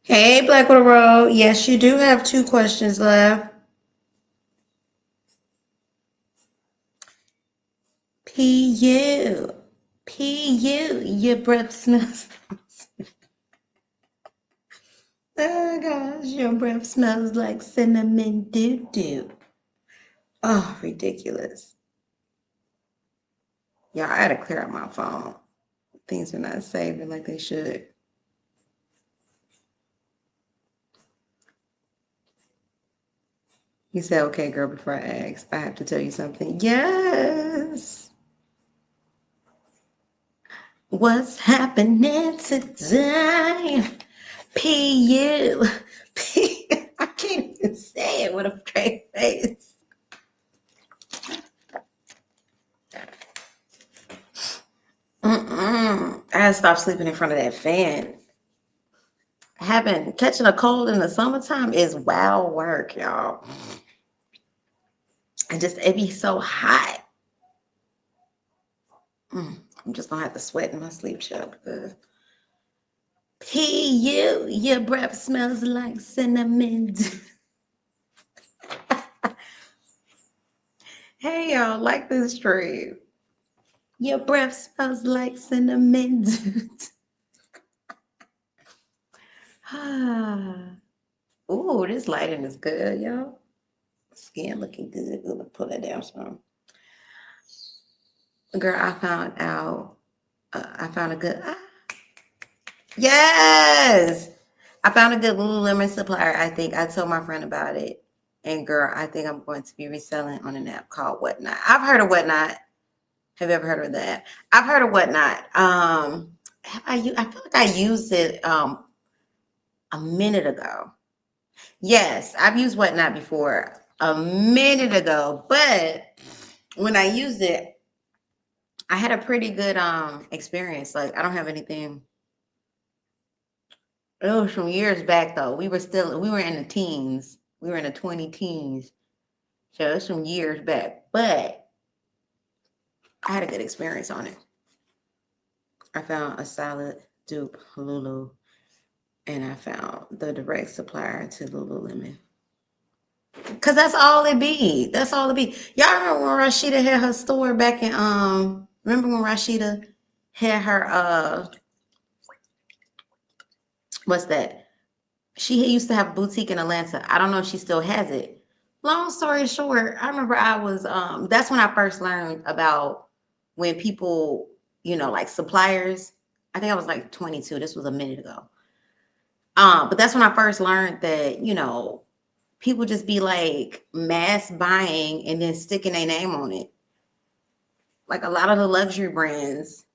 Hey, Black Widow Road. Yes, you do have two questions left. P.U. P.U. Your breath smells. Oh gosh, your breath smells like cinnamon doo doo. Oh, ridiculous. Y'all, I had to clear out my phone. Things are not saving like they should. He said, okay, girl, before I ask, I have to tell you something. Yes. What's happening today? P.U. I can't even say it with a straight face. I had to stop sleeping in front of that fan. Catching a cold in the summertime is wild work, y'all. It be so hot. I'm just gonna have to sweat in my sleep shirt because P.U. Your breath smells like cinnamon. Hey y'all, like this stream. Your breath smells like cinnamon. Ooh, this lighting is good, y'all. Skin looking good. Let me pull that down some. Girl, I found out. I found a good. Yes, I found a good Lululemon supplier. I think I told my friend about it, and girl, I think I'm going to be reselling on an app called Whatnot. I've heard of Whatnot. Have you ever heard of that? I've heard of Whatnot. I feel like I used it a minute ago. Yes, I've used Whatnot before a minute ago, but when I used it, I had a pretty good experience. Like I don't have anything. It was from years back though. We were in the teens. We were in the 20 teens. So it's some years back. But I had a good experience on it. I found a solid dupe Lulu and I found the direct supplier to Lululemon. Cause that's all it be. That's all it be. Y'all remember when Rashida had her store back in remember when Rashida had her what's that? She used to have a boutique in Atlanta. I don't know if she still has it. Long story short, I remember I was that's when I first learned about when people, like suppliers. I think I was like 22. This was a minute ago. But that's when I first learned that, people just be like mass buying and then sticking their name on it. Like a lot of the luxury brands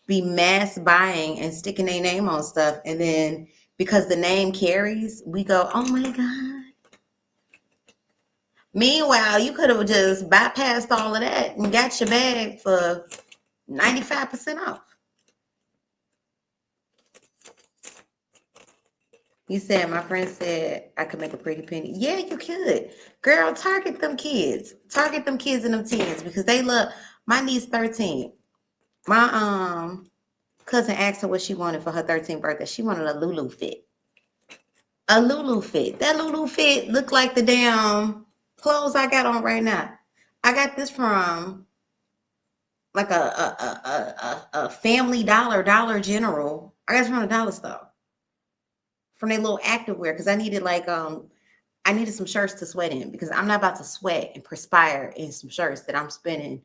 be mass buying and sticking their name on stuff. And then because the name carries, we go, oh my God. Meanwhile, you could have just bypassed all of that and got your bag for 95% off. You said, my friend said I could make a pretty penny. Yeah, you could. Girl, target them kids. Target them kids and them teens because they love my niece 13. My cousin asked her what she wanted for her 13th birthday. She wanted a Lulu fit. A Lulu fit. That Lulu fit looked like the damn clothes I got on right now. I got this from like a Family Dollar General. I got this from a dollar store. From their little activewear because I needed some shirts to sweat in because I'm not about to sweat and perspire in some shirts that I'm spending,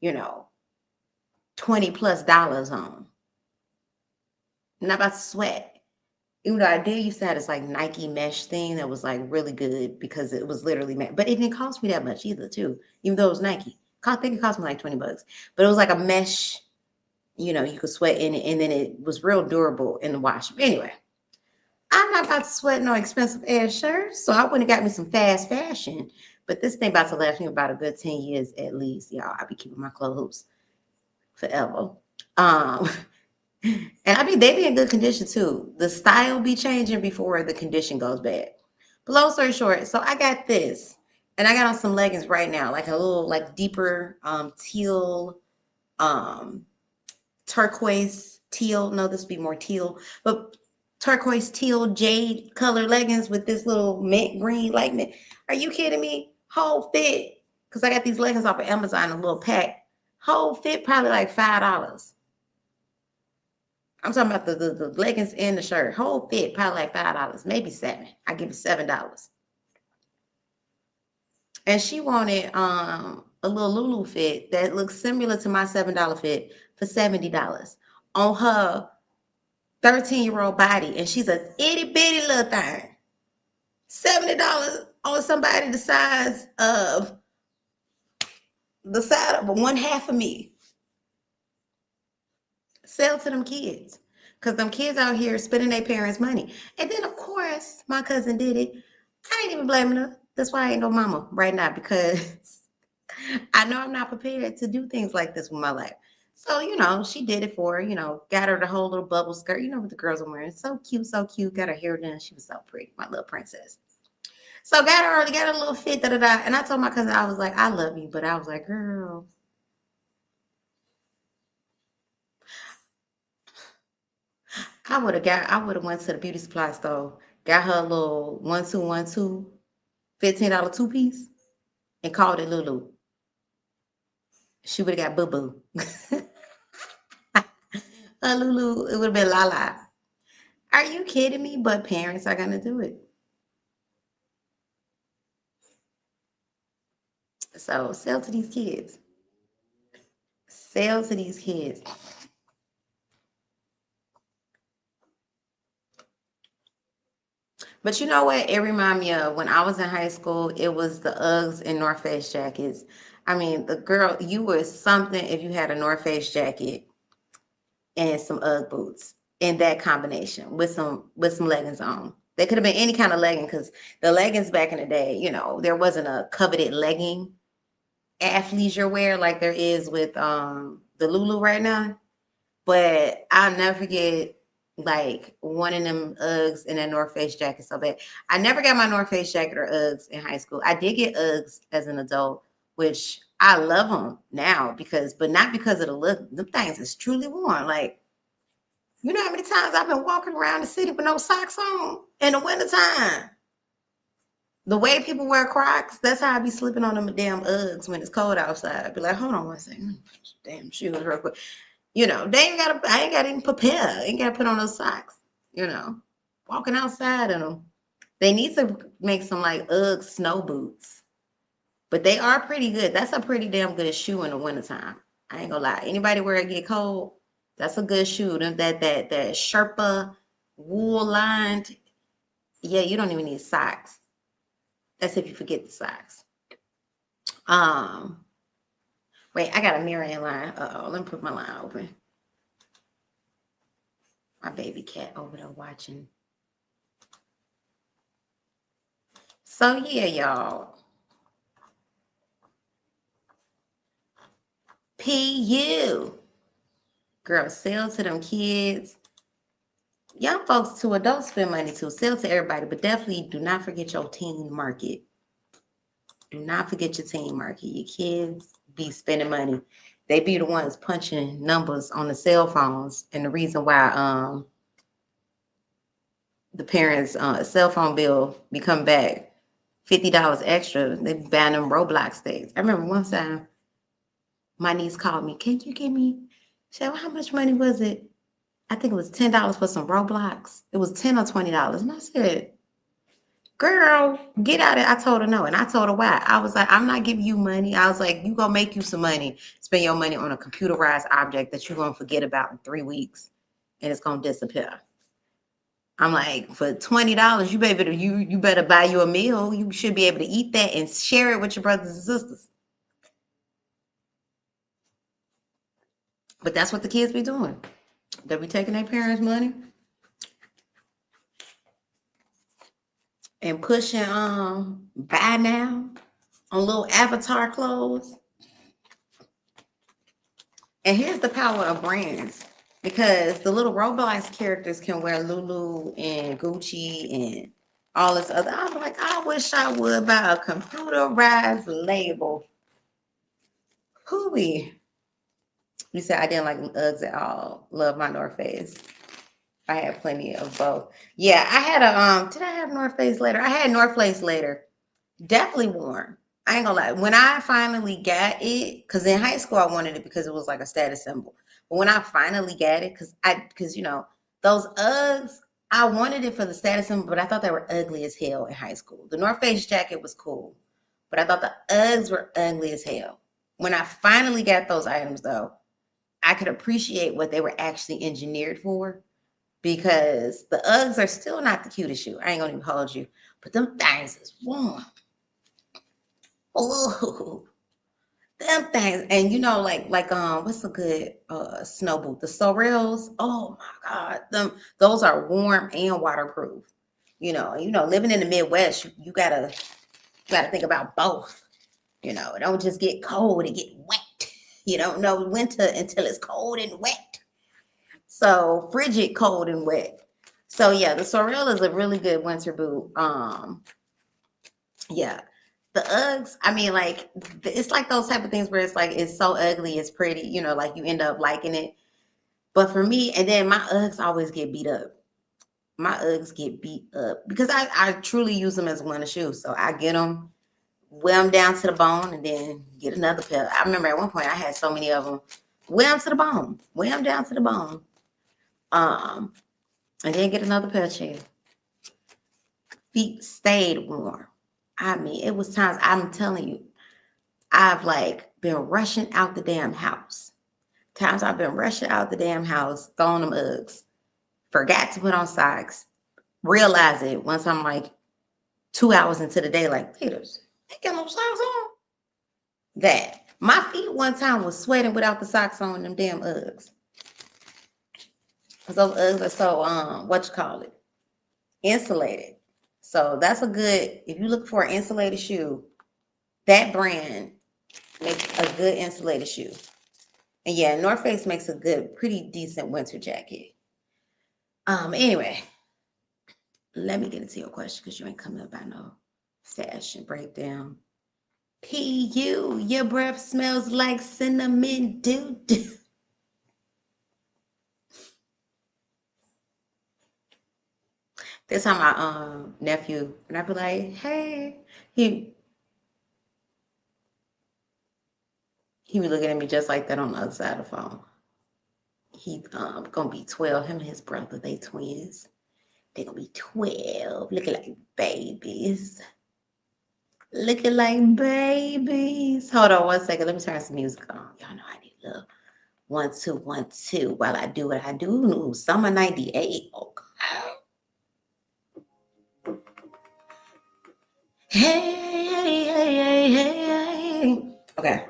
you know, $20+ on. I'm not about to sweat. Even though I did used to have this like Nike mesh thing that was like really good because it was literally mesh, but it didn't cost me that much either, too. Even though it was Nike, I think it cost me like $20, but it was like a mesh. You could sweat in it, and then it was real durable in the wash. Anyway, I'm not about to sweat no expensive ass shirts, so I wouldn't have got me some fast fashion. But this thing about to last me about a good 10 years at least, y'all. I'll be keeping my clothes forever. Um, and they be in good condition too. The style be changing before the condition goes bad. But long story short, so I got this, and I got on some leggings right now, like a little like deeper teal, um, turquoise teal. No, this would be more teal, but turquoise teal jade color leggings with this little mint green like mint. Are you kidding me? Whole fit, because I got these leggings off of Amazon, a little pack. Whole fit probably like $5. I'm talking about the leggings and the shirt. Whole fit probably like $5, maybe $7. I give it $7. And she wanted a little Lulu fit that looks similar to my $7 fit for $70 on her 13-year-old body, and she's a itty bitty little thing. $70 on somebody the size of one half of me. Sell to them kids, because them kids out here spending their parents' money. And then of course my cousin did it. I ain't even blaming her. That's why I ain't no mama right now, because I know I'm not prepared to do things like this with my life. So, she did it for her, got her the whole little bubble skirt. You know what the girls are wearing. So cute, so cute. Got her hair done. She was so pretty, my little princess. So got her a little fit, da-da-da. And I told my cousin, I was like, I love you. But I was like, girl, I would have went to the beauty supply store, got her a little 1-2-1-2 $15 two-piece and called it Lulu. She would have got boo-boo. Lulu, it would have been Lala. Are you kidding me? But parents are going to do it. So sell to these kids. Sell to these kids. But you know what? It reminded me of when I was in high school, it was the Uggs and North Face jackets. I mean, the girl, you were something if you had a North Face jacket and some Ugg boots in that combination with some leggings on. They could have been any kind of legging, because the leggings back in the day, there wasn't a coveted legging athleisure wear like there is with the Lulu right now. But I'll never forget like one of them Uggs and a North Face jacket so bad. I never got my North Face jacket or Uggs in high school. I did get Uggs as an adult, which I love them now but not because of the look. Them things is truly worn. Like, you know how many times I've been walking around the city with no socks on in the wintertime? The way people wear Crocs, that's how I be slipping on them damn Uggs when it's cold outside. I'd be like, hold on one second. Damn shoes real quick. I ain't got to even prepare. I ain't got to put on those socks, walking outside in them. They need to make some like Ugg snow boots, but they are pretty good. That's a pretty damn good shoe in the wintertime. I ain't gonna lie. Anybody where it get cold, that's a good shoe. That Sherpa wool lined. Yeah, you don't even need socks. That's if you forget the socks. Wait, I got a mirror in line. Uh-oh, let me put my line open. My baby cat over there watching. So yeah, y'all. PU. Girl, sell to them kids. Young folks too, adults spend money too. Sell to everybody, but definitely do not forget your teen market. Do not forget your teen market. Your kids be spending money. They be the ones punching numbers on the cell phones, and the reason why the parents' cell phone bill be coming back $50 extra. They be buying them Roblox things. I remember one time my niece called me. Can you give me? She said, well, how much money was it? I think it was $10 for some Roblox. It was $10 or $20. And I said, girl, get out of it. I told her no. And I told her why. I was like, I'm not giving you money. I was like, you gonna make you some money. Spend your money on a computerized object that you're gonna forget about in 3 weeks and it's gonna disappear. I'm like, for $20, you better buy you a meal. You should be able to eat that and share it with your brothers and sisters. But that's what the kids be doing. They be taking their parents' money and pushing buy now on little avatar clothes. And here's the power of brands, because the little Roblox characters can wear Lulu and Gucci and all this other. I'm like, I wish I would buy a computerized label. Hooey. You said I didn't like Uggs at all. Love my North Face. I had plenty of both. Yeah, I had did I have North Face later? I had North Face later. Definitely warm. I ain't gonna lie. When I finally got it, because in high school I wanted it because it was like a status symbol. But when I finally got it, because you know, those Uggs, I wanted it for the status symbol, but I thought they were ugly as hell in high school. The North Face jacket was cool, but I thought the Uggs were ugly as hell. When I finally got those items though, I could appreciate what they were actually engineered for because the Uggs are still not the cutest shoe. I ain't gonna even hold you, but them things is warm. Oh, them things, and you know, what's a good snow boot? The Sorels. Oh my God, those are warm and waterproof. Living in the Midwest, you gotta think about both. It don't just get cold; it get wet. You don't know winter until it's cold and wet. So frigid, cold and wet. So yeah, the Sorel is a really good winter boot. Yeah, the Uggs, I mean, like, it's like those type of things where it's like, it's so ugly, it's pretty, like you end up liking it. But for me, and then my Uggs always get beat up. My Uggs get beat up because I truly use them as winter shoes. So I get them, wear them down to the bone, and then get another pair. I remember at one point I had so many of them, wear them to the bone, wear them down to the bone, and then get another pair of shoes. Feet stayed warm. I mean, it was times, I'm telling you, I've like been rushing out the damn house. Times I've been rushing out the damn house, throwing them Uggs. Forgot to put on socks. Realize it once I'm like 2 hours into the day, like, Peters, ain't got no socks on. That. My feet one time was sweating without the socks on them damn Uggs. Because those Uggs are so, insulated. So that's a good, if you look for an insulated shoe, that brand makes a good insulated shoe. And yeah, North Face makes a good, pretty decent winter jacket. Anyway, let me get into your question because you ain't coming up by no fashion breakdown. PU, your breath smells like cinnamon doo doo. This time my nephew, and I be like, hey, he be looking at me just like that on the other side of the phone. He gonna be 12. Him and his brother, they twins. They gonna be 12, looking like babies. Looking like babies. Hold on one second. Let me turn some music on. Y'all know I need a little 1 2 1 2 while I do what I do. Summer '98. Oh God. Hey, hey, hey, hey, hey. Okay.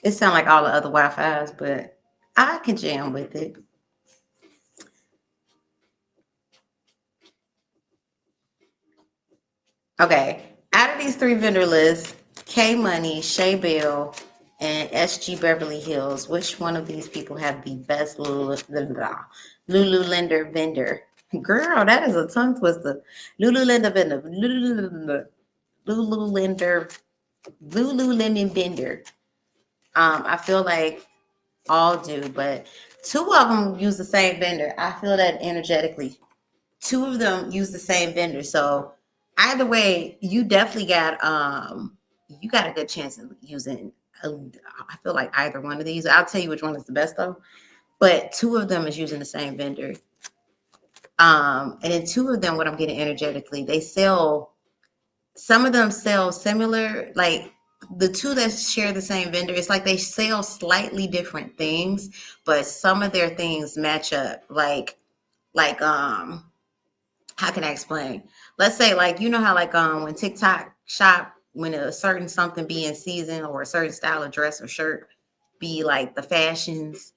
It sounds like all the other Wi-Fi's, but I can jam with it. Okay. Out of these three vendor lists, K Money, Shea Bill, and SG Beverly Hills, which one of these people have the best Lululemon vendor? Girl, that is a tongue twister. Lululemon vendor. Lululemon vendor. I feel like all do, but two of them use the same vendor. I feel that energetically. Two of them use the same vendor. So either way, you definitely got a good chance of using I feel like either one of these. I'll tell you which one is the best though. But two of them is using the same vendor. And then two of them, what I'm getting energetically, some of them sell similar, like the two that share the same vendor, it's like they sell slightly different things, but some of their things match up. Like how can I explain? Let's say like how like when TikTok shop, when a certain something be in season or a certain style of dress or shirt be like the fashions,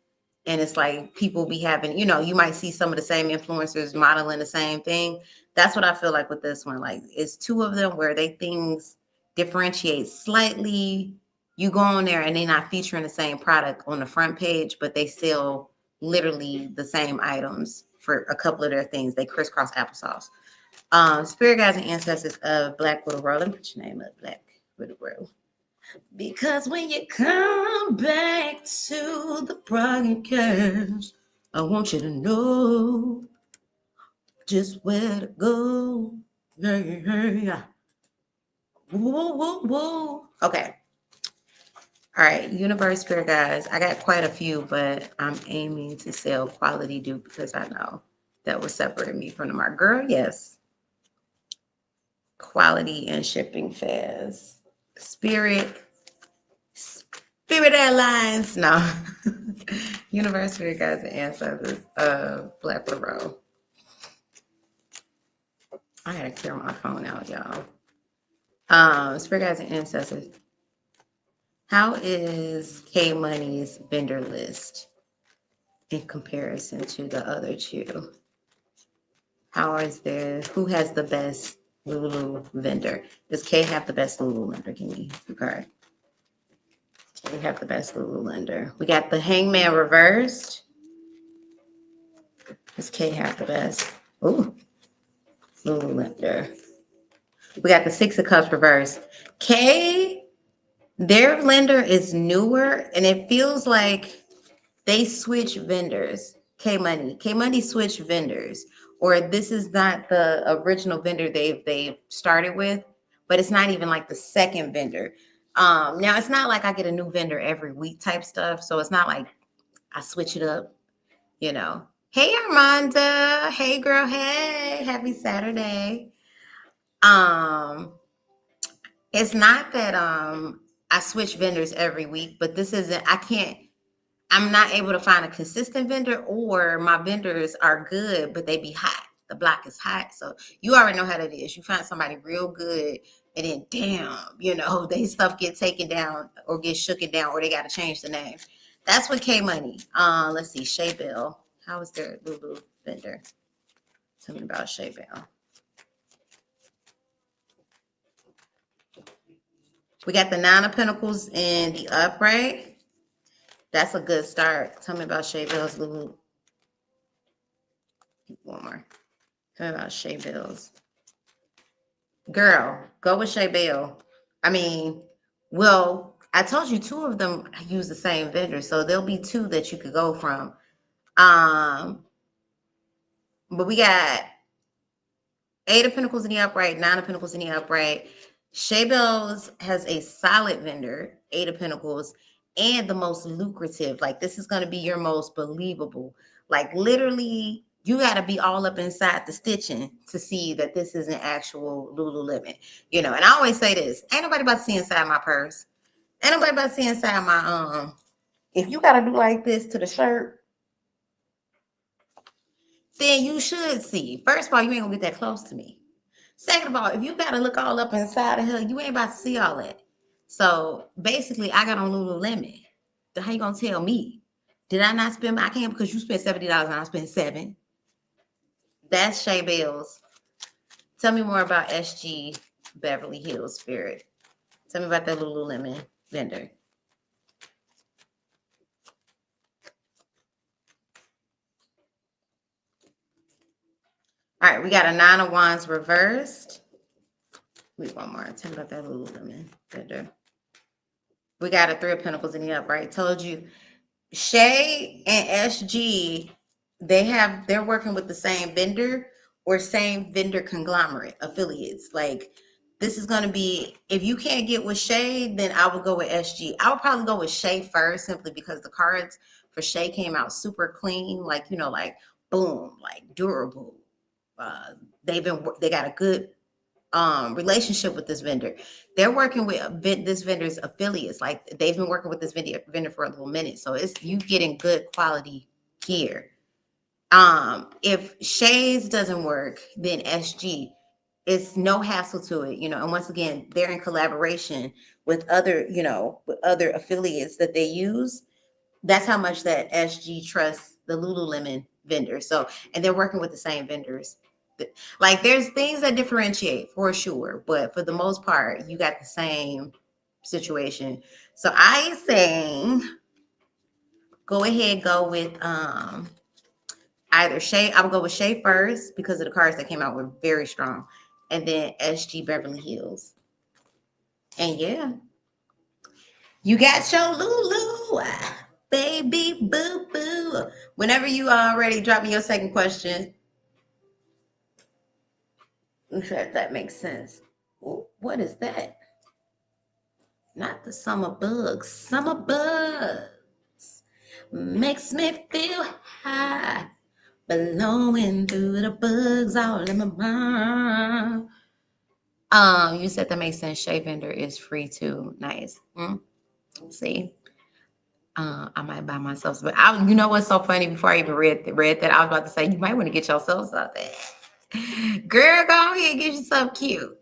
and it's like people be having, you might see some of the same influencers modeling the same thing. That's what I feel like with this one. Like it's two of them where they things differentiate slightly. You go on there and they're not featuring the same product on the front page, but they sell literally the same items for a couple of their things. They crisscross applesauce. Spirit guides and ancestors of Black Widow Road. Let me put your name up, Black Widow Road. Because when you come back to the broadcast, I want you to know just where to go. Yeah. Woo, woo, woo. Okay. All right, Universe Spirit guys. I got quite a few, but I'm aiming to sell quality dupe because I know that will separate me from the market. Girl, yes. Quality and shipping fast. Spirit Airlines. No. Universe Spirit guys and ancestors. Black Row. I gotta clear my phone out, y'all. Spirit guys and ancestors. How is K Money's vendor list in comparison to the other two? Who has the best Lulu vendor? Does K have the best Lulu vendor? Give me the card. We have the best Lulu lender. We got the Hangman reversed. Does K have the best? Ooh, Lulu lender. We got the Six of Cups reversed. K, their lender is newer, and it feels like they switch vendors. K Money switched vendors, or this is not the original vendor they've started with, but it's not even like the second vendor. Now it's not like I get a new vendor every week type stuff, so it's not like I switch it up, you know. Hey Armanda, hey girl, hey, happy Saturday. Um, it's not that I switch vendors every week, but this isn't. I'm not able to find a consistent vendor, or my vendors are good, but they be hot. The block is hot. So you already know how that is. You find somebody real good, and then damn, they stuff get taken down or get shooken down, or they got to change the name. That's what K Money. Let's see, Shea Bell. How is their Lulu vendor? Tell me about Shea Bell. We got the Nine of Pentacles in the upright. That's a good start. Tell me about Shea Bell's Lulu. One more. Tell me about Shea Bell's. Girl, go with Shea Bell. I mean, well, I told you two of them use the same vendor, so there'll be two that you could go from. But we got Eight of Pentacles in the upright, Nine of Pentacles in the upright. Shea Bell's has a solid vendor, Eight of Pentacles, and the most lucrative. Like, this is going to be your most believable. Like, literally, you got to be all up inside the stitching to see that this is an actual Lululemon. And I always say this, ain't nobody about to see inside my purse. Ain't nobody about to see inside my, if you got to do like this to the shirt, then you should see. First of all, you ain't gonna get that close to me. Second of all, if you gotta look all up inside of her, you ain't about to see all that. So basically, I got on Lululemon. How you gonna tell me? Did I not spend? I can't, because you spent $70 and I spent $7. That's Shea Bell's. Tell me more about SG Beverly Hills Spirit. Tell me about that Lululemon vendor. All right, we got a Nine of Wands reversed. Wait, one more. Tell me about that Lululemon vendor. We got a Three of Pentacles in the upright. Told you, Shay and SG, they're working with the same vendor or same vendor conglomerate affiliates. Like, this is going to be, if you can't get with Shay, then I would go with SG. I would probably go with Shay first, simply because the cards for Shay came out super clean, like, like boom, like durable. They got a good relationship with this vendor. They're working with this vendor's affiliates. Like, they've been working with this vendor for a little minute. So it's you getting good quality gear. If Shay's doesn't work, then SG. It's no hassle to it, and once again, they're in collaboration with other, with other affiliates that they use. That's how much that SG trusts the Lululemon vendor. So, and they're working with the same vendors. Like, there's things that differentiate for sure, but for the most part, you got the same situation. So I say, go ahead, go with either Shay. I would go with Shay first because of the cards that came out were very strong, and then SG Beverly Hills. And yeah, you got your Lulu, baby boo boo. Whenever you are ready, drop me your second question. I'm sure if that makes sense. What is that? Not the summer bugs. Summer bugs makes me feel high, blowing through the bugs all in my mind. You said that makes sense. Shea Vendor is free too. Nice. See, I might buy myself some. You know what's so funny? Before I even read that, I was about to say you might want to get yourself something. Girl, go ahead and get yourself cute.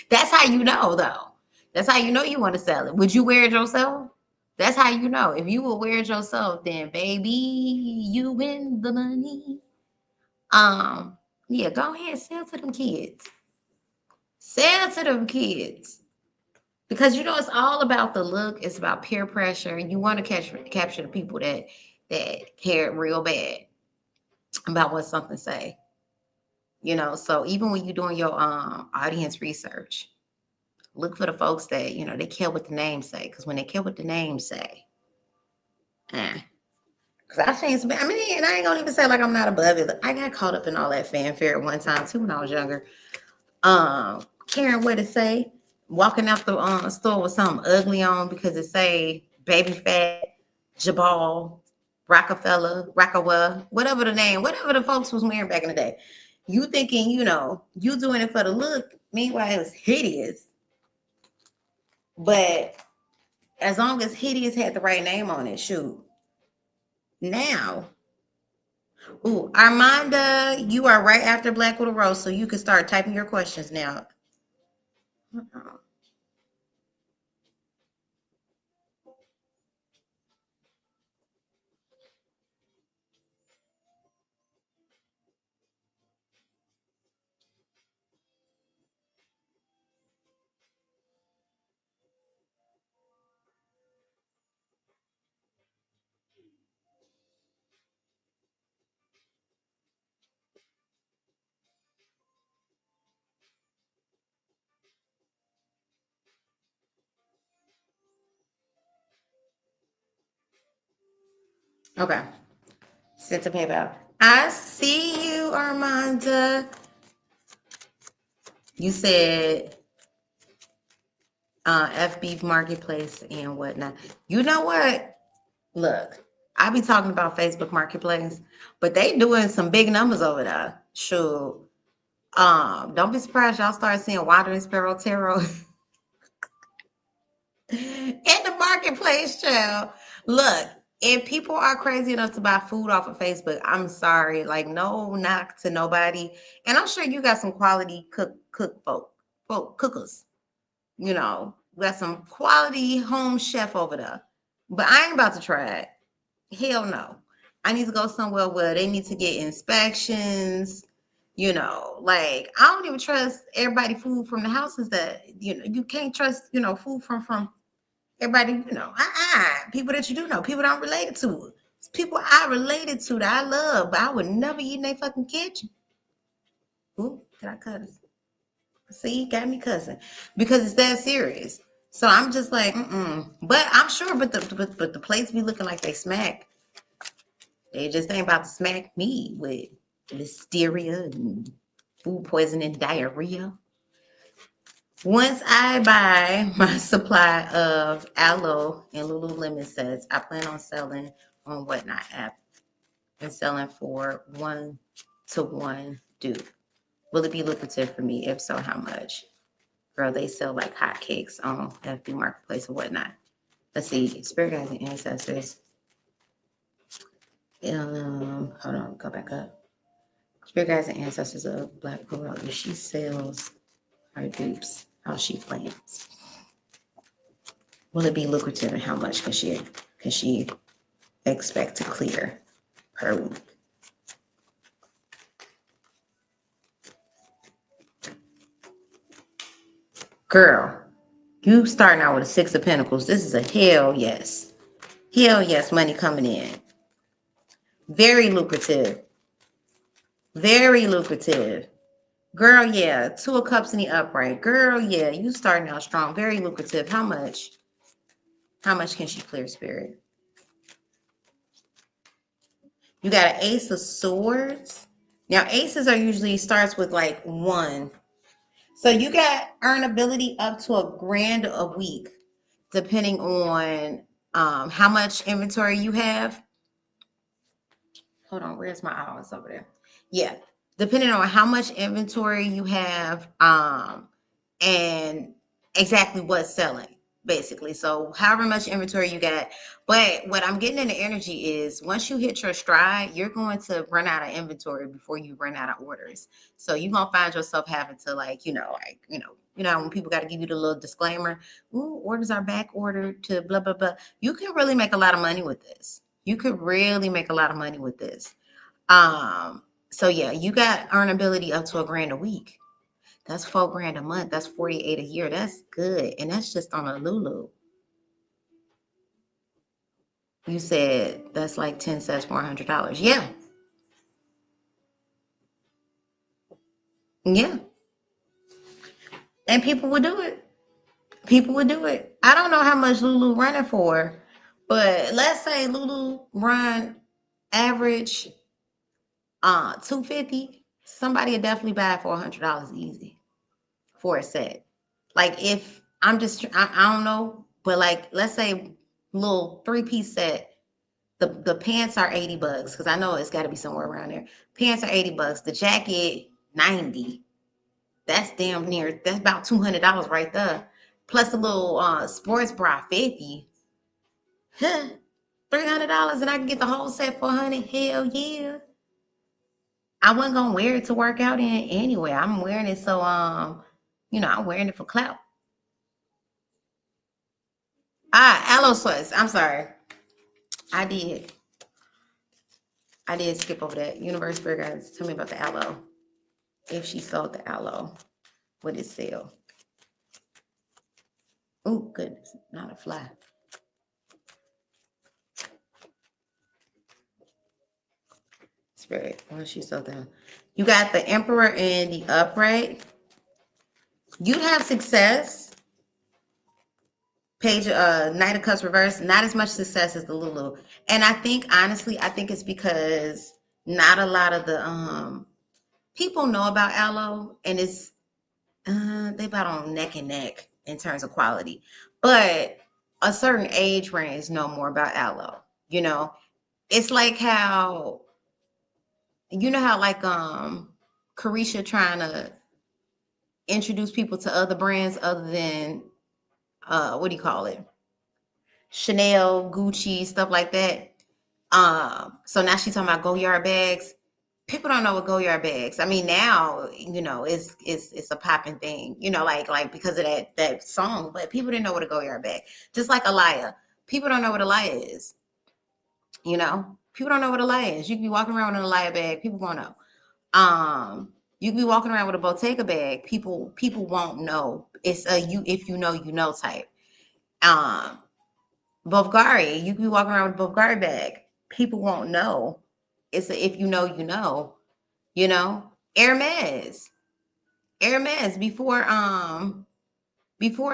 That's how you know, though. That's how you know you want to sell it. Would you wear it yourself? That's how you know. If you will wear it yourself, then baby, you win the money. Yeah, go ahead, sell to them kids. Sell to them kids. Because you know it's all about the look, it's about peer pressure. You want to capture the people that care real bad about what something say. You know, so even when you're doing your audience research, look for the folks that, you know, they care what the names say. Because when they care what the names say, because I've seen some, I mean, and I ain't gonna even say like I'm not above it. I got caught up in all that fanfare at one time too when I was younger. Caring what it say, walking out the store with something ugly on because it say baby fat, Jabal, Rockefeller, whatever the name, whatever the folks was wearing back in the day. You thinking, you know, you doing it for the look. Meanwhile, it was hideous. But as long as hideous had the right name on it, shoot. Now, ooh, Armanda, you are right after Black with a Rose, so you can start typing your questions now. Okay. Sent to PayPal. I see you, Armanda. You said FB Marketplace and whatnot. You know what? Look, I be talking about Facebook Marketplace, but they doing some big numbers over there. Sure. Don't be surprised y'all start seeing WanderingSparrow Tarot in the marketplace, child. Look, if people are crazy enough to buy food off of Facebook, I'm sorry. Like, no knock to nobody. And I'm sure you got some quality cookers. You know, we got some quality home chef over there. But I ain't about to try it. Hell no. I need to go somewhere where they need to get inspections. You know, like I don't even trust everybody food from the houses that, you know, you can't trust, you know, food from everybody, you know, people that you do know, people that I'm related to. It's people I related to that I love, but I would never eat in their fucking kitchen. Ooh, did I cuss? See, got me cussing because it's that serious. So I'm just like, But I'm sure, but the plates be looking like they smack. They just ain't about to smack me with listeria and food poisoning, diarrhea. Once I buy my supply of aloe and Lululemon sets, I plan on selling on Whatnot app and selling for 1-to-1 dupe. Will it be lucrative for me? If so, how much? Girl, they sell like hotcakes on FB Marketplace and whatnot. Let's see, Spirit Guides and Ancestors. Hold on, go back up. Spirit Guides and Ancestors of Black Girl. If she sells her dupes, how she plans. Will it be lucrative and how much can she expect to clear per week? Girl, you starting out with a 6 of Pentacles. This is a hell yes. Hell yes, money coming in. Very lucrative. Very lucrative. Girl, yeah. 2 of Cups in the upright. Girl, yeah. You starting out strong. Very lucrative. How much? How much can she clear, Spirit? You got an Ace of Swords. Now, aces are usually starts with like 1. So you got earnability up to $1,000 a week, depending on how much inventory you have. Hold on, where's my hours over there? Yeah, depending on how much inventory you have, and exactly what's selling, basically. So however much inventory you got. But what I'm getting in the energy is once you hit your stride, you're going to run out of inventory before you run out of orders. So you're gonna find yourself having to when people got to give you the little disclaimer, ooh, orders are back ordered to blah blah blah. You can really make a lot of money with this. You could really make a lot of money with this. So yeah, you got earnability up to $1,000 a week. That's $4,000 a month. That's 48 a year. That's good. And that's just on a Lulu. You said that's like 10 cents for $100. Yeah. Yeah. And people would do it. People would do it. I don't know how much Lulu running for, but let's say Lulu run average 250. Somebody would definitely buy it for $100 easy for a set. Like if I don't know, but like let's say little 3-piece set, the pants are $80 because I know it's got to be somewhere around there. Pants are $80. The jacket 90. That's damn near. That's about $200 right there. Plus a little sports bra 50. Huh. $300 and I can get the whole set for 100. Hell yeah. I wasn't gonna wear it to work out in anyway. I'm wearing it so I'm wearing it for clout. Aloe sweats. I'm sorry. I did. I did skip over that. Universe Spirit Guides, tell me about the aloe. If she sold the aloe, would it sell? Oh, goodness, not a fly. Spirit, what she sold them? You got the Emperor and the Upright. You'd have success. Page, Knight of Cups reverse, not as much success as the Lulu. And I think, honestly, it's because not a lot of the people know about aloe, and it's they about on neck and neck in terms of quality. But a certain age range know more about aloe. It's like how like Carisha trying to introduce people to other brands other than what do you call it? Chanel, Gucci, stuff like that. So now she's talking about Goyard bags. People don't know what Goyard bags. I mean, now it's a popping thing. Like because of that song. But people didn't know what a Goyard bag. Just like Alaya, people don't know what Alaya is. People don't know what Alaya is. You can be walking around with an Alaya bag. People won't know. You can be walking around with a Bottega bag. People won't know. It's a if you know type. Bulgari, you can be walking around with a Bulgari bag. People won't know. It's a if you know, you know. Hermes. Hermes before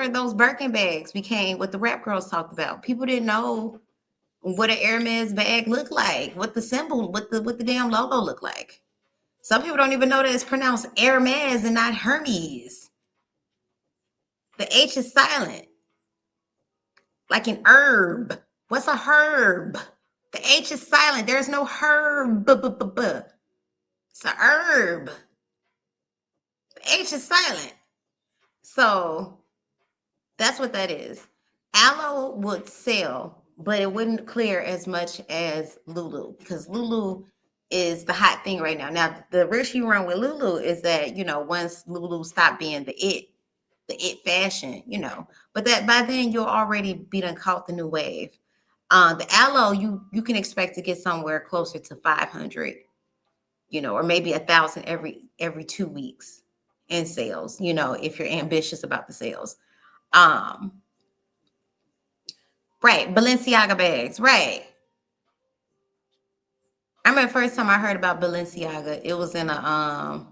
those Birkin bags became what the rap girls talked about. People didn't know what an Hermes bag looked like, what the symbol, what the damn logo looked like. Some people don't even know that it's pronounced Hermes and not Hermes. The H is silent, like an herb. What's a herb? The H is silent. There's no herb. It's a herb. The H is silent. So that's what that is. Aloe would sell, but it wouldn't clear as much as Lulu because Lulu is the hot thing right now. Now, the risk you run with Lulu is that, once Lulu stopped being the it fashion, but that by then you'll already be done caught the new wave. The aloe, you can expect to get somewhere closer to 500, or maybe 1,000 every 2 weeks in sales, if you're ambitious about the sales. Right, Balenciaga bags, right. I remember the first time I heard about Balenciaga, it was in a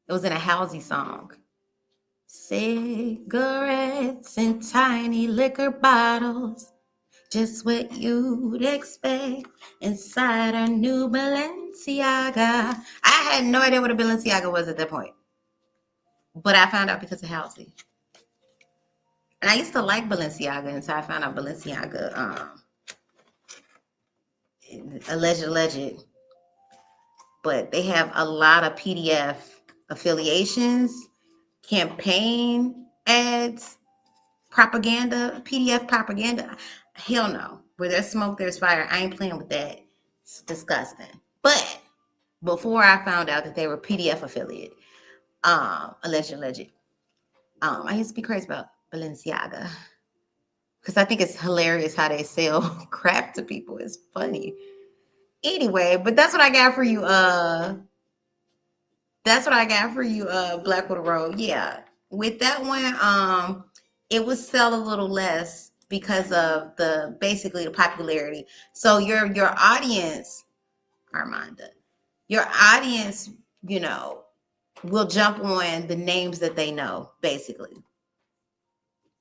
Halsey song. Cigarettes in tiny liquor bottles. Just what you'd expect inside a new Balenciaga. I had no idea what a Balenciaga was at that point. But I found out because of Halsey. And I used to like Balenciaga until I found out Balenciaga, alleged. But they have a lot of PDF affiliations, campaign ads, propaganda, PDF propaganda. Hell no. Where there's smoke, there's fire. I ain't playing with that. It's disgusting. But before I found out that they were PDF affiliate, alleged. I used to be crazy about Balenciaga. Because I think it's hilarious how they sell crap to people. It's funny. Anyway, but that's what I got for you. That's what I got for you, Blackwater Road. Yeah. With that one, it would sell a little less because of basically the popularity. So your audience, Armanda, your audience, will jump on the names that they know, basically.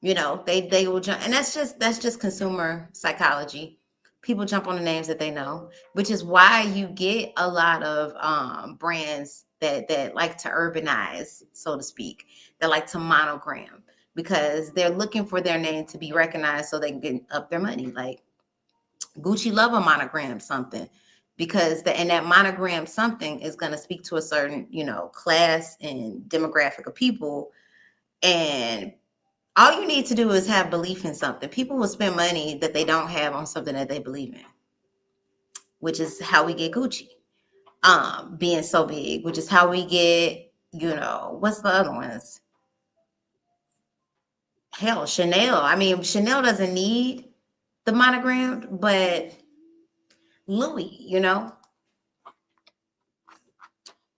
They will jump, and that's just consumer psychology. People jump on the names that they know, which is why you get a lot of brands that like to urbanize, so to speak, that like to monogram, because they're looking for their name to be recognized so they can get up their money. Like Gucci love a monogram something, because that monogram something is going to speak to a certain, class and demographic of people. And all you need to do is have belief in something. People will spend money that they don't have on something that they believe in, which is how we get Gucci being so big, which is how we get, what's the other ones? Hell, Chanel. I mean, Chanel doesn't need the monogram, but Louis,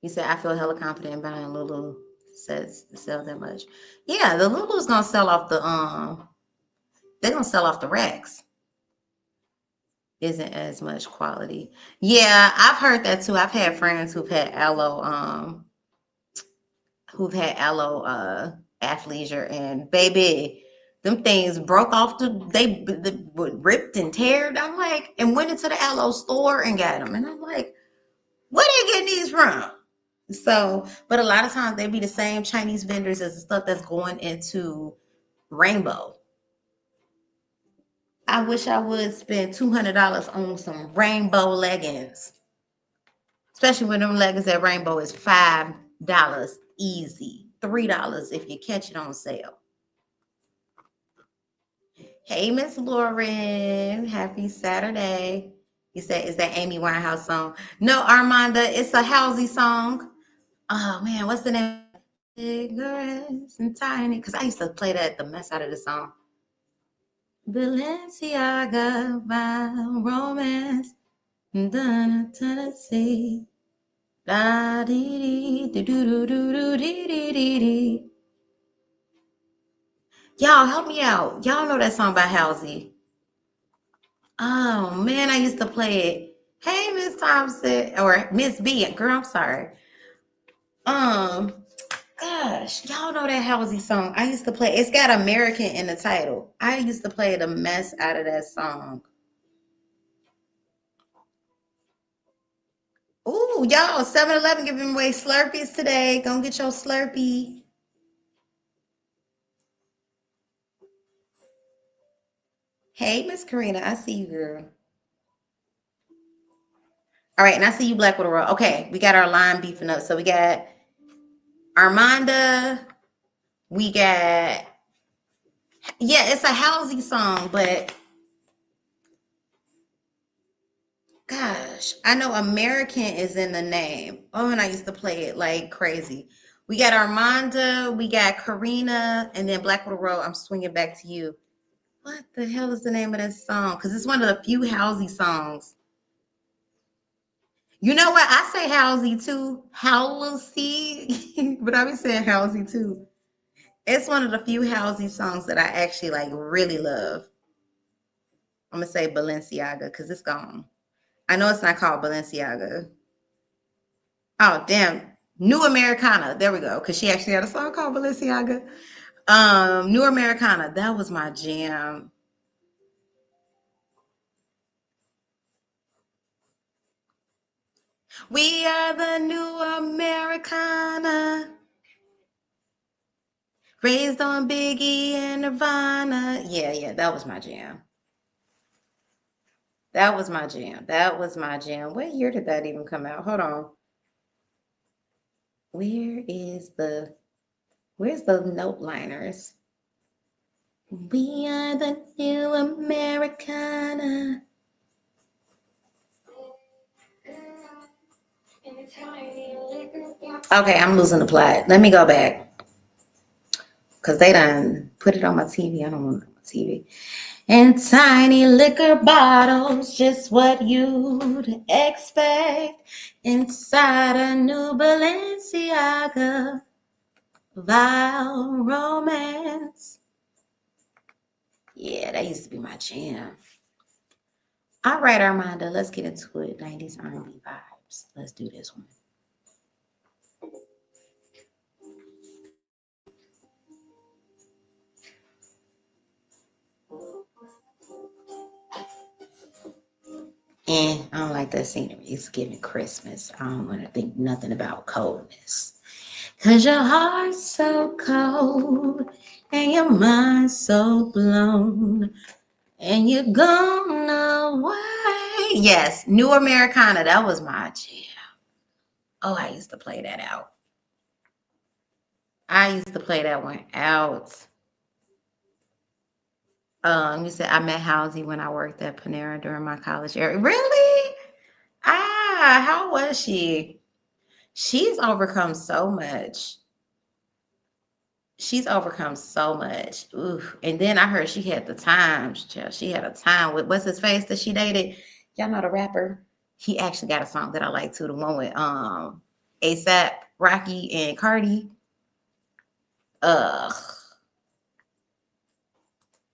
He said, I feel hella confident buying Lulu. Says to sell that much. Yeah, the Lulu's gonna sell off they're gonna sell off the racks. Isn't as much quality. Yeah, I've heard that too. I've had friends who've had aloe athleisure, and baby, them things broke off they ripped and teared. I'm like, and went into the aloe store and got them, and I'm like, where they getting these from? So, but a lot of times they be the same Chinese vendors as the stuff that's going into Rainbow. I wish I would spend $200 on some Rainbow leggings, especially when them leggings at Rainbow is $5 easy, $3 if you catch it on sale. Hey, Miss Lauren, happy Saturday. You said, is that Amy Winehouse song? No, Armanda, it's a Halsey song. Oh man, what's the name? Cigarettes and tiny, because I used to play the mess out of the song. Balenciaga by romance, Tennessee. Da dee dee do do do do dee dee dee dee. Y'all help me out. Y'all know that song by Halsey. Oh man, I used to play it. Hey, Miss Thompson or Miss B. Girl, I'm sorry. Gosh, y'all know that Halsey song. I used to play. It's got American in the title. I used to play the mess out of that song. Ooh, y'all, 7-Eleven giving away Slurpees today. Go get your Slurpee. Hey, Miss Karina, I see you, girl. All right, and I see you, Blackwater Road. Okay, we got our line beefing up. So we got Armanda. We got, yeah, it's a Halsey song, but gosh, I know American is in the name. Oh, and I used to play it like crazy. We got Armanda, we got Karina, and then Blackwater Road. I'm swinging back to you. What the hell is the name of that song? Because it's one of the few Halsey songs. You know what? I say Halsey too. Halsey. But I be saying Halsey too. It's one of the few Halsey songs that I actually like really love. I'm going to say Balenciaga because it's gone. I know it's not called Balenciaga. Oh, damn. New Americana. There we go. Because she actually had a song called Balenciaga. New Americana. That was my jam. We are the new Americana. Raised on Biggie and Nirvana. Yeah, that was my jam. That was my jam. That was my jam. What year did that even come out? Hold on. Where's the note liners? We are the new Americana. Okay, I'm losing the plot. Let me go back. Because they done put it on my TV. I don't want it on my TV. And tiny liquor bottles, just what you'd expect inside a new Balenciaga. Vile romance. Yeah, that used to be my jam. All right, Armanda, let's get into it. 90s R&B vibes. Let's do this one. I don't like that scenery. It's giving Christmas. I don't want to think nothing about coldness. Cause your heart's so cold and your mind's so blown and you're gone away. Yes, New Americana. That was my jam. Oh, I used to play that out. I used to play that one out. You said I met Halsey when I worked at Panera during my college era. Really? How was she? She's overcome so much. She's overcome so much. Oof. And then I heard she had the time. She had a time with what's his face that she dated. Y'all know the rapper. He actually got a song that I like too. The one with ASAP, Rocky, and Cardi. Ugh.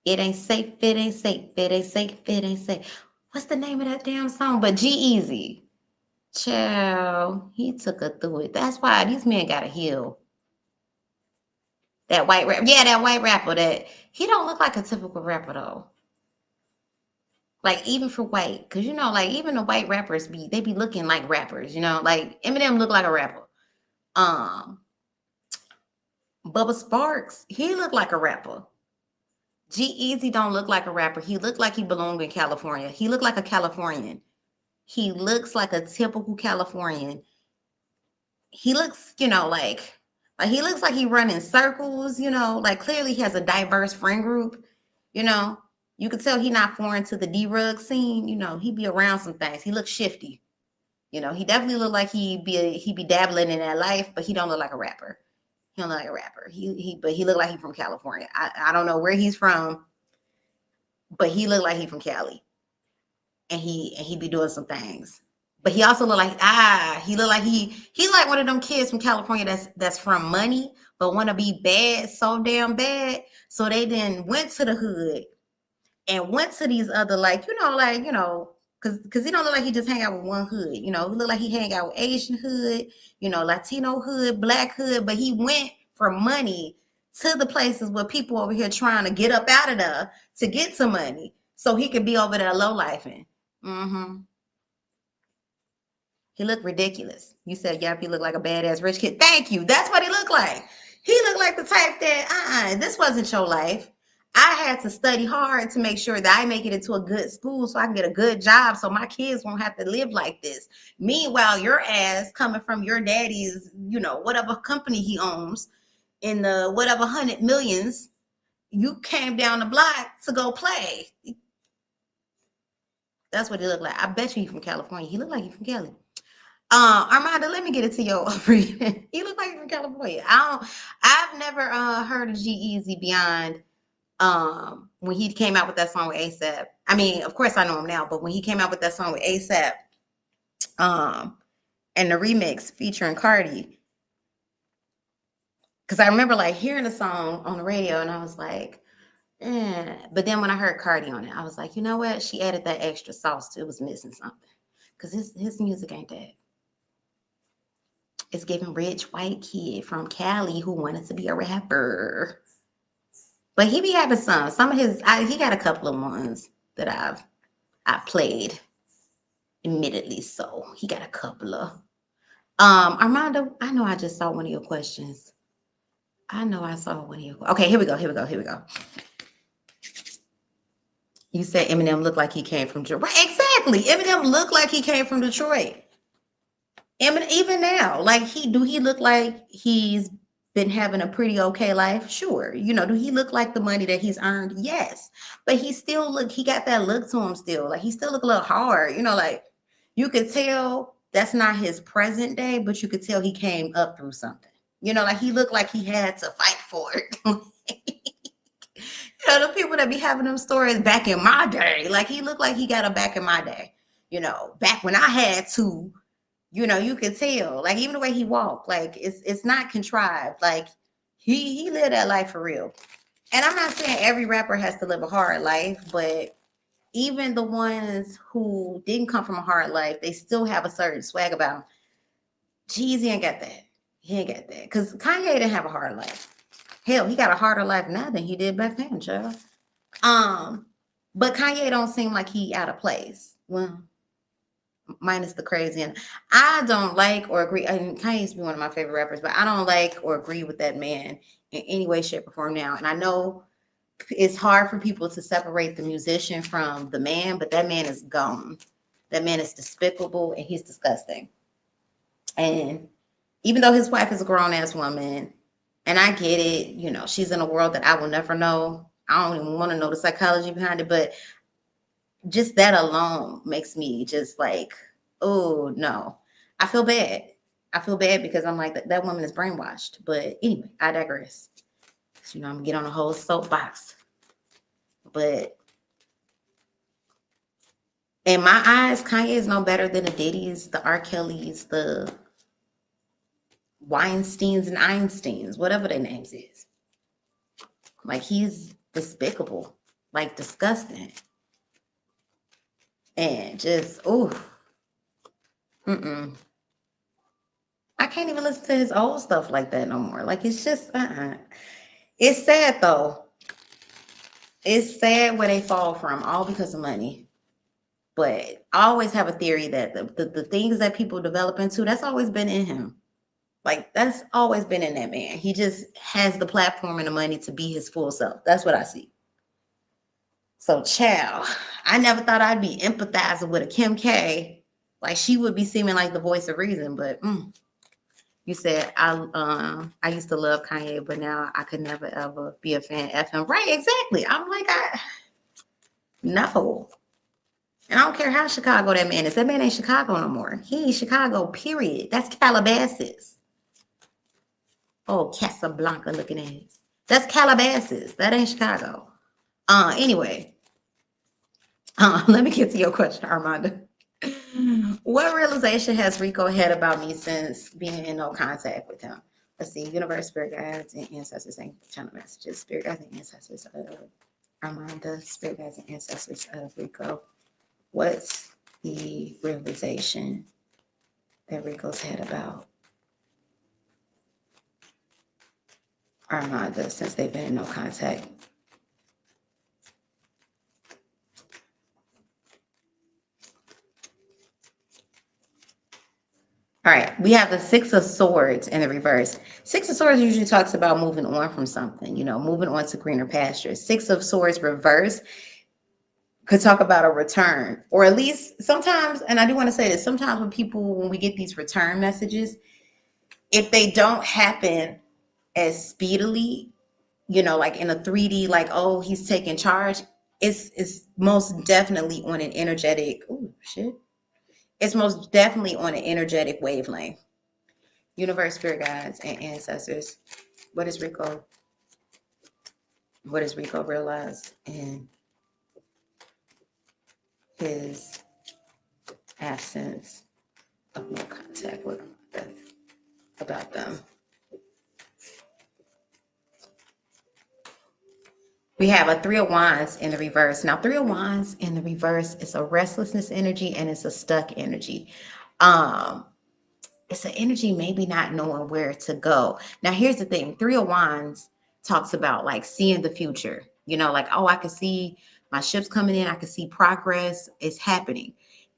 It ain't safe, it ain't safe, it ain't safe, it ain't safe. What's the name of that damn song? But G-Eazy. Child, he took her through it. That's why these men gotta heal. That white rap, yeah, that white rapper. That he don't look like a typical rapper though. Like even for white, cause like even the white rappers they be looking like rappers. Like Eminem look like a rapper. Um, Bubba Sparks, he looked like a rapper. G-Eazy don't look like a rapper. He looked like he belonged in California. He looked like a Californian. He looks like a typical Californian. He looks, like he looks like he run in circles, like clearly he has a diverse friend group, you know. You could tell he not foreign to the D-Rug scene, he be around some things. He looks shifty. He definitely look like he be dabbling in that life, but he don't look like a rapper. He don't look like a rapper. But he look like he from California. I don't know where he's from, but he look like he from Cali. And he be doing some things. But he also look like he look like he like one of them kids from California that's from money but want to be bad so damn bad. So they then went to the hood and went to these other because he don't look like he just hang out with one hood. He look like he hang out with Asian hood, Latino hood, black hood, but he went for money to the places where people over here trying to get up out of there to get some money so he could be over there low lifing. Mm-hmm. He looked ridiculous. You said, yep, he looked like a badass rich kid. Thank you. That's what he looked like. He looked like the type that, this wasn't your life. I had to study hard to make sure that I make it into a good school so I can get a good job so my kids won't have to live like this. Meanwhile, your ass coming from your daddy's, whatever company he owns in the whatever 100 millions, you came down the block to go play. That's what he looked like. I bet you he's from California. He looked like he's from Cali. Armando, let me get it to your reading. You look like you're from California. I've never heard of G-Eazy beyond when he came out with that song with ASAP. I mean, of course I know him now, but when he came out with that song with ASAP, and the remix featuring Cardi, because I remember like hearing the song on the radio and I was like, but then when I heard Cardi on it, I was like, you know what? She added that extra sauce to it. It was missing something. Because his music ain't that. It's giving rich white kid from Cali who wanted to be a rapper. But he be having some of his. He got a couple of ones that I've played. Admittedly so. He got a couple of. Armando, I know I just saw one of your questions. I know I saw one of your. Okay, here we go. Here we go. Here we go. You said Eminem looked like he came from Detroit. Right, exactly. Eminem looked like he came from Detroit. Eminem, even now, like he look like he's been having a pretty okay life? Sure. You know, do he look like the money that he's earned? Yes. But he got that look to him still. Like he still look a little hard, you know, like you could tell that's not his present day, but you could tell he came up through something. You know, like he looked like he had to fight for it. You know, the people that be having them stories back in my day, like he looked like he got a back in my day. You know, back when I had to, you know, you could tell, like even the way he walked, like it's not contrived. Like he lived that life for real. And I'm not saying every rapper has to live a hard life, but even the ones who didn't come from a hard life, they still have a certain swag about them. Jeezy ain't got that. He ain't got that. Because Kanye didn't have a hard life. Hell, he got a harder life now than he did back then, child. But Kanye don't seem like he out of place. Well, minus the crazy. And I don't like or agree. I mean, Kanye used to be one of my favorite rappers, but I don't like or agree with that man in any way, shape, or form now. And I know it's hard for people to separate the musician from the man, but that man is gone. That man is despicable and he's disgusting. And even though his wife is a grown ass woman, and I get it, you know, she's in a world that I will never know. I don't even want to know the psychology behind it, but just that alone makes me just like, oh no. I feel bad. I feel bad because I'm like, that woman is brainwashed. But anyway, I digress. So, you know, I'm gonna get on a whole soapbox. But in my eyes, Kanye is no better than the Diddy's, the R. Kelly's, the Weinsteins and Einsteins, whatever their names is. Like he's despicable, like disgusting. And just, oh, mm-mm. I can't even listen to his old stuff like that no more. Like it's just, It's sad though. It's sad where they fall from, all because of money. But I always have a theory that the things that people develop into, that's always been in him. Like that's always been in that man. He just has the platform and the money to be his full self. That's what I see. So, child, I never thought I'd be empathizing with a Kim K. Like she would be seeming like the voice of reason, but you said I used to love Kanye, but now I could never ever be a fan of him. Right, exactly. I'm like, no. And I don't care how Chicago that man is. That man ain't Chicago no more. He ain't Chicago, period. That's Calabasas. Oh, Casablanca looking ass. That's Calabasas. That ain't Chicago. Anyway. Let me get to your question, Armando. What realization has Rico had about me since being in no contact with him? Let's see. Universe, spirit guides, and ancestors and channel messages. Spirit guides and ancestors of Armando. Spirit guides and ancestors of Rico. What's the realization that Rico's had about Armando since they've been in no contact? All right, we have the Six of Swords in the reverse. Six of Swords usually talks about moving on from something, you know, moving on to greener pastures. Six of Swords reverse could talk about a return, or at least sometimes, and I do want to say this, sometimes when we get these return messages, if they don't happen as speedily, you know, like in a 3D, like, oh, he's taking charge, it's most definitely on an energetic, oh, shit. It's most definitely on an energetic wavelength. Universe, spirit guides, and ancestors. What does Rico realize in his absence of no contact with them about them? We have a Three of Wands in the reverse. Now, Three of Wands in the reverse is a restlessness energy and it's a stuck energy. It's an energy maybe not knowing where to go. Now, here's the thing. Three of Wands talks about like seeing the future. You know, like, oh, I can see my ships coming in. I can see progress is happening.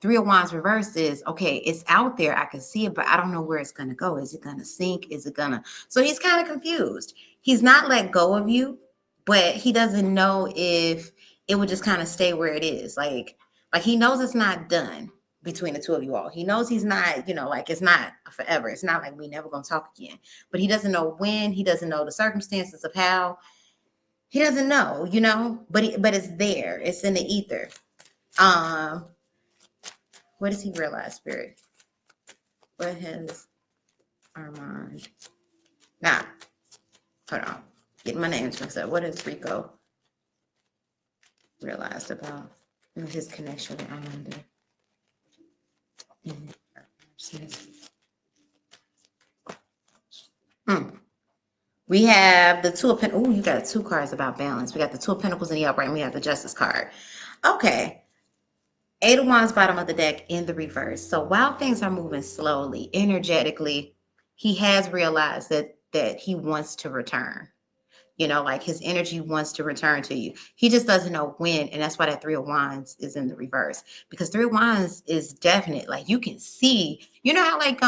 Three of Wands reversed is, okay, it's out there. I can see it, but I don't know where it's going to go. Is it going to sink? Is it going to? So he's kind of confused. He's not let go of you, but he doesn't know if it would just kind of stay where it is. Like he knows it's not done between the two of you all. He knows he's not, like it's not forever. It's not like we never going to talk again. But he doesn't know when. He doesn't know the circumstances of how. He doesn't know, but it's there. It's in the ether. What does he realize, Spirit? What has Armand? Now, hold on. Getting my names mixed up. What has Rico realized about his connection with Armand? We have the Two of Pentacles. Oh, you got two cards about balance. We got the Two of Pentacles in the upright, and we have the Justice card. Okay. Eight of Wands, bottom of the deck, in the reverse. So while things are moving slowly, energetically, he has realized that he wants to return. Like his energy wants to return to you. He just doesn't know when, and that's why that Three of Wands is in the reverse. Because Three of Wands is definite. Like you can see, how like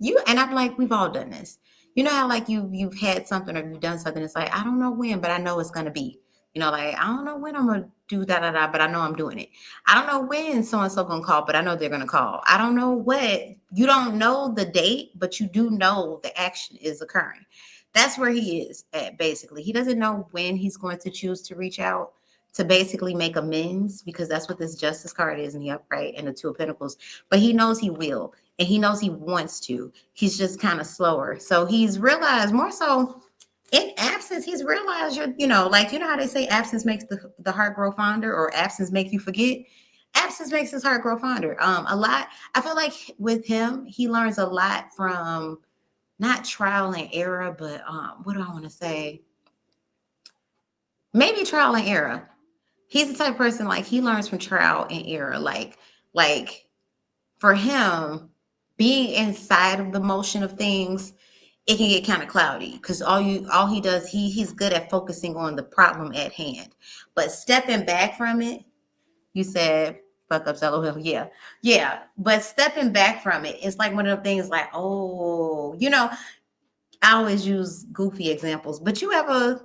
you and I'm like, we've all done this. How like you've had something or you've done something. It's like I don't know when, but I know it's gonna be. Like I don't know when I'm gonna do but I know I'm doing it. I don't know when so and so gonna call, but I know they're gonna call. I don't know what. You don't know the date, but you do know the action is occurring. That's where he is at, basically. He doesn't know when he's going to choose to reach out to basically make amends, because that's what this Justice card is in the upright and the Two of Pentacles. But he knows he will, and he knows he wants to. He's just kind of slower. So he's realized more so in absence, he's realized like, how they say absence makes the heart grow fonder, or absence makes you forget. Absence makes his heart grow fonder. A lot. I feel like with him, he learns a lot from not trial and error, but what do I want to say? Maybe trial and error. He's the type of person, like he learns from trial and error. Like for him, being inside of the motion of things, it can get kind of cloudy, because all he does, he's good at focusing on the problem at hand. But stepping back from it, you said fuck up, LOL. Yeah. But stepping back from it, it's like one of the things like, oh, I always use goofy examples, but you ever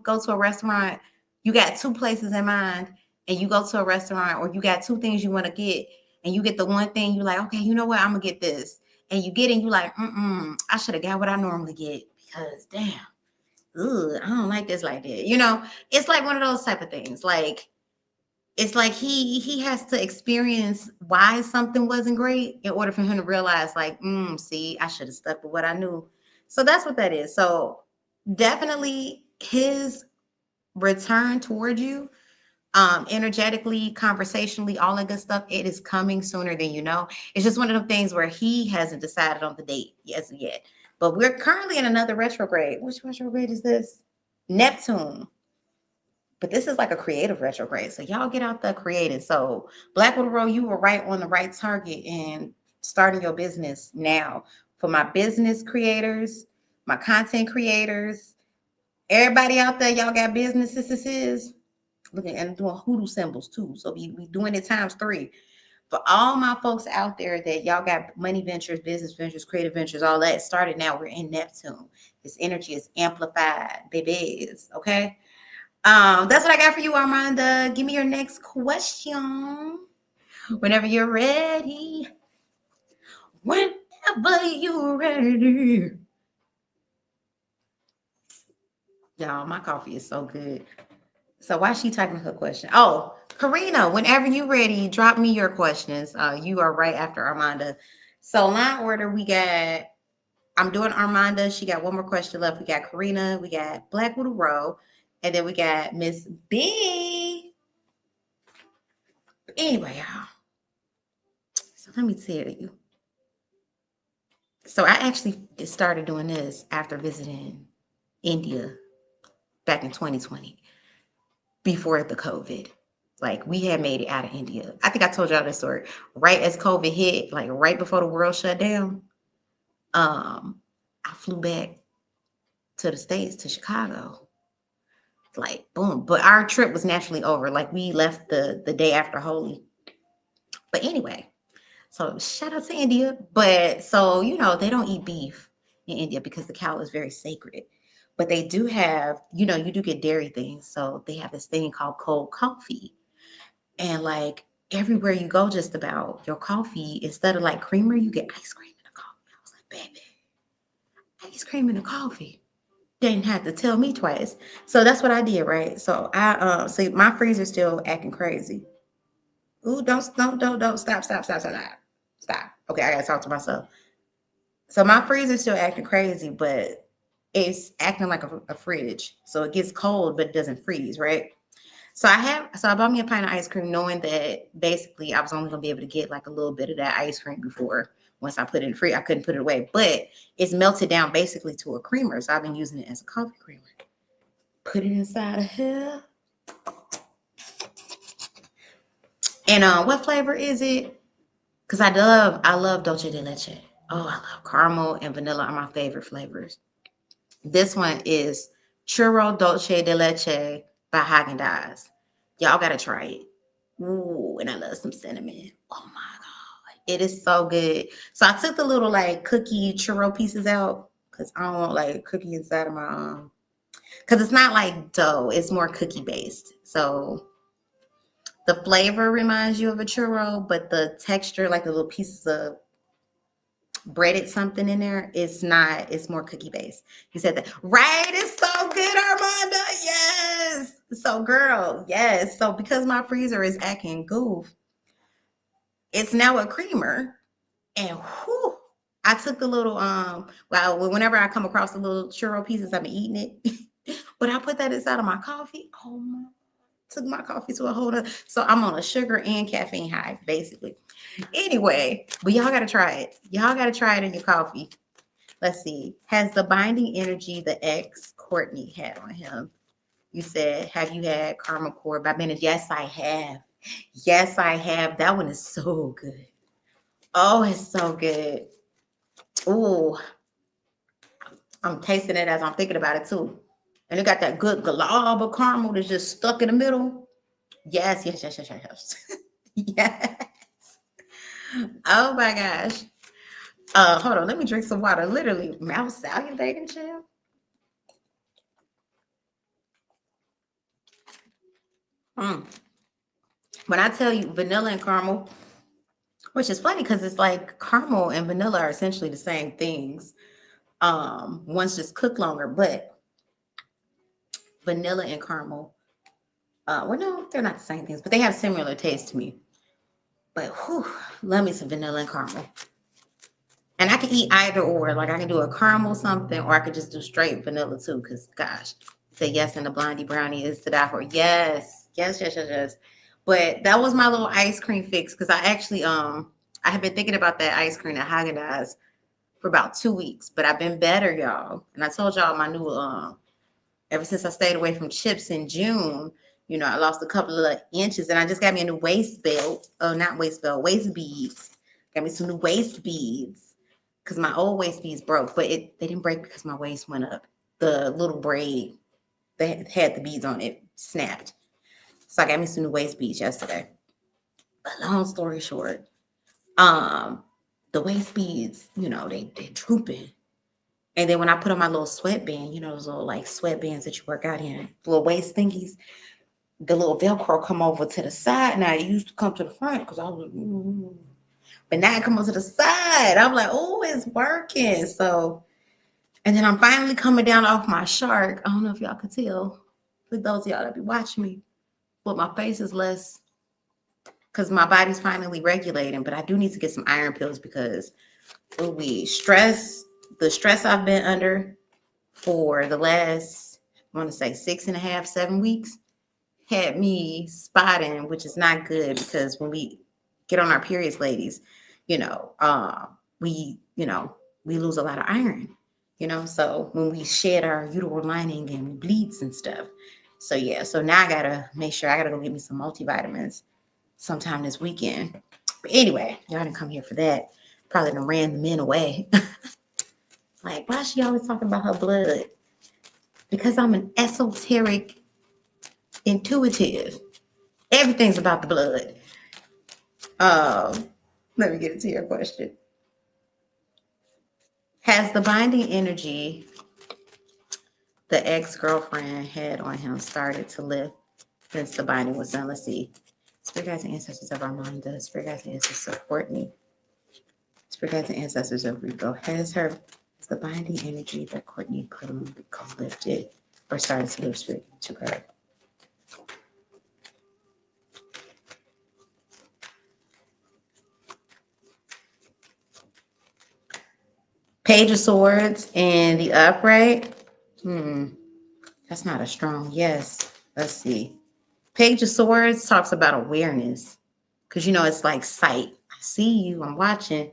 go to a restaurant, you got two places in mind, and you go to a restaurant, or you got two things you want to get, and you get the one thing, you're like, okay, you know what, I'm gonna get this. And you get it, and you're like, I should have got what I normally get, because damn, I don't like this like that. It's like one of those type of things. Like, it's like he has to experience why something wasn't great in order for him to realize, like, see, I should have stuck with what I knew. So that's what that is. So definitely his return toward you, energetically, conversationally, all that good stuff, it is coming sooner than you know. It's just one of the things where he hasn't decided on the date yet. But we're currently in another retrograde. Which retrograde is this? Neptune. But this is like a creative retrograde. So y'all get out there creating. So Black Widow Row, you were right on the right target and starting your business now. For my business creators, my content creators, everybody out there, y'all got businesses. This is looking and doing hoodoo symbols too. So we doing it times 3. For all my folks out there that y'all got money ventures, business ventures, creative ventures, all that started now. We're in Neptune. This energy is amplified, babies. Okay. That's what I got for you, Armanda. Give me your next question whenever you're ready. Whenever you're ready. Y'all, my coffee is so good. So why is she typing her question? Oh, Karina, whenever you're ready, drop me your questions. You are right after Armanda. So line order, we got, I'm doing Armanda. She got one more question left. We got Karina. We got Black Widow Row. And then we got Miss B. Anyway, y'all. So let me tell you. So I actually started doing this after visiting India back in 2020, before the COVID. Like, we had made it out of India. I think I told y'all this story. Right as COVID hit, like right before the world shut down, I flew back to the States, to Chicago. Like, boom. But our trip was naturally over. Like, we left the day after Holy. But anyway, so shout out to India. But so, you know, they don't eat beef in India because the cow is very sacred. But they do have, you know, you do get dairy things. So they have this thing called cold coffee. And like everywhere you go, just about your coffee, instead of like creamer, you get ice cream in the coffee. I was like, baby, ice cream in the coffee. Didn't have to tell me twice. So that's what I did, right? So I see my freezer's still acting crazy. Ooh, don't stop. Okay, I gotta talk to myself. So my freezer's still acting crazy, but it's acting like a fridge. So it gets cold, but it doesn't freeze, right? So I bought me a pint of ice cream knowing that basically I was only gonna be able to get like a little bit of that ice cream before once I put it in free. I couldn't put it away. But it's melted down basically to a creamer. So I've been using it as a coffee creamer. Put it inside of here. And what flavor is it? Because I love Dolce de Leche. Oh, I love caramel and vanilla are my favorite flavors. This one is Churro Dolce de Leche by Haagen-Dazs. Y'all gotta try it. Ooh, and I love some cinnamon. Oh my God. It is so good. So I took the little like cookie churro pieces out because I don't want like cookie inside of my because it's not like dough, it's more cookie based. So the flavor reminds you of a churro, but the texture, like the little pieces of breaded something in there, it's not, it's more cookie based. You said that. Right? It's so good, Armanda. Yes. So girl, yes. So because my freezer is acting goof, it's now a creamer. And whew, I took the little well, whenever I come across the little churro pieces, I'm eating it. But I put that inside of my coffee. Oh my, took my coffee to a whole nother. So I'm on a sugar and caffeine high, basically. Anyway, but y'all gotta try it. Y'all gotta try it in your coffee. Let's see. Has the binding energy the ex Courtney had on him? You said, have you had caramel core by minutes? Yes, I have. Yes, I have. That one is so good. Oh, it's so good. Ooh, I'm tasting it as I'm thinking about it too. And it got that good glob of caramel that's just stuck in the middle. Yes, yes, yes, yes, yes, yes. Yes. Oh my gosh. Hold on, let me drink some water. Literally, mouth salivating, chill. Mm. When I tell you vanilla and caramel, which is funny because it's like caramel and vanilla are essentially the same things. One's just cooked longer, but vanilla and caramel, well, no, they're not the same things, but they have similar taste to me. But whew, love me some vanilla and caramel. And I can eat either or. Like I can do a caramel something, or I could just do straight vanilla too. Because gosh, say yes, and the blondie brownie is to die for. Yes, yes, yes, yes, yes. But that was my little ice cream fix because I actually I have been thinking about that ice cream at Haagen Dazs for about 2 weeks, but I've been better, y'all. And I told y'all my new ever since I stayed away from chips in June, you know, I lost a couple of inches, and I just got me a new waist belt. Oh, not waist belt, waist beads. Got me some new waist beads because my old waist beads broke, but they didn't break because my waist went up. The little braid that had the beads on it snapped. So I got me some new waist beads yesterday. But long story short, um, the waist beads, you know, they drooping. And then when I put on my little sweatband, you know, those little like sweatbands that you work out in, little waist thingies, the little Velcro come over to the side. Now it used to come to the front because I was, but now it comes to the side. I'm like, oh, it's working. So, and then I'm finally coming down off my shark. I don't know if y'all could tell, for those of y'all that be watching me, but my face is less because my body's finally regulating. But I do need to get some iron pills because the stress I've been under for the last, I want to say 6.5, 7 weeks, had me spotting, which is not good because when we get on our periods, ladies, you know, we lose a lot of iron, you know, so when we shed our uterine lining and bleeds and stuff. So yeah, so now I gotta make sure I gotta go get me some multivitamins sometime this weekend. But anyway, y'all didn't come here for that. Probably done ran the men away. Like, why is she always talking about her blood? Because I'm an esoteric intuitive. Everything's about the blood. Let me get into your question. Has the binding energy the ex-girlfriend had on him started to lift since the binding was done? Let's see. Spirit guides and ancestors of Armanda. Spirit guides and ancestors of Courtney. Spirit guides and ancestors of Rico. Has the binding energy that Courtney put on Rico lifted or started to lift spirit to her? Page of Swords and the upright. That's not a strong yes. Let's see. Page of Swords talks about awareness. Because, it's like sight. I see you, I'm watching.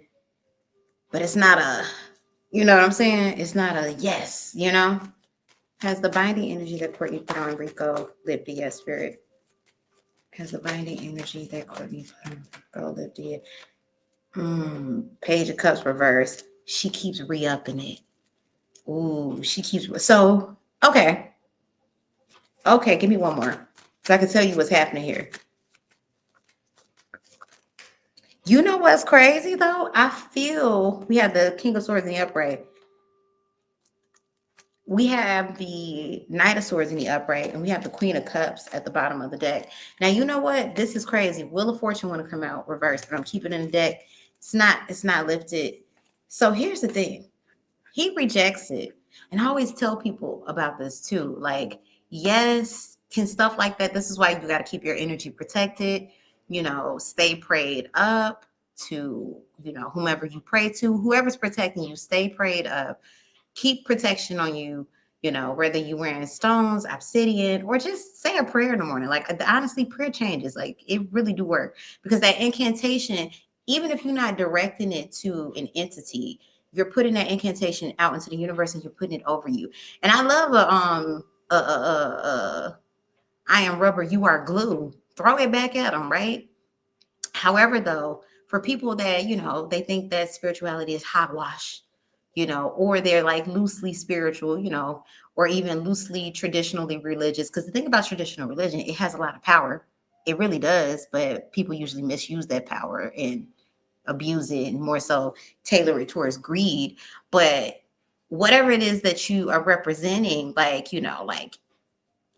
But it's not a, you know what I'm saying? It's not a yes, Has the binding energy that Courtney put on Rico lived the yes spirit? Has the binding energy that Courtney put on Rico lived the yes? Page of Cups reversed. She keeps re-upping it. Ooh, she keeps. So, okay. Okay, give me one more. So I can tell you what's happening here. You know what's crazy though? I feel we have the King of Swords in the upright. We have the Knight of Swords in the upright, and we have the Queen of Cups at the bottom of the deck. Now, you know what? This is crazy. Wheel of Fortune want to come out reversed, but I'm keeping it in the deck. It's not lifted. So here's the thing. He rejects it. And I always tell people about this too. Like, yes, can stuff like that. This is why you got to keep your energy protected, stay prayed up to, whomever you pray to, whoever's protecting you, stay prayed up. Keep protection on you, whether you're wearing stones, obsidian, or just say a prayer in the morning. Like, honestly, prayer changes. Like, it really do work because that incantation, even if you're not directing it to an entity, you're putting that incantation out into the universe and you're putting it over you. And I love I am rubber, you are glue. Throw it back at them, right? However, though, for people that, they think that spirituality is hogwash, or they're like loosely spiritual, or even loosely traditionally religious. Because the thing about traditional religion, it has a lot of power. It really does, but people usually misuse that power and abuse it and more so tailor it towards greed. But whatever it is that you are representing, like, like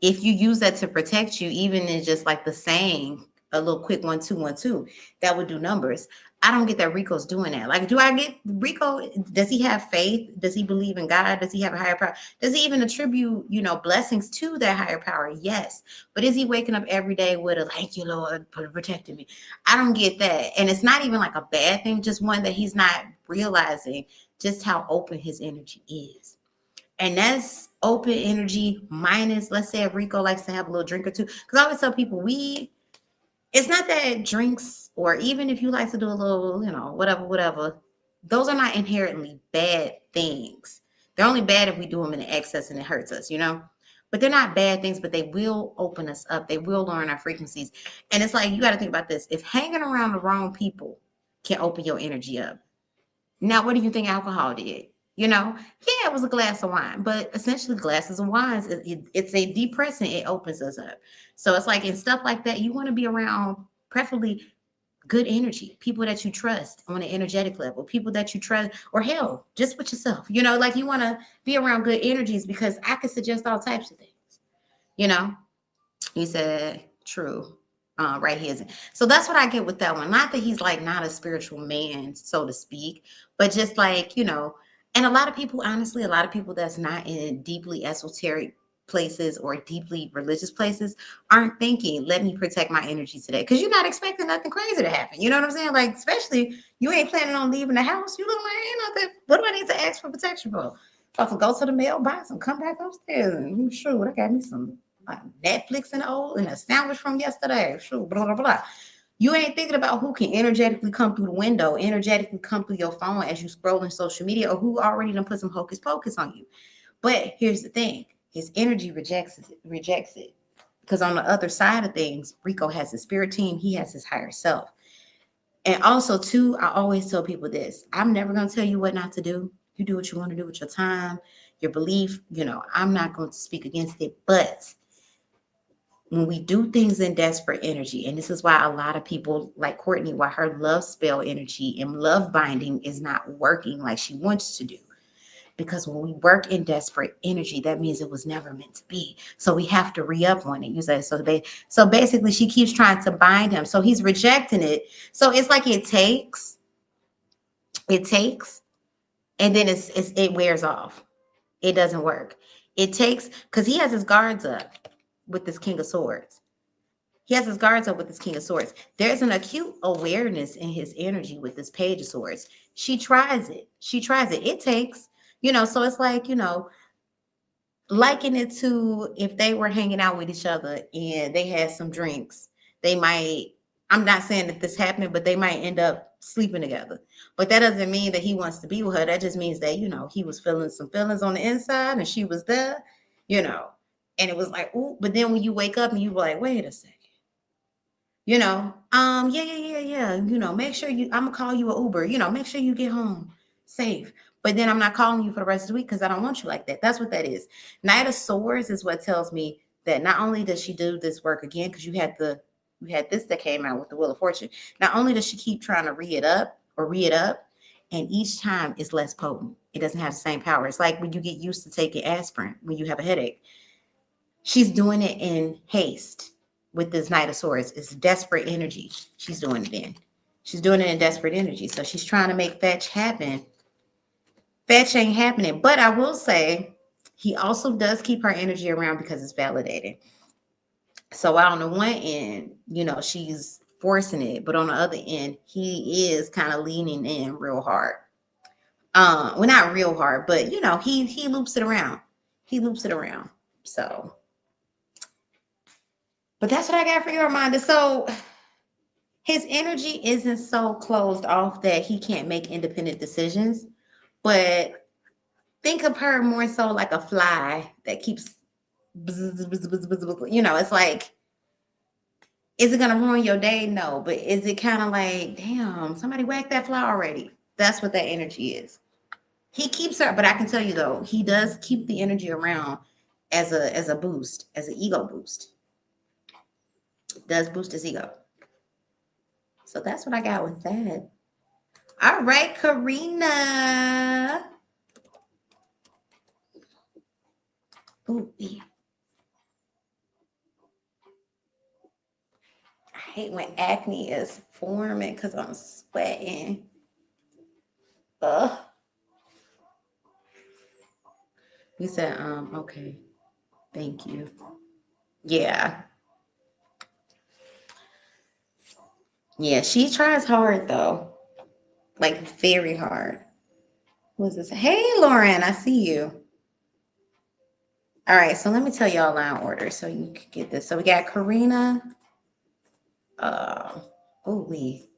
if you use that to protect you, even in just like the saying, a little quick 1 2 1 2, that would do numbers. I don't get that Rico's doing that. Like, do I get Rico? Does he have faith? Does he believe in God? Does he have a higher power? Does he even attribute, blessings to that higher power? Yes. But is he waking up every day with a thank you, Lord, for protecting me? I don't get that. And it's not even like a bad thing, just one that he's not realizing just how open his energy is. And that's open energy minus, let's say if Rico likes to have a little drink or two. Because I always tell people, it's not that drinks, or even if you like to do a little, whatever, those are not inherently bad things. They're only bad if we do them in excess and it hurts us, But they're not bad things, but they will open us up. They will learn our frequencies. And it's like, you got to think about this. If hanging around the wrong people can open your energy up, now what do you think alcohol did? Yeah, it was a glass of wine, but essentially glasses of wines, it's a depressant. It opens us up. So it's like in stuff like that, you want to be around preferably good energy, people that you trust on an energetic level, people that you trust, or hell, just with yourself. Like you want to be around good energies because I could suggest all types of things. You know, you said true. Right, he isn't. So that's what I get with that one. Not that he's like not a spiritual man, so to speak, but just like, and a lot of people, honestly, a lot of people that's not in deeply esoteric places or deeply religious places aren't thinking, let me protect my energy today. Because you're not expecting nothing crazy to happen. You know what I'm saying? Like, especially you ain't planning on leaving the house. You look like, ain't nothing. What do I need to ask for protection for? About to go to the mailbox and come back upstairs and sure, I got me some Netflix and a sandwich from yesterday. Sure, blah, blah, blah. You ain't thinking about who can energetically come through the window, energetically come through your phone as you scroll in social media, or who already done put some hocus pocus on you. But here's the thing. His energy rejects it. Because on the other side of things, Rico has his spirit team. He has his higher self. And also, too, I always tell people this. I'm never going to tell you what not to do. You do what you want to do with your time, your belief. I'm not going to speak against it. But when we do things in desperate energy, and this is why a lot of people like Courtney, why her love spell energy and love binding is not working like she wants to do. Because when we work in desperate energy, that means it was never meant to be. So we have to re-up on it. You say so basically she keeps trying to bind him. So he's rejecting it. So it's like it takes, and then it wears off. It doesn't work. It takes because he has his guards up with this King of Swords. He has his guards up with this King of Swords. There's an acute awareness in his energy with this Page of Swords. She tries it. She tries it. It takes, so it's like, liken it to if they were hanging out with each other and they had some drinks. They might, I'm not saying that this happened, but they might end up sleeping together. But that doesn't mean that he wants to be with her. That just means that, he was feeling some feelings on the inside and she was there, you know. And it was like, ooh, but then when you wake up and you were like, wait a second. Yeah. Make sure I'm gonna call you an Uber, make sure you get home safe. But then I'm not calling you for the rest of the week because I don't want you like that. That's what that is. Knight of Swords is what tells me that not only does she do this work again, because you had this that came out with the Wheel of Fortune. Not only does she keep trying to re it up, and each time it's less potent. It doesn't have the same power. It's like when you get used to taking aspirin when you have a headache. She's doing it in haste with this Knight of Swords. It's desperate energy. She's doing it in. She's doing it in desperate energy. So she's trying to make fetch happen. Fetch ain't happening. But I will say, he also does keep her energy around because it's validated. So on the one end, she's forcing it, but on the other end, he is kind of leaning in real hard. Well, not real hard, but he loops it around. He loops it around. So, but that's what I got for you, Armanda. So his energy isn't so closed off that he can't make independent decisions, but think of her more so like a fly that keeps, it's like, is it going to ruin your day? No, but is it kind of like, damn, somebody whacked that fly already? That's what that energy is. He keeps her, but I can tell you though, he does keep the energy around as a boost, as an ego boost. Does boost his ego. So that's what I got with that. All right, Karina. Ooh, yeah. I hate when acne is forming because I'm sweating. Ugh. You said, okay. Thank you. Yeah. Yeah, she tries hard though. Like very hard. Who's this? Hey, Lauren, I see you. All right, so let me tell y'all line order so you can get this. So we got Karina. We.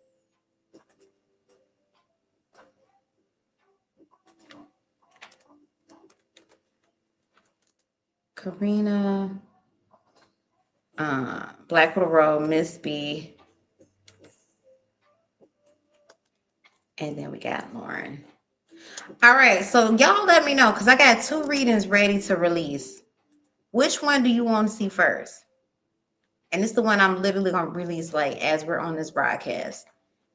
Karina. Black Widow Road, Miss B. And then we got Lauren. All right, so y'all let me know because I got 2 readings ready to release. Which one do you want to see first? And it's the one I'm literally going to release like as we're on this broadcast.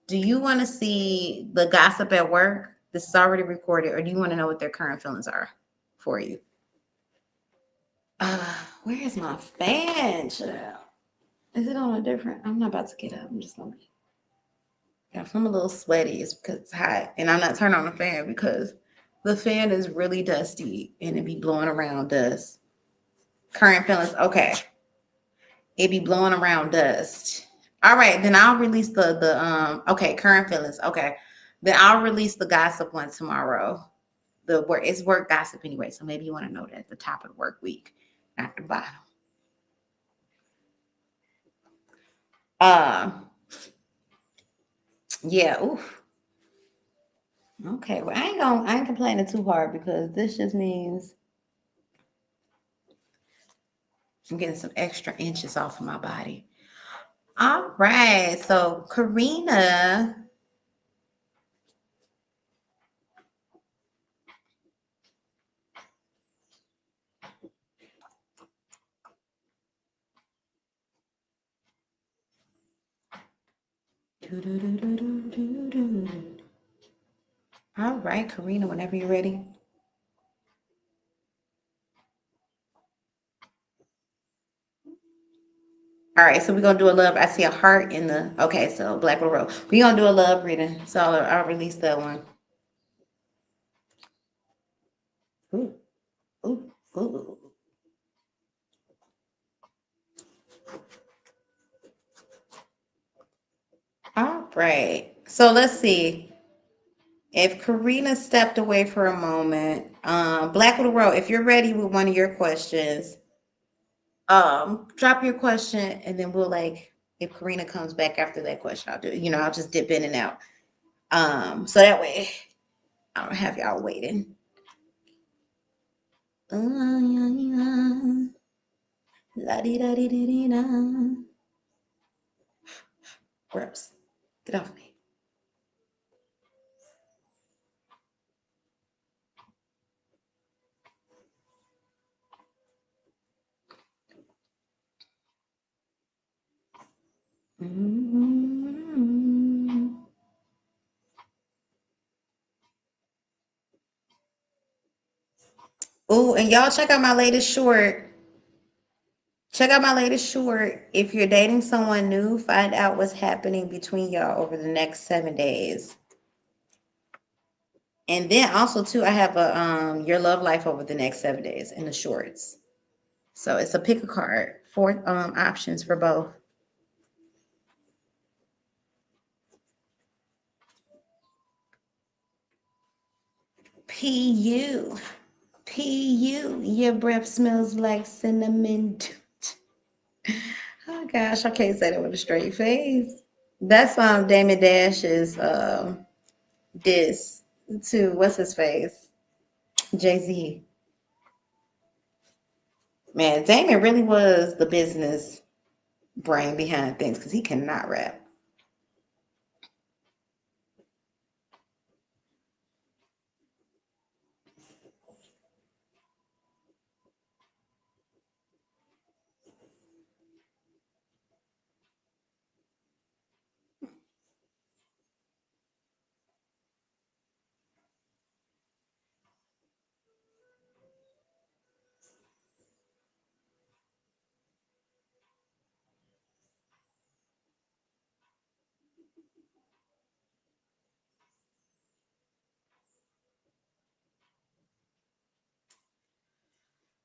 Do you want to see the gossip at work? This is already recorded, or do you want to know what their current feelings are for you? Where is my fan? Child? Is it on a different? I'm not about to get up. I'm just gonna be. If I'm a little sweaty, it's because it's hot, and I'm not turning on the fan because the fan is really dusty and it be blowing around dust. Current feelings, okay. It be blowing around dust. All right, then I'll release the okay, current feelings. Okay. Then I'll release the gossip one tomorrow. It's work gossip anyway, so maybe you want to know that at the top of the work week, not the bottom. Yeah, oof. Okay, well I ain't complaining too hard because this just means I'm getting some extra inches off of my body. All right, so Karina. All right, Karina, whenever you're ready. All right, so we're gonna do a love. I see a heart in the. Okay, so Black Widow. We're gonna do a love reading. So I'll release that one. Ooh, ooh, ooh. All right. So let's see. If Karina stepped away for a moment, Black Widow Road, if you're ready with one of your questions, drop your question and then we'll like if Karina comes back after that question, I'll do it. I'll just dip in and out. So that way I don't have y'all waiting. La di da di di di da. Gross. Get off me. Mm-hmm. Oh, and y'all check out my latest short. Check out my latest short. If you're dating someone new, find out what's happening between y'all over the next 7 days. And then also too, I have a your love life over the next 7 days in the shorts. So it's a pick a card, 4 options for both. PU. PU. Your breath smells like cinnamon. Oh gosh, I can't say that with a straight face. That's Damon Dash's diss to what's his face? Jay-Z. Man, Damon really was the business brain behind things because he cannot rap.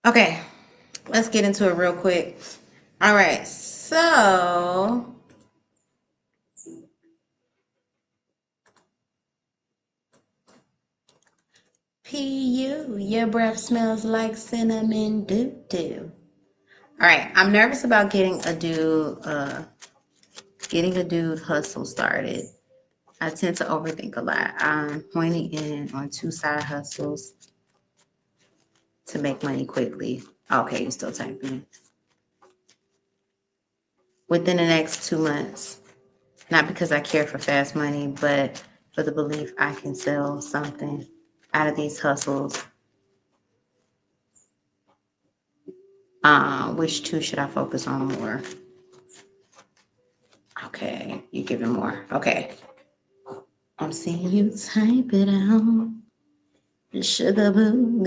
Okay, let's get into it real quick. All right, so PU, your breath smells like cinnamon doo doo. All right, I'm nervous about getting a dude hustle started. I tend to overthink a lot. I'm pointing in on 2 side hustles to make money quickly. Okay, you're still typing. Within the next 2 months. Not because I care for fast money, but for the belief I can sell something out of these hustles. Which 2 should I focus on more? Okay, you're giving more. Okay. I'm seeing you type it out. Sugar boo,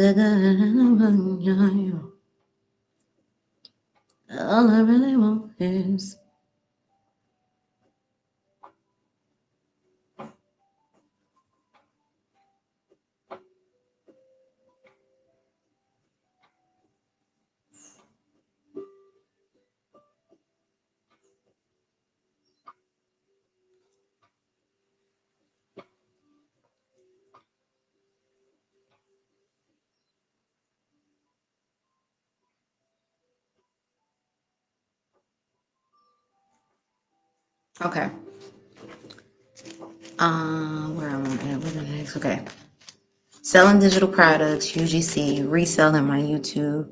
all I really want is. Okay. Where am I at? What's the next? Okay. Selling digital products, UGC, reselling my YouTube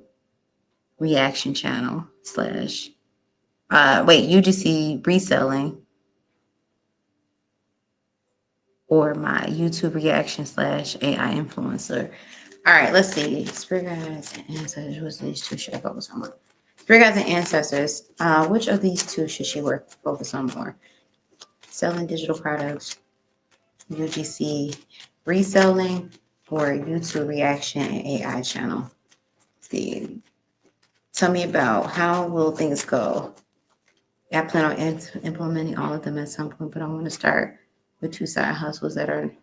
reaction channel slash UGC reselling or my YouTube reaction slash AI influencer. All right, let's see. Spirit guides and ancestors. Which of these 2 should I focus on more? Spirit guides and ancestors. Which of these 2 should she focus on more? Selling digital products, UGC reselling, or YouTube reaction and AI channel. Let's see. Tell me about how will things go? I plan on implementing all of them at some point, but I want to start with 2 side hustles that are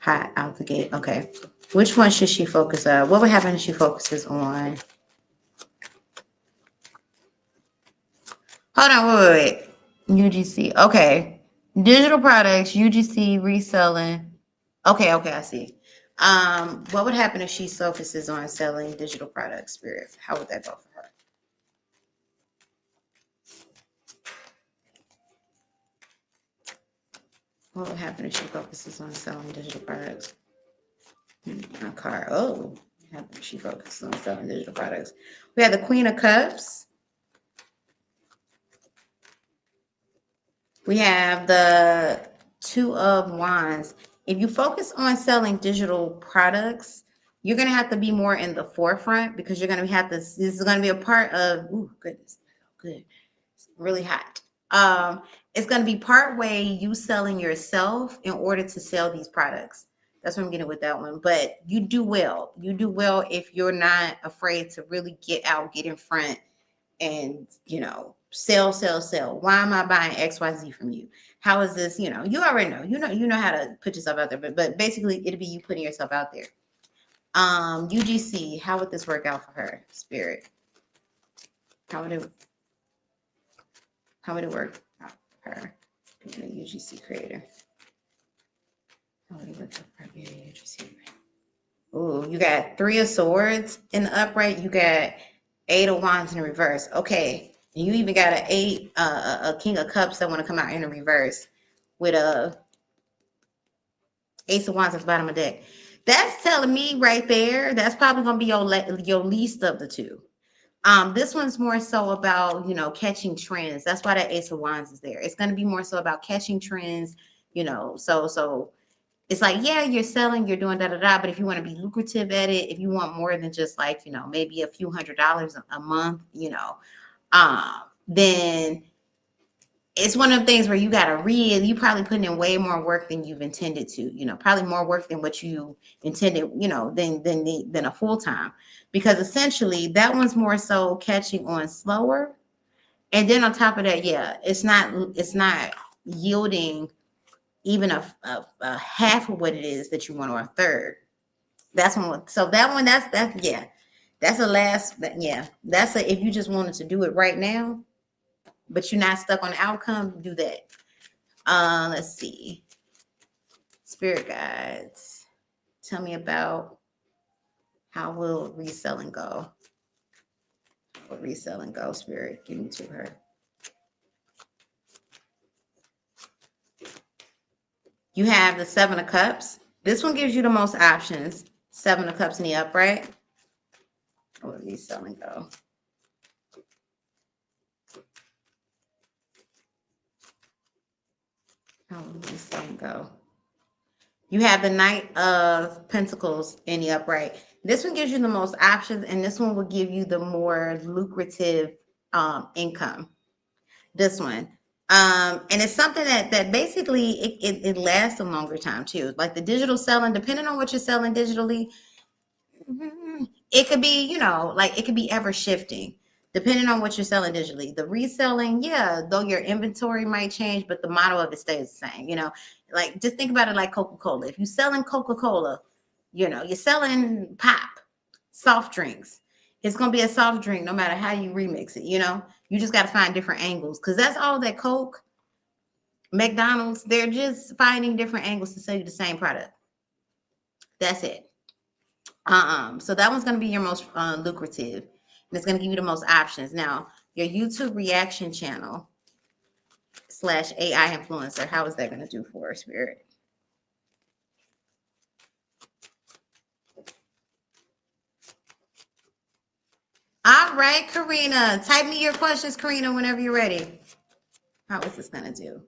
hot out the gate. Okay. Which one should she focus on? What would happen if she focuses on? Hold on, wait. UGC. Okay. Digital products, UGC, reselling. Okay, I see. What would happen if she focuses on selling digital products, Spirit? How would that go for her? What would happen if she focuses on selling digital products? A card. Oh, what happens if she focuses on selling digital products? We have the Queen of Cups. We have the Two of Wands. If you focus on selling digital products, you're going to have to be more in the forefront because you're going to have to, this is going to be a part of, ooh, goodness, good. It's really hot. It's going to be part way you selling yourself in order to sell these products. That's what I'm getting with that one. But you do well. You do well if you're not afraid to really get out, get in front, and sell. Why am I buying XYZ from you? How is this? You already know. You know how to put yourself out there. But basically, it'll be you putting yourself out there. UGC. How would this work out for her, Spirit? How would it work out for her? Being a UGC creator. How would it work out for her being a UGC creator? Ooh, you got 3 of Swords in the upright. You got 8 of Wands in the reverse. Okay. And you even got a King of Cups that want to come out in the reverse with a Ace of Wands at the bottom of the deck. That's telling me right there, that's probably going to be your least of the two. This one's more so about, catching trends. That's why that Ace of Wands is there. It's going to be more so about catching trends, so it's like, yeah, you're selling, you're doing da-da-da, but if you want to be lucrative at it, if you want more than just like, maybe a few $100s a month, then it's one of the things where you got to you probably putting in way more work than you've intended to, probably more work than what you intended, than a full-time, because essentially that one's more so catching on slower. And then on top of that, yeah, it's not yielding even a half of what it is that you want, or a third. That's one. So that one, yeah, that's a last. Yeah, that's if you just wanted to do it right now, but you're not stuck on the outcome, do that. Let's see. Spirit guides, tell me about how will reselling go? How will reselling go, Spirit? Give me to her. You have the 7 of Cups. This one gives you the most options. 7 of Cups in the upright. How will reselling go? How will reselling go? You have the Knight of Pentacles in the upright. This one gives you the most options, and this one will give you the more lucrative income. This one. And it's something that basically it lasts a longer time too. Like the digital selling, depending on what you're selling digitally, it could be, like it could be ever shifting depending on what you're selling digitally. The reselling, yeah, though your inventory might change, but the model of it stays the same. Like just think about it like Coca-Cola. If you're selling Coca-Cola, you're selling pop, soft drinks. It's gonna be a soft drink no matter how you remix it. You just got to find different angles, because that's all that Coke, McDonald's, they're just finding different angles to sell you the same product. That's it. So that one's going to be your most lucrative, and it's going to give you the most options. Now, your YouTube reaction channel / AI influencer, how is that going to do for her, Spirit? All right, Karina, type me your questions, Karina, whenever you're ready. How is this going to do?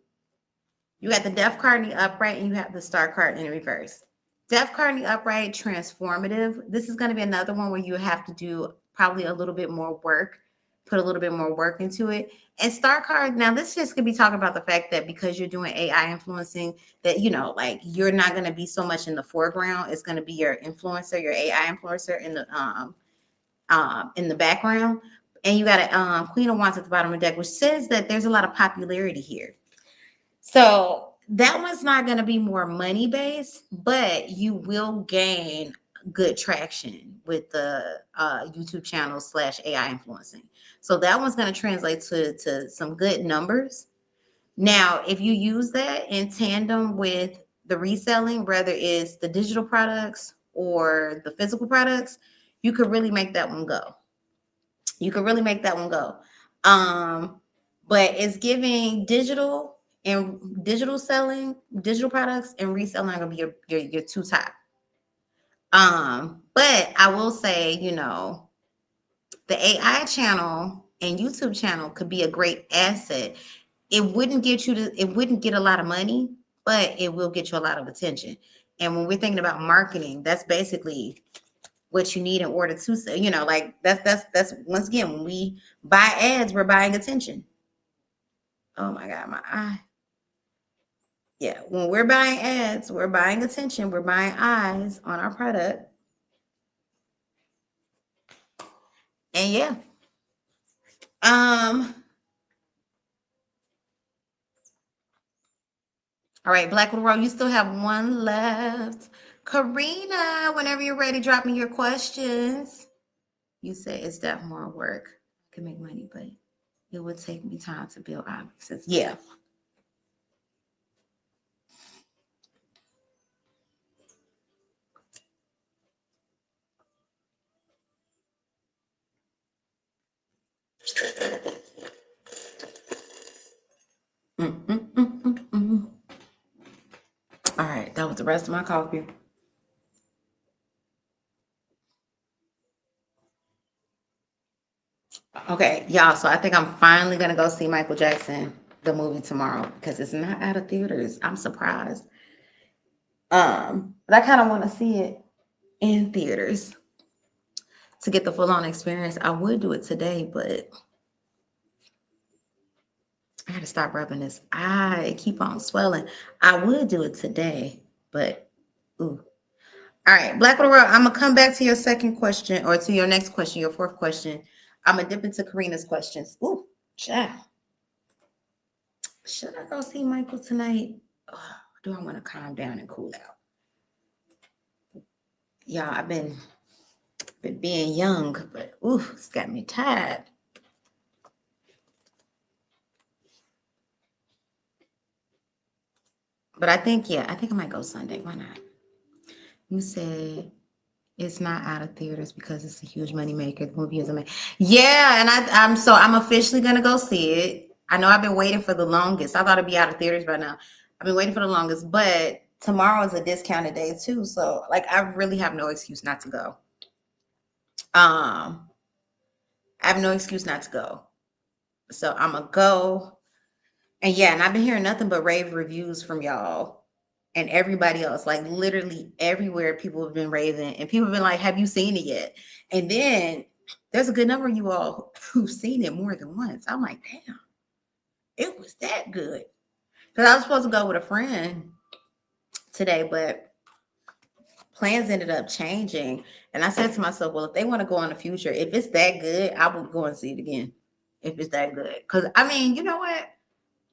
You got the Death card in the upright, and you have the Star card in the reverse. Death card in the upright, transformative. This is going to be another one where you have to do probably a little bit more work put a little bit more work into it. And Star Card, now this just could be talking about the fact that because you're doing AI influencing, that like you're not going to be so much in the foreground. It's going to be your influencer, your AI influencer in the background. And you got a Queen of Wands at the bottom of the deck, which says that there's a lot of popularity here. So that one's not going to be more money based, but you will gain good traction with the YouTube channel / AI influencing. So that one's going to translate to some good numbers. Now, if you use that in tandem with the reselling, whether it's the digital products or the physical products, you could really make that one go. You could really make that one go. But it's giving digital and digital selling, digital products and reselling are gonna be your two top. But I will say, the AI channel and YouTube channel could be a great asset. It wouldn't get a lot of money, but it will get you a lot of attention. And when we're thinking about marketing, that's basically what you need in order to sell. Like that's once again, when we buy ads, we're buying attention. Oh my God, my eye. Yeah, when we're buying ads, we're buying attention, we're buying eyes on our product. And yeah. All right, Black Widow, you still have one left. Karina, whenever you're ready, drop me your questions. You say it's that more work. I can make money, but it would take me time to build audiences. Yeah. All right, that was the rest of my coffee. Okay, y'all, so I think I'm finally gonna go see Michael Jackson, the movie, tomorrow, because it's not out of theaters. I'm surprised. But I kind of want to see it in theaters to get the full-on experience. I would do it today, but I gotta stop rubbing this eye. It keep on swelling. I would do it today, but ooh. All right, Black Widow, I'm gonna come back to your second question, or to your next question, your fourth question. I'm gonna dip into Karina's questions. Ooh, child. Should I go see Michael tonight? Or do I want to calm down and cool out? Yeah, I've been being young, but ooh, it's got me tired. But I think I might go Sunday. Why not? You said it's not out of theaters because it's a huge money maker. The movie is amazing. Yeah, and I'm officially gonna go see it. I know I've been waiting for the longest. I thought it'd be out of theaters by now. I've been waiting for the longest, but tomorrow is a discounted day too. So like I really have no excuse not to go. I have no excuse not to go. So I'm gonna go. And yeah, and I've been hearing nothing but rave reviews from y'all and everybody else. Like literally everywhere people have been raving and people have been like, have you seen it yet? And then there's a good number of you all who've seen it more than once. I'm like, damn, it was that good. Because I was supposed to go with a friend today, but plans ended up changing. And I said to myself, well, if they want to go in the future, if it's that good, I will go and see it again. If it's that good. Because I mean, you know what?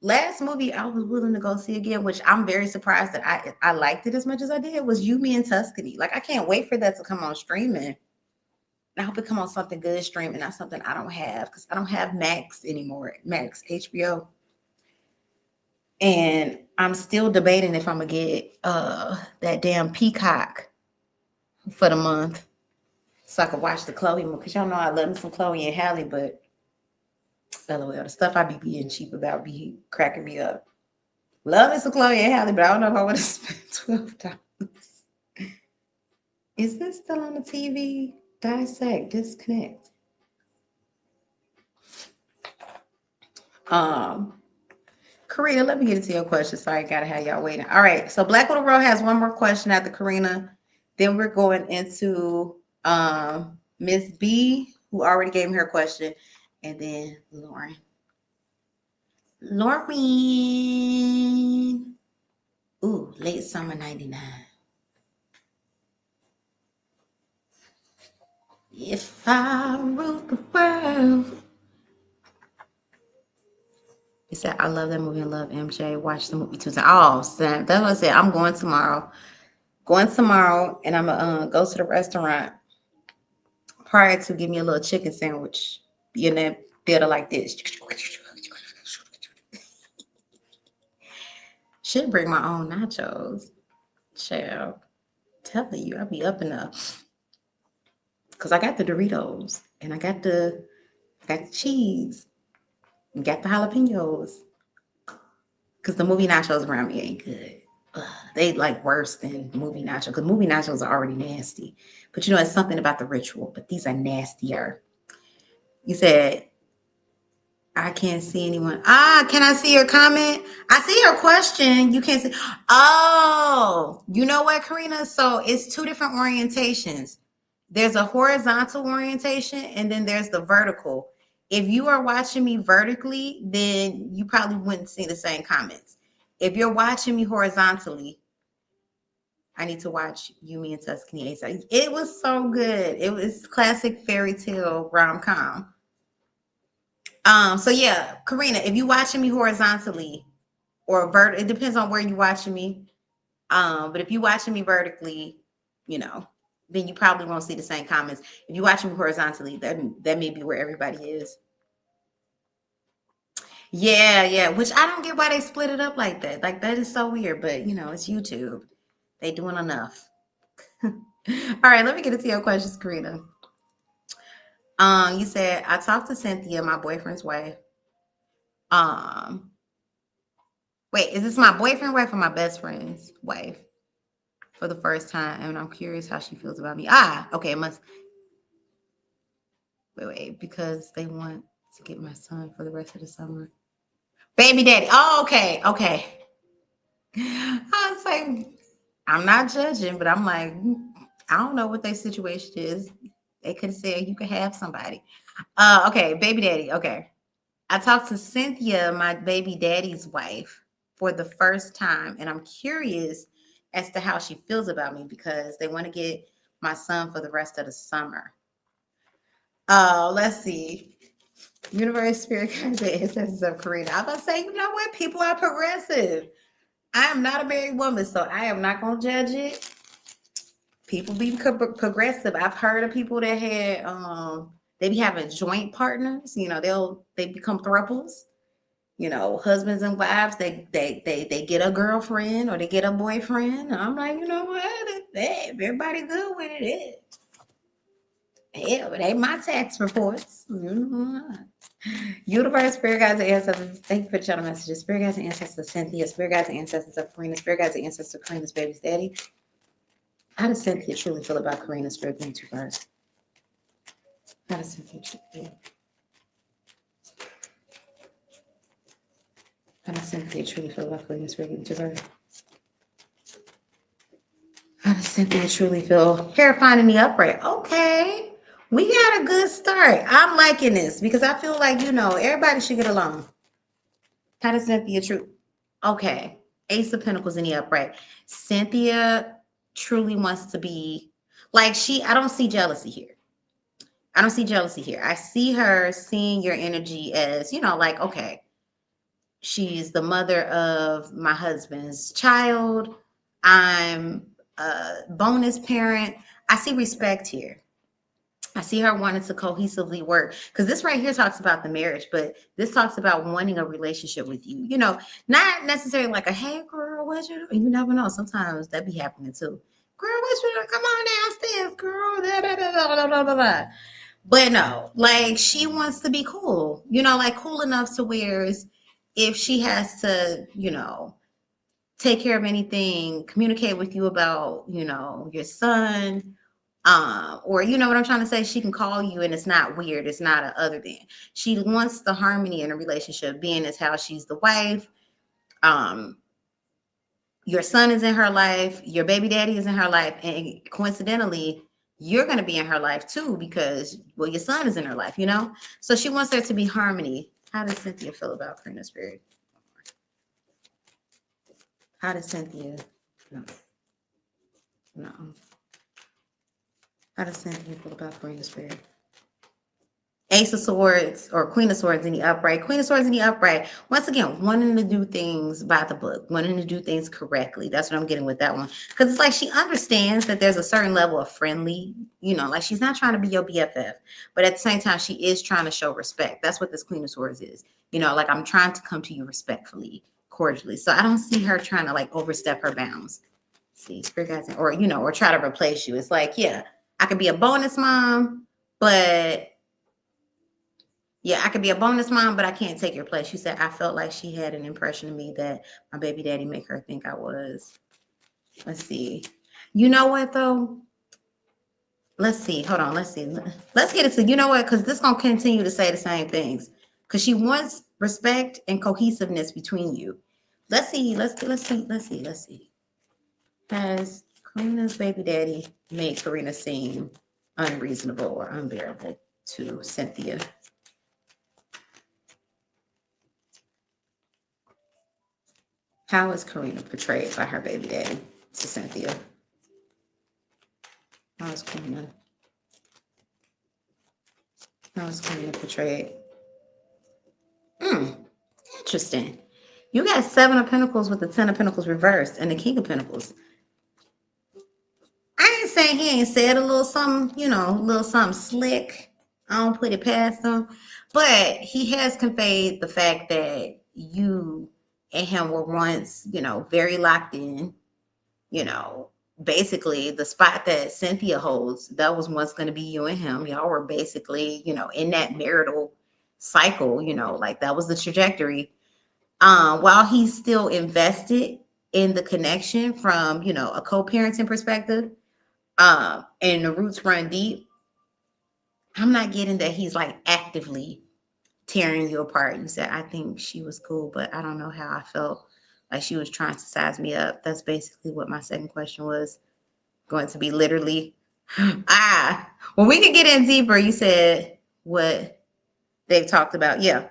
Last movie I was willing to go see again, which I'm very surprised that I liked it as much as I did, was You, Me, and Tuscany. Like I can't wait for that to come on streaming. I hope it come on something good streaming, not something I don't have, because I don't have Max anymore. Max HBO. And I'm still debating if I'm gonna get that damn Peacock for the month so I can watch the Chloe movie. Because y'all know I love me some Chloe and Halle, but LOL, the stuff I be being cheap about be cracking me up. Love is some Chloe and Halle, but I don't know if I would have spent $12. Is this still on the TV? Dissect, disconnect. Karina, let me get into your question. Sorry, gotta have y'all waiting. All right, so Black Widow Row has one more question after Karina. Then we're going into Miss B, who already gave me her question, And then Lauren. Lauren. Ooh, late summer 99. If I ruled the world. He said, I love that movie. I love MJ. Watch the movie Tuesday. Oh, Sam. That's what I said. I'm going tomorrow. Going tomorrow, and I'm going to go to the restaurant prior to give me a little chicken sandwich. You know, build like this. Should bring my own nachos. Child. Telling you, I'll be up enough. Because I got the Doritos, and I got the cheese, and got the jalapenos. Because the movie nachos around me ain't good. Ugh, they like worse than movie nachos. Because movie nachos are already nasty. But you know, it's something about the ritual. But these are nastier. You said, I can't see anyone. Can I see your comment? I see your question. You can't see. Oh, you know what, Karina? So it's two different orientations. There's a horizontal orientation and then there's the vertical. If you are watching me vertically, then you probably wouldn't see the same comments. If you're watching me horizontally, I need to watch You, Me, and Tuscany ASAP. It was so good. It was classic fairy tale rom-com. So yeah, Karina, if you watching me horizontally or it depends on where you're watching me. But if you watching me vertically, you know, then you probably won't see the same comments. If you watching me horizontally, that may be where everybody is. Yeah, which I don't get why they split it up like that. Like that is so weird, but you know, it's YouTube. They doing enough. All right, let me get into your questions, Karina. You said I talked to Cynthia, my boyfriend's wife. Um, Wait, is this my boyfriend wife or my best friend's wife for the first time? And I'm curious how she feels about me. Okay, it must. Wait, because they want to get my son for the rest of the summer. Baby daddy. Oh, okay. I was like, I'm not judging, but I'm like, I don't know what their situation is. They could have said you could have somebody. Okay, baby daddy. Okay. I talked to Cynthia, my baby daddy's wife, for the first time, and I'm curious as to how she feels about me because they want to get my son for the rest of the summer. Let's see. Universe, Spirit, Ancestors of Karina. I was about to say, you know what? People are progressive. I am not a married woman, so I am not going to judge it. People be progressive. I've heard of people that had, they be having joint partners. You know, they become thruples. You know, husbands and wives, they get a girlfriend or they get a boyfriend. And I'm like, you know what? Hey, everybody good with it. Hell, it ain't my tax reports. Universe, Spirit Guides, and Ancestors. Thank you for the channel messages. Spirit Guides and Ancestors of Cynthia. Spirit Guides and Ancestors of Karina. Spirit Guides and Ancestors of Karina's baby's daddy. How does Cynthia truly feel about Karina's spirit being too first? How does Cynthia truly feel? How does Cynthia truly feel about Karina's spirit being too first? How does Cynthia truly feel? Hair finding the upright. Okay. We got a good start. I'm liking this because I feel like, you know, everybody should get along. How does Cynthia truly? Okay. Ace of Pentacles in the upright. Cynthia truly wants to be like I don't see jealousy here. I don't see jealousy here. I see her seeing your energy as, you know, like, okay, she's the mother of my husband's child. I'm a bonus parent. I see respect here. I see her wanting to cohesively work because this right here talks about the marriage, but this talks about wanting a relationship with you. You know, not necessarily like a hey girl, what you do? You never know. Sometimes that be happening too. Girl, what you doing? Come on downstairs, girl. Da, da, da, da, da, da, da. But no, like she wants to be cool. You know, like cool enough to where if she has to, you know, take care of anything, communicate with you about, you know, your son, or you know what I'm trying to say, she can call you and it's not weird, it's not a other than. She wants the harmony in a relationship, being as how she's the wife. Your son is in her life, your baby daddy is in her life, and coincidentally, you're going to be in her life too because, well, your son is in her life, you know? So she wants there to be harmony. How does Cynthia feel about Karina's spirit? How does Cynthia? No. No. How does Cynthia feel about Karina's spirit? Ace of Swords or Queen of Swords in the upright. Queen of Swords in the upright. Once again, wanting to do things by the book, wanting to do things correctly. That's what I'm getting with that one. Because it's like she understands that there's a certain level of friendly, you know, like she's not trying to be your BFF. But at the same time, she is trying to show respect. That's what this Queen of Swords is. You know, like I'm trying to come to you respectfully, cordially. So I don't see her trying to like overstep her bounds. See, spirit guides, or, you know, or try to replace you. It's like, yeah, I could be a bonus mom, but yeah, I could be a bonus mom, but I can't take your place. She said, I felt like she had an impression of me that my baby daddy make her think I was. Let's see. You know what, though? Let's see. Hold on. Let's see. Let's get it to, you know what? Because this going to continue to say the same things. Because she wants respect and cohesiveness between you. Let's see. Let's see. Has Karina's baby daddy made Karina seem unreasonable or unbearable to Cynthia? How is Karina portrayed by her baby daddy to Cynthia? How is Karina portrayed? Interesting. You got 7 of Pentacles with the 10 of Pentacles reversed and the King of Pentacles. I ain't saying he ain't said a little something, you know, a little something slick. I don't put it past him. But he has conveyed the fact that you and him were once, you know, very locked in, you know, basically the spot that Cynthia holds, that was once going to be you and him. Y'all were basically, you know, in that marital cycle, you know, like that was the trajectory. While he's still invested in the connection from, you know, a co-parenting perspective, and the roots run deep, I'm not getting that he's like actively tearing you apart. You said, I think she was cool, but I don't know how I felt like she was trying to size me up. That's basically what my second question was going to be, literally. Well, we could get in deeper. You said what they've talked about. Yeah.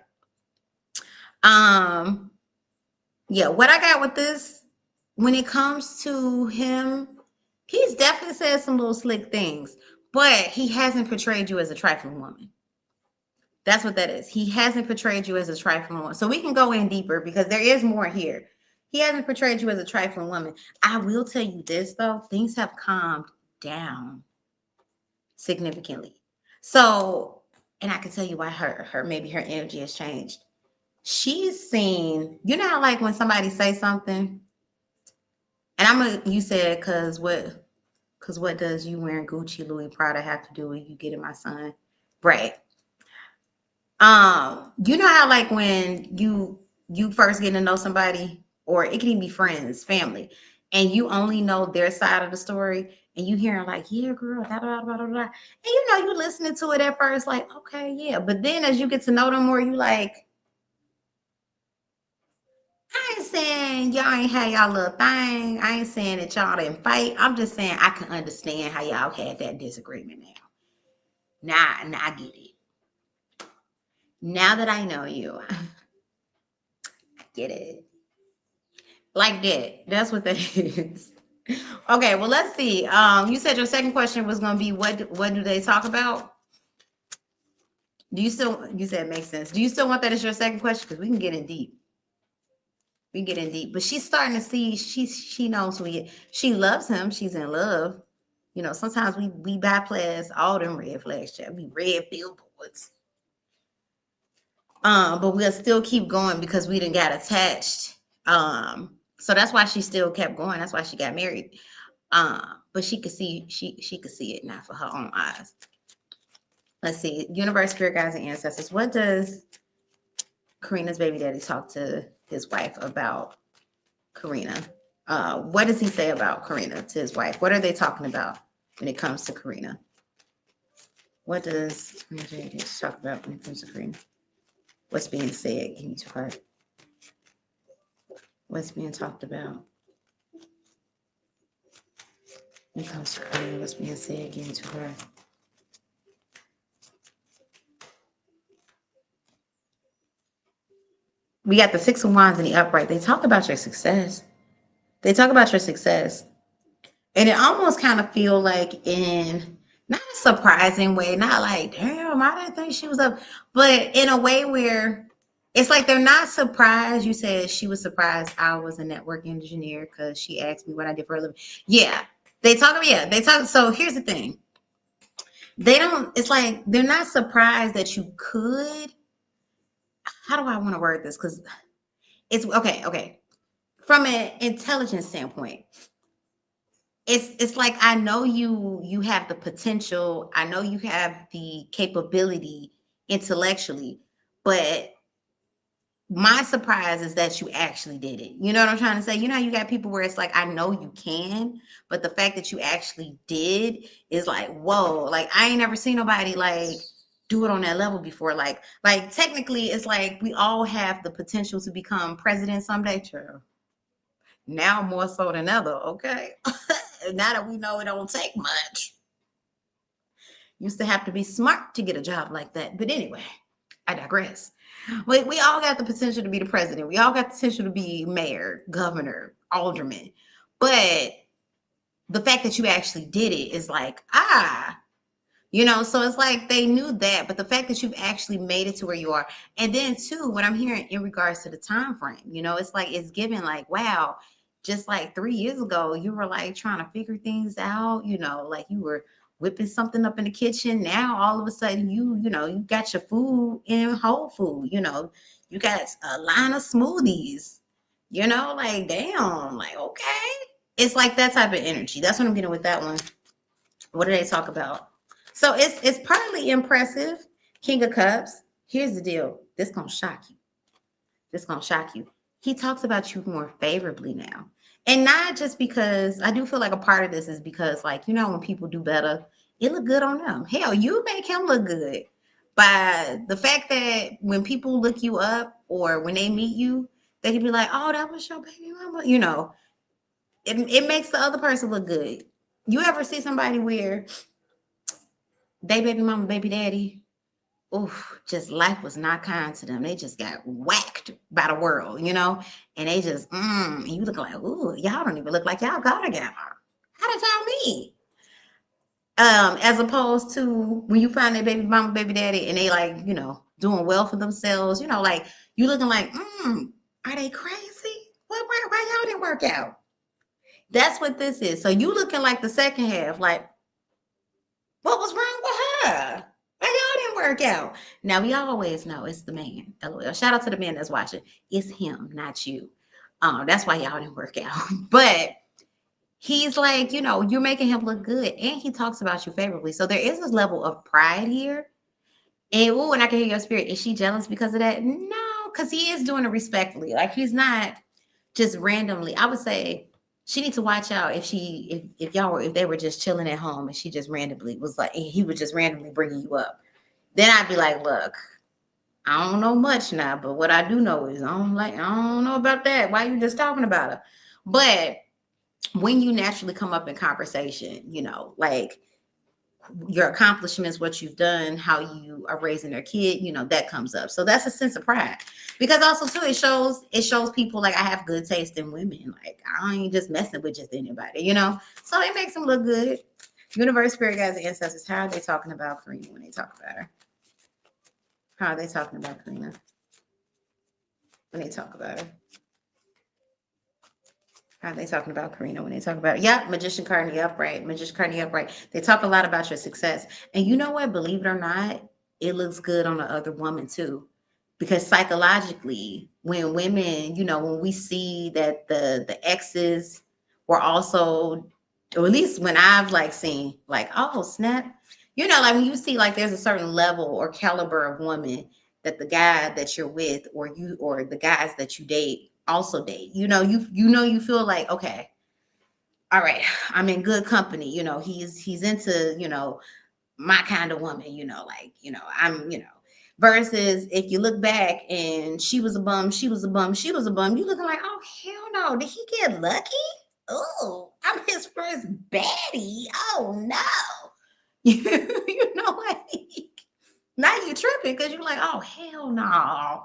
Yeah, what I got with this, when it comes to him, he's definitely said some little slick things, but he hasn't portrayed you as a trifling woman. That's what that is. He hasn't portrayed you as a trifling woman. So we can go in deeper because there is more here. He hasn't portrayed you as a trifling woman. I will tell you this, though. Things have calmed down significantly. So, and I can tell you why maybe her energy has changed. She's seen, you know how like when somebody say something, and you said, cause what does you wearing Gucci, Louis, Prada have to do with you getting my son? Right. You know how like when you first get to know somebody, or it can even be friends, family, and you only know their side of the story, and you hearing like, yeah, girl, da, da, da, da, da. And you know, you listening to it at first, like, okay, yeah. But then as you get to know them more, you like, I ain't saying y'all ain't had y'all little thing. I ain't saying that y'all didn't fight. I'm just saying I can understand how y'all had that disagreement now. Now I get it. Now that I know you, I get it. Like that. That's what that is. Okay, well, let's see. You said your second question was gonna be what do they talk about? You said it makes sense. Do you still want that as your second question? Because we can get in deep. We can get in deep. But she's starting to see, she knows who he is. She loves him. She's in love. You know, sometimes we bypass all them red flags, chat. We red billboards. But we'll still keep going because we didn't got attached. So that's why she still kept going. That's why she got married. But she could see she could see it now for her own eyes. Let's see. Universe, spirit guides, and ancestors. What does Karina's baby daddy talk to his wife about Karina? What does he say about Karina to his wife? What are they talking about when it comes to Karina? What does Karina's baby daddy talk about when it comes to Karina? What's being said? Give me 2 cards. What's being talked about? When it comes to Karina, what's being said again to her. We got the Six of Wands in the upright. They talk about your success. They talk about your success. And it almost kind of feel like in not a surprising way, not like, damn, I didn't think she was up, but in a way where it's like they're not surprised. You said she was surprised I was a network engineer because she asked me what I did for a living. Yeah. They talk. So here's the thing. They don't, it's like they're not surprised that you could. How do I want to word this? Because it's okay. From an intelligence standpoint, it's like I know you have the potential, I know you have the capability intellectually, but my surprise is that you actually did it. You know what I'm trying to say? You know how you got people where it's like I know you can, but the fact that you actually did is like, whoa, like I ain't never seen nobody like do it on that level before. Like technically it's like we all have the potential to become president someday. True. Now more so than ever, okay? Now that we know it don't take much. Used to have to be smart to get a job like that. But anyway, I digress. We all got the potential to be the president. We all got the potential to be mayor, governor, alderman. But the fact that you actually did it is like, so it's like they knew that, but the fact that you've actually made it to where you are. And then too, what I'm hearing in regards to the time frame, it's like it's given like, wow, just like 3 years ago, you were like trying to figure things out, like you were whipping something up in the kitchen. Now all of a sudden you got your food in Whole Food, you got a line of smoothies, like damn, like okay. It's like that type of energy. That's what I'm getting with that one. What do they talk about? So it's partly impressive. King of Cups. Here's the deal. This gonna shock you. This gonna shock you. He talks about you more favorably now. And not just because I do feel like a part of this is because, like, when people do better, it look good on them. Hell, you make him look good by the fact that when people look you up or when they meet you, they can be like, oh, that was your baby mama. It makes the other person look good. You ever see somebody where they baby mama, baby daddy, oof, just life was not kind to them. They just got whacked by the world, and they just, and you look like, ooh, y'all don't even look like y'all got together. How did y'all meet? As opposed to when you find that baby mama, baby daddy, and they like, doing well for themselves, like you looking like, are they crazy? Why y'all didn't work out? That's what this is. So you looking like the second half, like, what was wrong with her? Why y'all didn't work out? Now we always know it's the man. LOL. Shout out to the man that's watching. It's him, not you. That's why y'all didn't work out. But he's like, you're making him look good, and he talks about you favorably. So there is this level of pride here. And I can hear your spirit. Is she jealous because of that? No, because he is doing it respectfully. Like he's not just randomly. I would say she needs to watch out if they were just chilling at home and she just randomly was like, he was just randomly bringing you up. Then I'd be like, look, I don't know much now, but what I do know is I don't know about that. Why you just talking about her? But when you naturally come up in conversation, like your accomplishments, what you've done, how you are raising their kid, that comes up. So that's a sense of pride. Because also too, it shows people like I have good taste in women. Like I ain't just messing with just anybody, So it makes them look good. Universe, spirit guides, and ancestors. How are they talking about Karina when they talk about her? How are they talking about Karina when they talk about her? How are they talking about Karina when they talk about, yeah, Magician card in the upright, Magician card in the upright. They talk a lot about your success. And you know what? Believe it or not, it looks good on the other woman too. Because psychologically, when women, when we see that the exes were also, or at least when I've like seen, like, oh snap, like when you see like there's a certain level or caliber of woman that the guy that you're with or the guys that you date also date, you feel like, okay, all right, I'm in good company, he's into, my kind of woman, I'm, versus if you look back and she was a bum, you looking like, oh hell no, did he get lucky? Oh, I'm his first baddie. Oh no. You know, like now you tripping because you're like, oh hell no.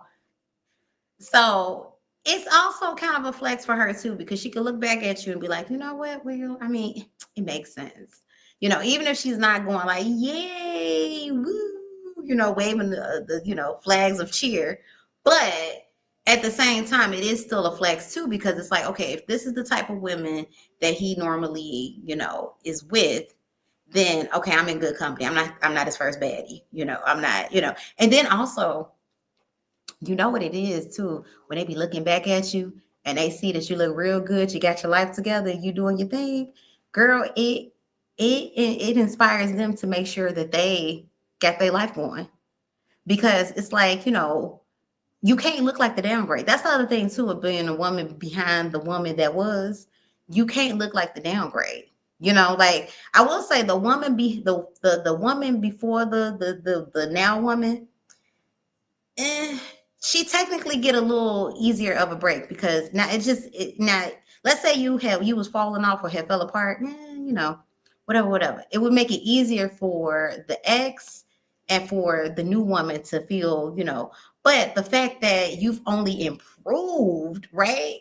So it's also kind of a flex for her too, because she could look back at you and be like, you know what, Will? I mean, it makes sense. You know, even if she's not going like, yay, woo, you know, waving the flags of cheer, but at the same time, it is still a flex too, because it's like, okay, if this is the type of women that he normally, is with, then okay, I'm in good company. I'm not his first baddie. I'm not, and then also, you know what it is too, when they be looking back at you and they see that you look real good, you got your life together, you doing your thing, girl, it inspires them to make sure that they got their life going. Because it's like, you can't look like the downgrade. That's the other thing too, of being a woman behind the woman that was. You can't look like the downgrade. Like I will say, the woman the woman before the now woman, eh, she technically get a little easier of a break, because now now let's say you was falling off or had fell apart, whatever. It would make it easier for the ex and for the new woman to feel, but the fact that you've only improved, right,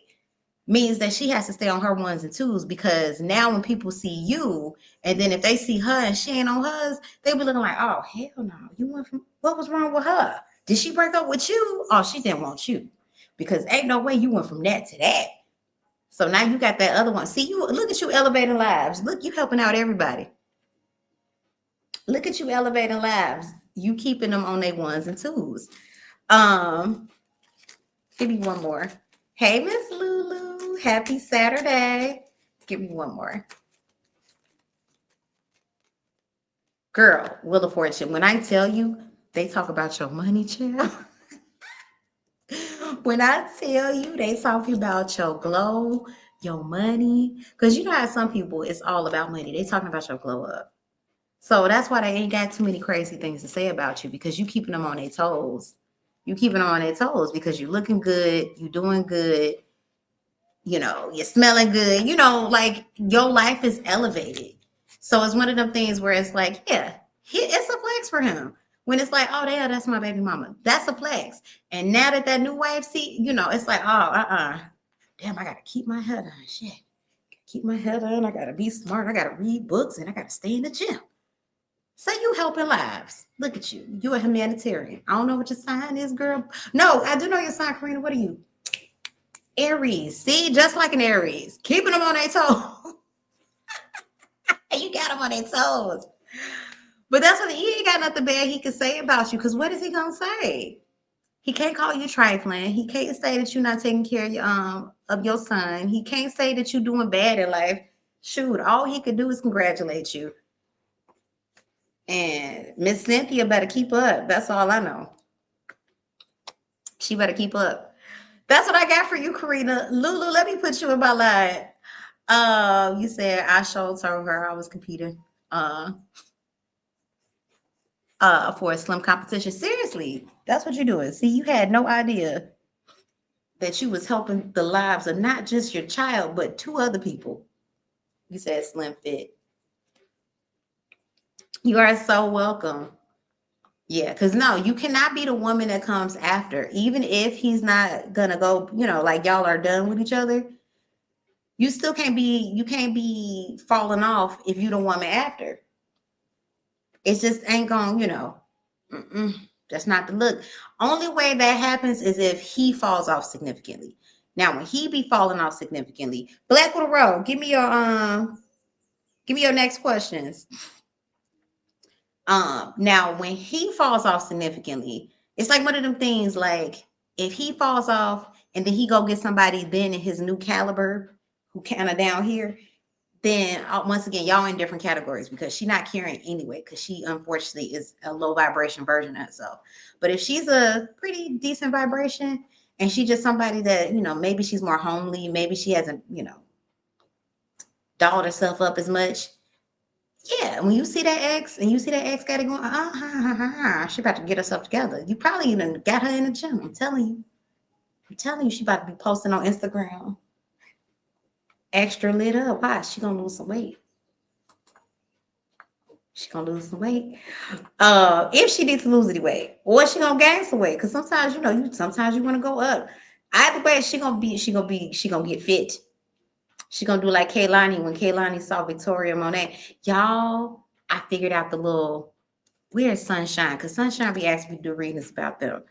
means that she has to stay on her ones and twos, because now when people see you, and then if they see her and she ain't on hers, they be looking like, oh hell no, you went from, what was wrong with her? Did she break up with you? Oh, she didn't want you, because ain't no way you went from that to that. So now you got that other one. See, you look at you elevating lives. Look, you helping out everybody. Look at you elevating lives. You keeping them on their ones and twos. Um, Give me one more. Hey, Miss Lulu. Happy Saturday. Give me one more. Girl, Wheel of Fortune. When I tell you, they talk about your money, child. When I tell you, they talk about your glow, your money. Because you know how some people, it's all about money. They talking about your glow up. So that's why they ain't got too many crazy things to say about you, because you keeping them on their toes. You keeping them on their toes because you looking good, you doing good, you're smelling good, like your life is elevated. So it's one of them things where it's like, yeah, it's a flex for him. When it's like, oh, yeah, that's my baby mama. That's a flex. And now that new wife see, it's like, oh, damn, I got to keep my head on. Shit. Keep my head on. I got to be smart. I got to read books, and I got to stay in the gym. So you helping lives. Look at you. You a humanitarian. I don't know what your sign is, girl. No, I do know your sign, Karina. What are you? Aries. See, just like an Aries. Keeping them on their toes. You got them on their toes. But that's what, he ain't got nothing bad he can say about you, because what is he going to say? He can't call you trifling. He can't say that you're not taking care of your son. He can't say that you're doing bad in life. Shoot, all he could do is congratulate you. And Miss Cynthia better keep up. That's all I know. She better keep up. That's what I got for you, Karina. Lulu, let me put you in my line. You said I told her I was competing for a slim competition. Seriously, that's what you're doing. See, you had no idea that you was helping the lives of not just your child, but two other people. You said slim fit. You are so welcome. Yeah, because no, you cannot be the woman that comes after. Even if he's not gonna go, like y'all are done with each other, you still can't be falling off if you the woman after. It just ain't gonna, that's not the look. Only way that happens is if he falls off significantly. Now, when he be falling off significantly, Black with a row, give me your next questions. Now when he falls off significantly, it's like one of them things, like if he falls off and then he go get somebody then in his new caliber who kind of down here, then once again, y'all in different categories, because she's not caring anyway, because she unfortunately is a low vibration version of herself. But if she's a pretty decent vibration and she's just somebody that, maybe she's more homely, maybe she hasn't, dolled herself up as much. Yeah, when you see that ex and you see that ex got it going, she about to get herself together. You probably even got her in the gym. I'm telling you, she about to be posting on Instagram. extra lit up. Why? She gonna lose some weight. She gonna lose some weight. If she needs to lose any weight, or she gonna gain some weight. Because sometimes sometimes you want to go up. Either way, she gonna get fit. She gonna do like Kaylani when Kaylani saw Victoria Monet. Y'all, I figured out the little where's Sunshine? Because Sunshine be asking me to do readings about them.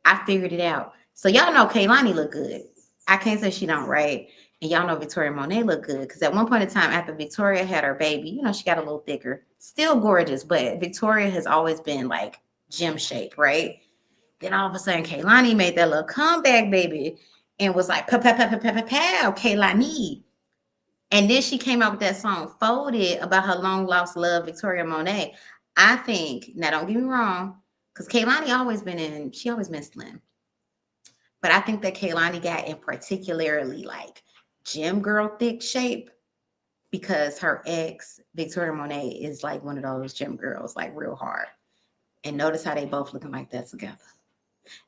I figured it out. So y'all know Kaylani look good. I can't say she don't, right? And y'all know Victoria Monet look good because at one point in time after Victoria had her baby, she got a little thicker. Still gorgeous, but Victoria has always been like gem shape, right? Then all of a sudden Kaylani made that little comeback, baby, and was like, pow, pow, pow, pow, pow, pow, pow, Kaylani. And then she came out with that song Folded about her long lost love, Victoria Monet. I think, now don't get me wrong, because Kaylani she always been slim. But I think that Kaylani got in particularly like gym girl thick shape because her ex, Victoria Monet, is like one of those gym girls, like real hard. And notice how they both looking like that together.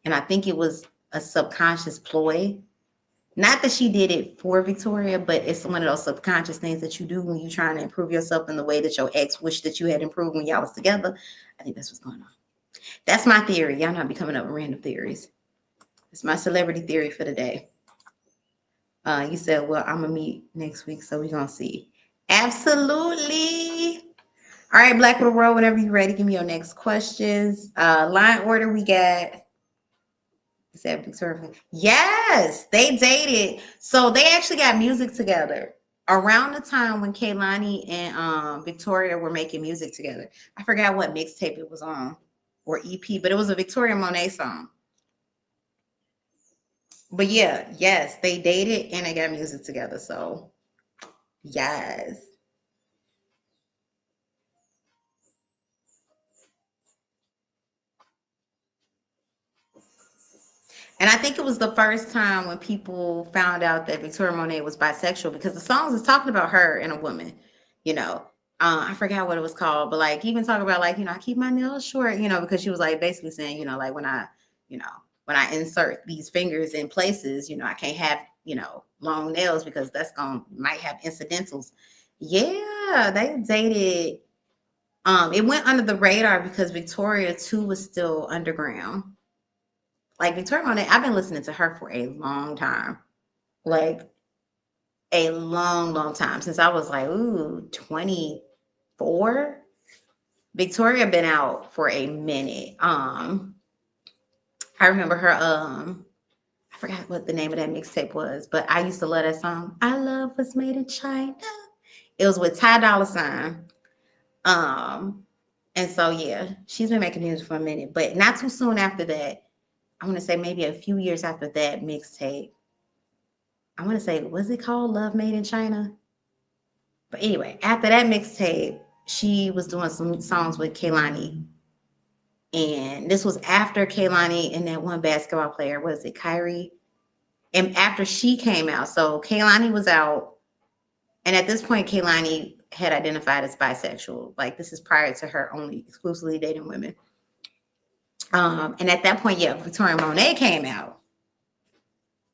And I think it was a subconscious ploy. Not that she did it for Victoria, but it's one of those subconscious things that you do when you're trying to improve yourself in the way that your ex wished that you had improved when y'all was together. I think that's what's going on. That's my theory. Y'all not be coming up with random theories. It's my celebrity theory for the day. You said, well, I'm going to meet next week, so we're going to see. Absolutely. All right, Black Little Road, whenever you're ready, give me your next questions. Line order, we got... Yes, they dated. So they actually got music together around the time when Kaylani and Victoria were making music together. I forgot what mixtape it was on or EP, but it was a Victoria Monet song. But yeah, yes, they dated and they got music together. So yes. And I think it was the first time when people found out that Victoria Monet was bisexual because the songs is talking about her and a woman, you know. I forgot what it was called, but like even talking about like, I keep my nails short, because she was like basically saying, like you know, when I insert these fingers in places, I can't have, long nails because that's might have incidentals. Yeah, they dated. It went under the radar because Victoria too was still underground. Like Victoria Monet, I've been listening to her for a long time. Like a long, long time. Since I was like, 24. Victoria been out for a minute. I remember her, I forgot what the name of that mixtape was, but I used to love that song. I Love Was Made in China. It was with Ty Dolla $ign. And so yeah, she's been making music for a minute, but not too soon after that. I want to say maybe a few years after that mixtape. I want to say, was it called Love Made in China? But anyway, after that mixtape, she was doing some songs with Kaylani. And this was after Kaylani and that one basketball player, was it Kyrie? And after she came out, so Kaylani was out. And at this point, Kaylani had identified as bisexual. Like this is prior to her only exclusively dating women. And at that point, yeah, Victoria Monet came out.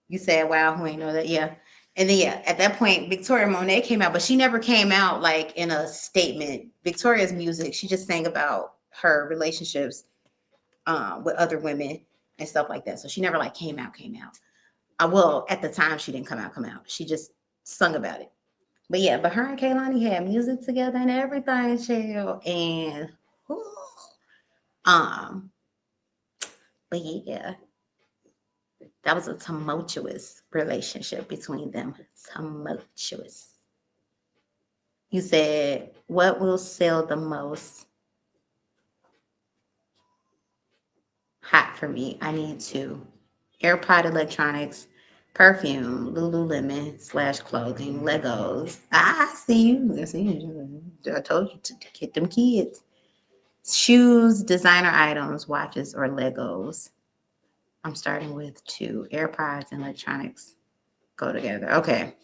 You said, wow, who ain't know that? Yeah. And then, yeah, at that point, Victoria Monet came out, but she never came out like in a statement. Victoria's music, she just sang about her relationships with other women and stuff like that. So she never like came out. Well, at the time, she didn't come out. She just sung about it. But yeah, but her and Kaylani had music together and everything, chill. And, um, but yeah. That was a tumultuous relationship between them. Tumultuous. You said, what will sell the most? Hot for me. I need to. AirPod electronics, perfume, Lululemon / clothing, Legos. I see you. I told you to get them kids. Shoes, designer items, watches, or Legos. I'm starting with 2. AirPods and electronics go together. Okay.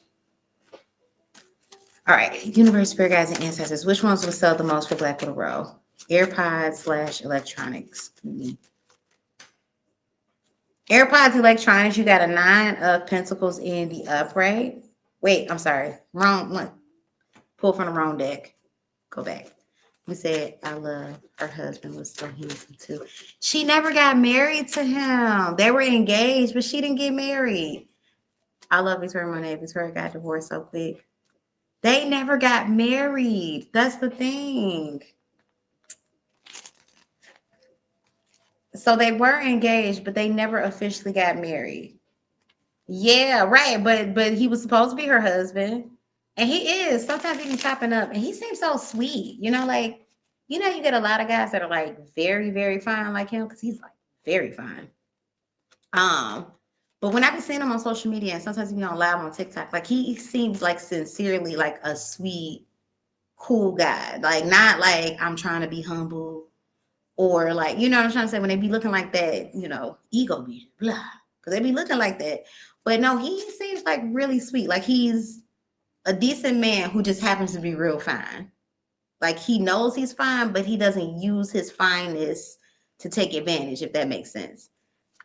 All right. Universe, spirit guides, and ancestors. Which ones will sell the most for Black Little Row? AirPods / electronics. AirPods electronics, you got a 9 of Pentacles in the upright. Wait, I'm sorry. Wrong one. Pull from the wrong deck. Go back. We said I love her husband was so handsome too. She never got married to him. They were engaged, but she didn't get married. I love Victoria Monet. Victoria got divorced so quick. They never got married. That's the thing. So they were engaged, but they never officially got married. Yeah, right. But he was supposed to be her husband. And he is. Sometimes he be popping up and he seems so sweet. Like, you get a lot of guys that are like very, very fine like him, because he's like very fine. Um, but when I be seeing him on social media and sometimes he be on live on TikTok, like he seems like sincerely like a sweet, cool guy. Like not like I'm trying to be humble or like, you know what I'm trying to say? When they be looking like that, ego be blah. Because they be looking like that. But no, he seems like really sweet. Like he's a decent man who just happens to be real fine. Like he knows he's fine, but he doesn't use his fineness to take advantage, if that makes sense.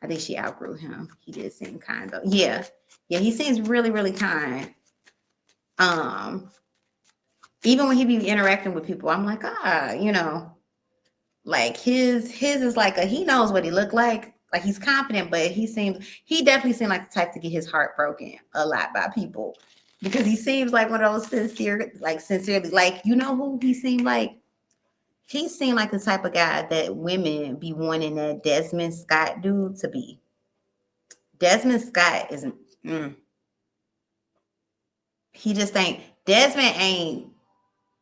I think she outgrew him. He did seem kind though. Yeah. Yeah, he seems really, really kind. Um, Even when he be interacting with people, I'm like, like his is like he knows what he looked like. Like he's confident, but he definitely seemed like the type to get his heart broken a lot by people. Because he seems like one of those sincerely, like, who he seemed like? He seemed like the type of guy that women be wanting that Desmond Scott dude to be. Desmond Scott isn't. He just ain't. Desmond ain't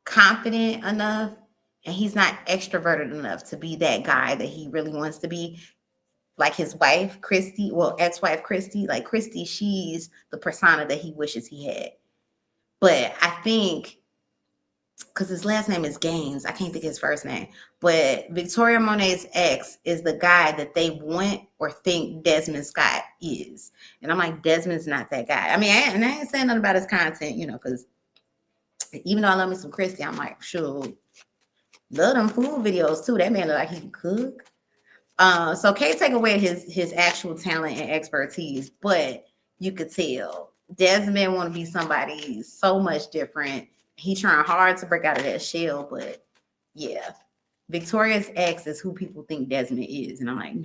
confident enough, and he's not extroverted enough to be that guy that he really wants to be. Like his wife, Christy, well, ex-wife Christy, like Christy, she's the persona that he wishes he had. But I think because his last name is Gaines, I can't think of his first name. But Victoria Monet's ex is the guy that they want or think Desmond Scott is. And I'm like, Desmond's not that guy. I mean, I ain't saying nothing about his content, because even though I love me some Christy, I'm like, sure, love them food videos too. That man look like he can cook. So can't take away his actual talent and expertise, but you could tell Desmond want to be somebody so much different. He trying hard to break out of that shell, but yeah, Victoria's ex is who people think Desmond is, and I'm like,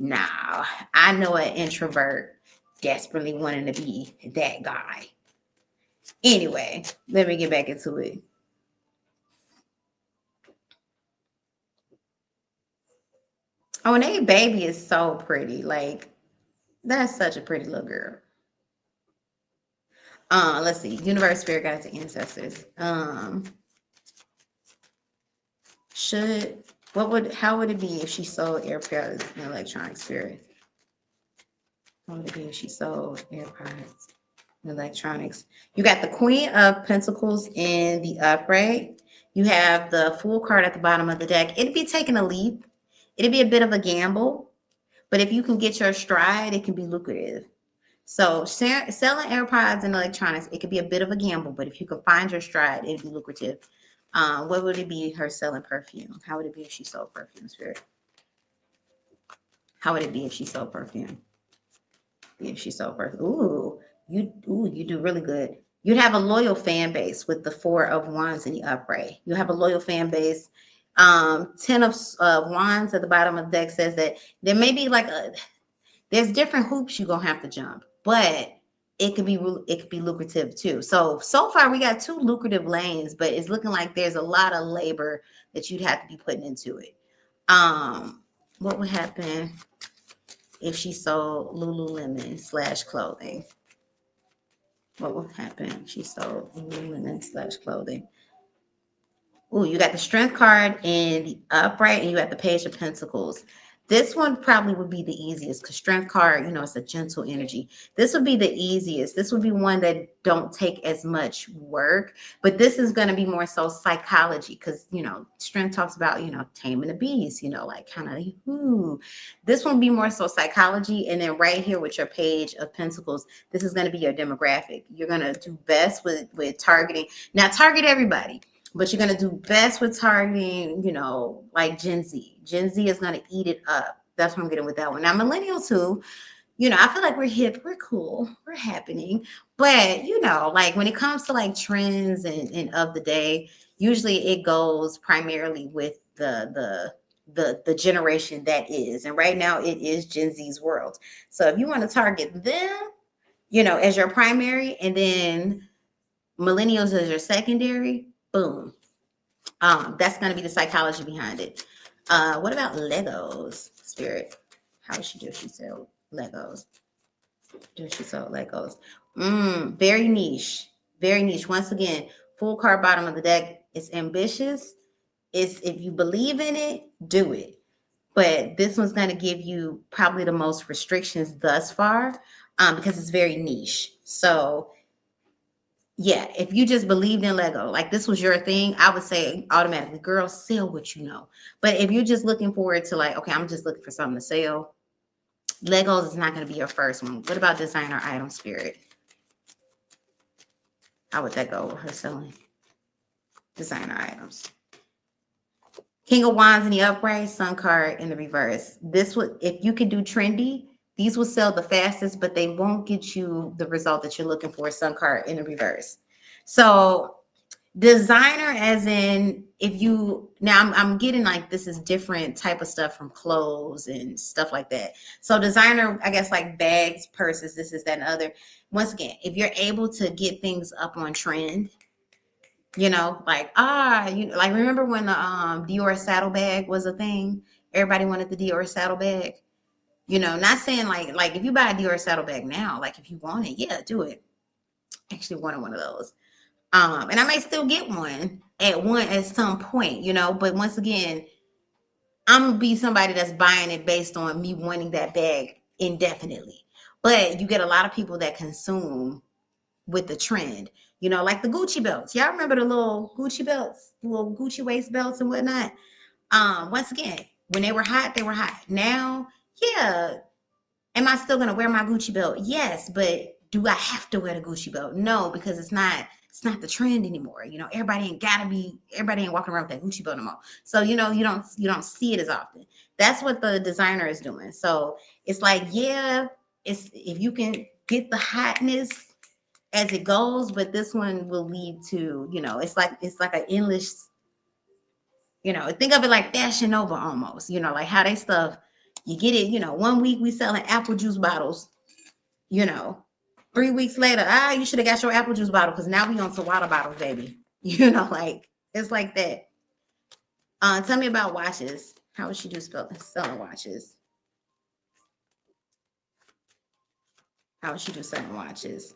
nah. I know an introvert desperately wanting to be that guy. Anyway, let me get back into it. Oh, and they baby is so pretty. Like, that's such a pretty little girl. Let's see. Universe, spirit guides, and ancestors. How would it be if she sold AirPods and electronic spirit? How would it be if she sold AirPods and electronics? You got the Queen of Pentacles in the upright. You have the Fool card at the bottom of the deck. It'd be taking a leap. It'd be a bit of a gamble. But if you can get your stride, it can be lucrative. So selling AirPods and electronics, it could be a bit of a gamble, but if you can find your stride, it'd be lucrative. What would it be her selling perfume? How would it be if she sold perfume, Spirit? How would it be if she sold perfume? If she sold perfume. You do really good. You'd have a loyal fan base with the Four of Wands in the upright. You have a loyal fan base. Ten of Wands at the bottom of the deck says that there may be there's different hoops you're gonna have to jump, but it could be lucrative too. So far we got two lucrative lanes, but it's looking like there's a lot of labor that you'd have to be putting into it. What would happen if she sold Lululemon / clothing? What would happen if she sold Lululemon / clothing? Oh, you got the Strength card in the upright, and you got the Page of Pentacles. This one probably would be the easiest because Strength card, it's a gentle energy. This would be the easiest. This would be one that don't take as much work, but this is going to be more so psychology because, Strength talks about, taming the beast, like kind of, This one would be more so psychology. And then right here with your Page of Pentacles, this is going to be your demographic. You're going to do best with targeting. Now, target everybody. But you're going to do best with targeting, like Gen Z. Gen Z is going to eat it up. That's what I'm getting with that one. Now, millennial too, You know, I feel like we're hip, we're cool, we're happening. But, you know, like when it comes to like trends and of the day, usually it goes primarily with the generation that is. And right now it is Gen Z's world. So if you want to target them, you know, as your primary and then millennials as your secondary, boom. That's going to be the psychology behind it. What about Legos, Spirit? How does she do? She sell Legos. Do she sell Legos? Very niche. Very niche. Once again, full card bottom of the deck. It's ambitious. It's if you believe in it, do it. But this one's going to give you probably the most restrictions thus far, because it's very niche. So yeah, if you just believed in Lego, like this was your thing, I would say automatically, girl, sell what you know. But if you're just looking forward to like, okay, I'm just looking for something to sell, Legos is not going to be your first one. What about designer item, Spirit? How would that go with her selling designer items? King of Wands in the upright, Sun card in the reverse. This would, if you could do trendy, these will sell the fastest, but they won't get you the result that you're looking for. Sun card in the reverse. So designer, as in, if you now, I'm getting like this is different type of stuff from clothes and stuff like that. So designer, I guess like bags, purses, this is that and other. Once again, if you're able to get things up on trend, you know, like you know, like remember when the Dior saddlebag was a thing? Everybody wanted the Dior saddlebag. You know, not saying like if you buy a Dior saddlebag now, like if you want it, yeah, do it. I actually wanted one of those. And I may still get one at some point, you know, but once again, I'm gonna be somebody that's buying it based on me wanting that bag indefinitely. But you get a lot of people that consume with the trend, you know, like the Gucci belts. Y'all remember the little Gucci belts, the little Gucci waist belts and whatnot? Once again, when they were hot, they were hot. Now, yeah, am I still gonna wear my Gucci belt? Yes, but do I have to wear the Gucci belt? No, because it's not the trend anymore. You know, everybody ain't walking around with that Gucci belt no more. So, you know, you don't see it as often. That's what the designer is doing. So it's like, yeah, it's if you can get the hotness as it goes, but this one will lead to, you know, it's like an endless, you know, think of it like Fashion Nova almost, you know, like how they stuff, you get it, you know, 1 week we selling apple juice bottles, you know, 3 weeks later, you should have got your apple juice bottle because now we on some water bottles, baby. You know, like it's like that. Tell me about watches. How would she do selling watches? How would she do selling watches?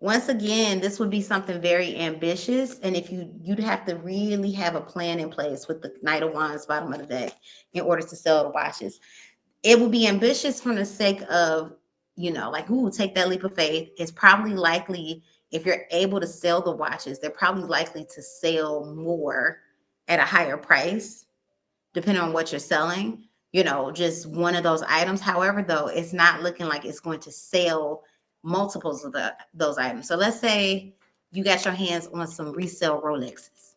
Once again, this would be something very ambitious, and if you'd have to really have a plan in place with the Knight of Wands bottom of the deck in order to sell the watches. It will be ambitious from the sake of, you know, like, ooh, take that leap of faith. It's probably likely if you're able to sell the watches, they're probably likely to sell more at a higher price, depending on what you're selling. You know, just one of those items. However, though, it's not looking like it's going to sell multiples of those items. So let's say you got your hands on some resale Rolexes.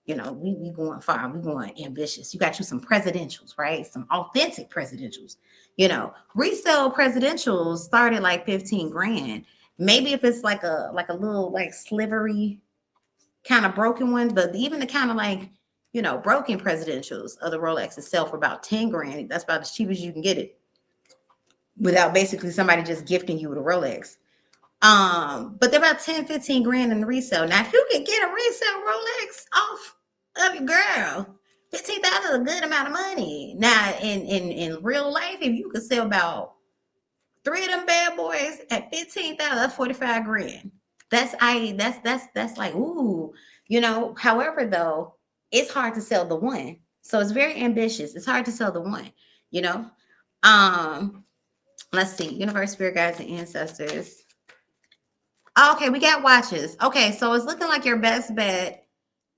You know, we going far, we going ambitious. You got you some presidentials, right? Some authentic presidentials. You know, resale presidentials start at like 15 grand. Maybe if it's like a little like slivery kind of broken one, but even the kind of like, you know, broken presidentials of the Rolex itself for about 10 grand. That's about as cheap as you can get it without basically somebody just gifting you with a Rolex. But they're about 10, 15 grand in the resale. Now, if you can get a resale Rolex off of your girl, 15,000 is a good amount of money. Now, in real life, if you could sell about three of them bad boys at 15,000, that's 45 grand. That's like, ooh, you know. However, though, it's hard to sell the one. So it's very ambitious. It's hard to sell the one, you know. Um, let's see, universe, spirit guides, and ancestors. Okay, we got watches. Okay, so it's looking like your best bet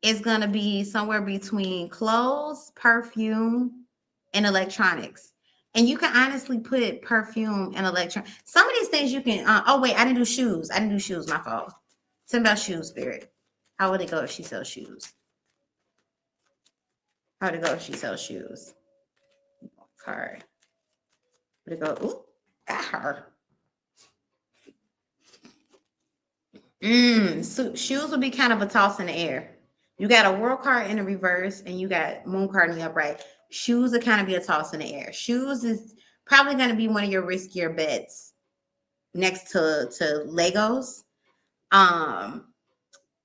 is going to be somewhere between clothes, perfume, and electronics. And you can honestly put perfume and electronics. Some of these things you can. Oh wait, I didn't do shoes. I didn't do shoes. My fault. Tell me about shoes, spirit. How would it go if she sells shoes? How would it go if she sells shoes? Card. Would it go? Ooh. Got her. So shoes would be kind of a toss in the air. You got a world card in the reverse and you got moon card in the upright. Shoes would kind of be a toss in the air. Shoes is probably going to be one of your riskier bets next to Legos. Um,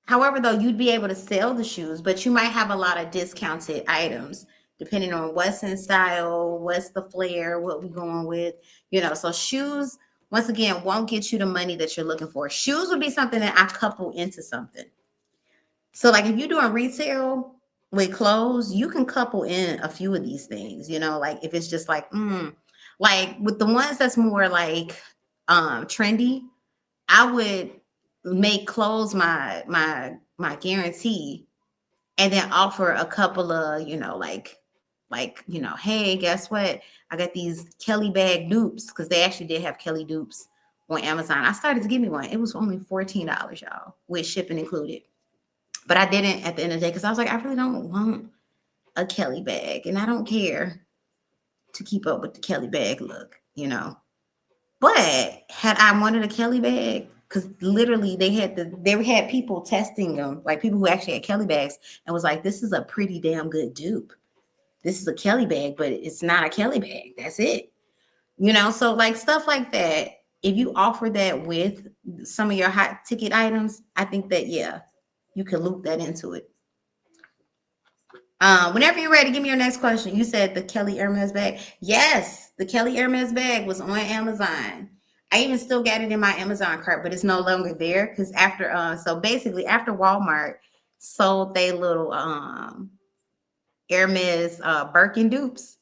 However, though, you'd be able to sell the shoes, but you might have a lot of discounted items depending on what's in style, what's the flair, what we're going with, So shoes, once again, won't get you the money that you're looking for. Shoes would be something that I couple into something. So, like if you're doing retail with clothes, you can couple in a few of these things, like if it's just like with the ones that's more like trendy, I would make clothes my guarantee and then offer a couple of, hey, guess what? I got these Kelly bag dupes because they actually did have Kelly dupes on Amazon. I started to give me one. It was only $14, y'all, with shipping included. But I didn't at the end of the day because I was like, I really don't want a Kelly bag and I don't care to keep up with the Kelly bag look. But had I wanted a Kelly bag, because literally they had people testing them, like people who actually had Kelly bags, and was like, this is a pretty damn good dupe. This is a Kelly bag, but it's not a Kelly bag. That's it. So like stuff like that. If you offer that with some of your hot ticket items, I think that you can loop that into it. Whenever you're ready, give me your next question. You said the Kelly Hermes bag. Yes, the Kelly Hermes bag was on Amazon. I even still got it in my Amazon cart, but it's no longer there because so basically after Walmart sold they little Hermes Birkin dupes,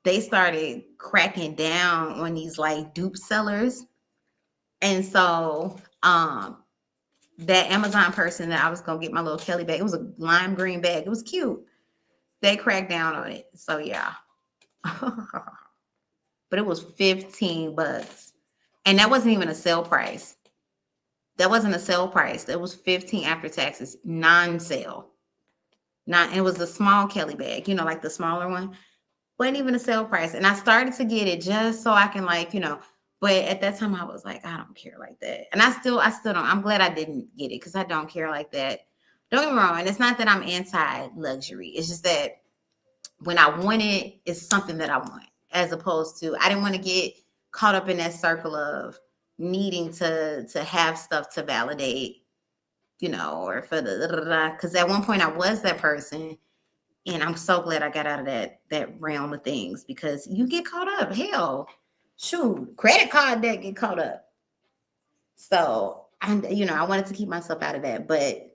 they started cracking down on these like dupe sellers, and so that Amazon person that I was gonna get my little Kelly bag, it was a lime green bag, it was cute. They cracked down on it. So yeah. But it was $15. And that wasn't even a sale price. That wasn't a sale price. That was 15 after taxes, non-sale. It was a small Kelly bag, like the smaller one. Wasn't even a sale price. And I started to get it just so I can but at that time I was like, I don't care like that. And I still don't. I'm glad I didn't get it because I don't care like that. Don't get me wrong. And it's not that I'm anti-luxury. It's just that when I want it, it's something that I want, as opposed to I didn't want to get caught up in that circle of needing to have stuff to validate, or for the because at one point I was that person, and I'm so glad I got out of that realm of things because you get caught up. Hell, shoot, credit card debt get caught up. So I wanted to keep myself out of that, but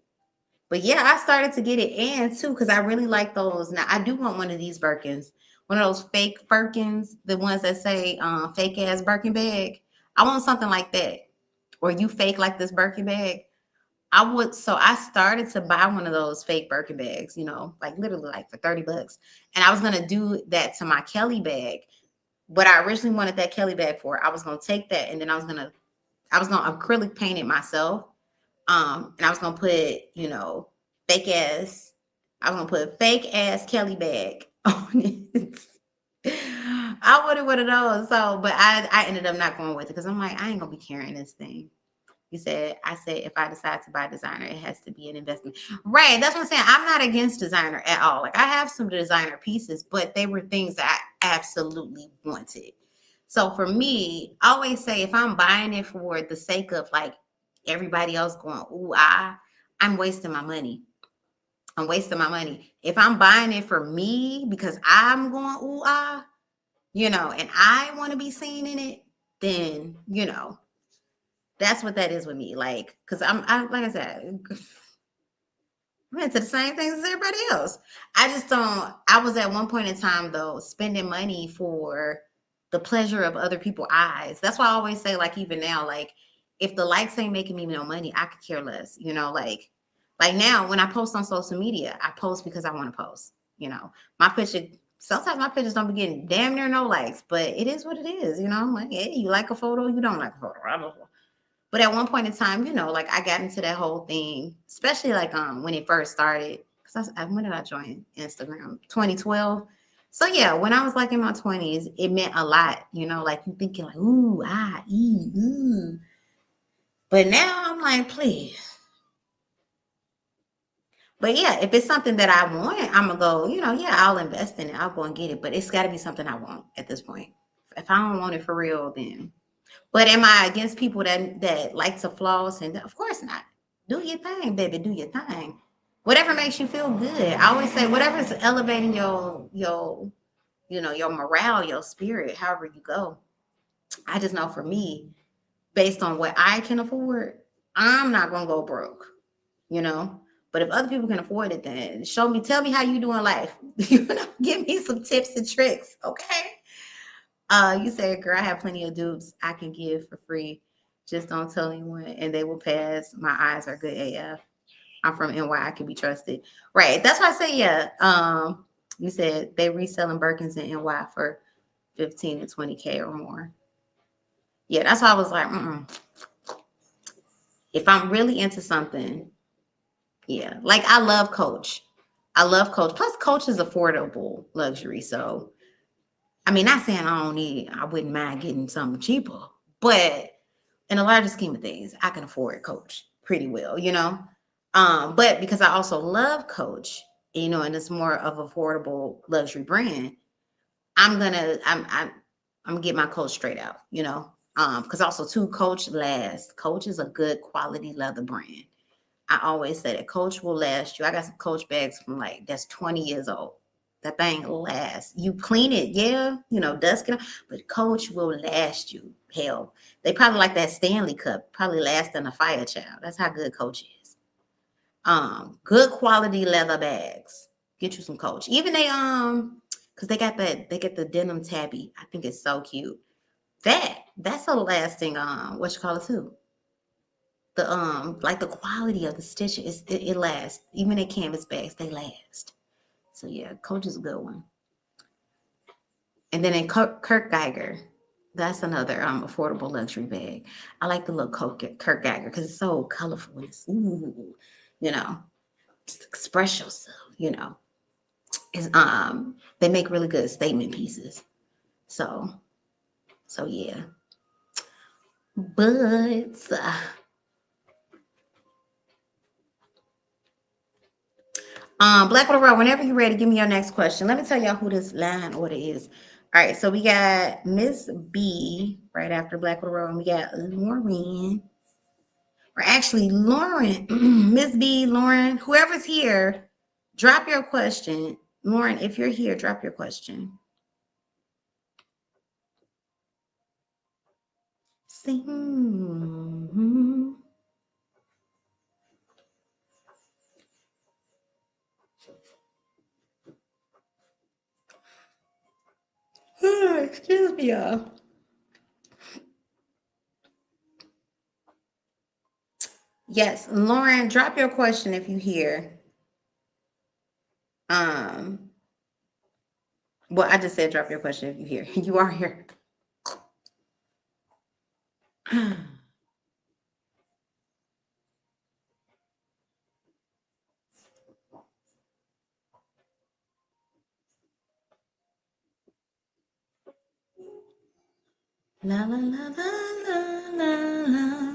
yeah, I started to get it, and too, because I really like those. Now I do want one of these Birkins, one of those fake Birkins, the ones that say fake ass Birkin bag. I want something like that. Or you fake like this Birkin bag. So I started to buy one of those fake Birkin bags, like literally like for $30. And I was gonna do that to my Kelly bag. What I originally wanted that Kelly bag for, I was gonna take that and then I was gonna acrylic paint it myself. And I was gonna put, fake ass. I was gonna put fake ass Kelly bag on it. I wanted one of those. So, but I ended up not going with it because I'm like, I ain't gonna be carrying this thing. I said, if I decide to buy designer, it has to be an investment. Right. That's what I'm saying. I'm not against designer at all. Like I have some designer pieces, but they were things that I absolutely wanted. So for me, I always say if I'm buying it for the sake of like everybody else going, ooh, I'm wasting my money. I'm wasting my money. If I'm buying it for me because I'm going, ooh, and I want to be seen in it, then, that's what that is with me. Like, because like I said, I'm into the same things as everybody else. I just don't. I was at one point in time though spending money for the pleasure of other people's eyes. That's why I always say, like even now, like if the likes ain't making me no money, I could care less. Like now when I post on social media, I post because I want to post. My picture. Sometimes my pictures don't be getting damn near no likes, but it is what it is. I'm like, hey, you like a photo, you don't like a photo. But at one point in time, like I got into that whole thing, especially like when it first started. Because when did I join Instagram? 2012. So yeah, when I was like in my 20s, it meant a lot, you know, like you thinking like, ooh, ah, ee, ooh. But now I'm like, please. But yeah, if it's something that I want, I'm gonna go, you know, yeah, I'll invest in it. I'll go and get it. But it's gotta be something I want at this point. If I don't want it for real, then. But am I against people that like to floss? And of course not. Do your thing, baby. Do your thing. Whatever makes you feel good. I always say whatever's elevating your you know, your morale, your spirit, however you go. I just know for me, based on what I can afford, I'm not gonna go broke, you know. But if other people can afford it, then show me, tell me how you doing life. You know, give me some tips and tricks, okay? You said, girl, I have plenty of dupes I can give for free. Just don't tell anyone and they will pass. My eyes are good AF. I'm from NY, I can be trusted. Right. That's why I say, yeah. You said they reselling Birkins in NY for 15 to 20K or more. Yeah, that's why I was like, if I'm really into something, yeah. Like I love Coach. I love Coach. Plus, Coach is affordable luxury. So, I mean, not saying I don't need, I wouldn't mind getting something cheaper, but in a larger scheme of things, I can afford Coach pretty well, you know. But because I also love Coach, you know, and it's more of affordable luxury brand, I'm gonna get my Coach straight out, you know. Because also too, Coach lasts. Coach is a good quality leather brand. I always say that Coach will last you. I got some Coach bags from like that's 20 years old. That thing lasts. You clean it, yeah, you know, dust it, but Coach will last you. Hell, they probably like that Stanley Cup, probably last than a fire child. That's how good Coach is. Good quality leather bags. Get you some Coach. Even because they get the denim tabby. I think it's so cute. That's a lasting what you call it too. The like the quality of the stitches, it lasts. Even in canvas bags, they last. So yeah, Coach is a good one. And then in Kirk Geiger, that's another affordable luxury bag. I like the little Kirk Geiger because it's so colorful. It's ooh, you know, just express yourself. You know, is they make really good statement pieces. So yeah, but Blackwater Road, whenever you're ready, give me your next question. Let me tell y'all who this line order is. All right, so we got Miss B right after Blackwater Road, and we got Lauren. Or actually, Lauren, Miss B, Lauren, whoever's here, drop your question. Lauren, if you're here, drop your question. Sing. Excuse me, y'all. Yes, Lauren, drop your question if you hear. Um, well, I just said drop your question if you hear. You are here. La la la la la la la.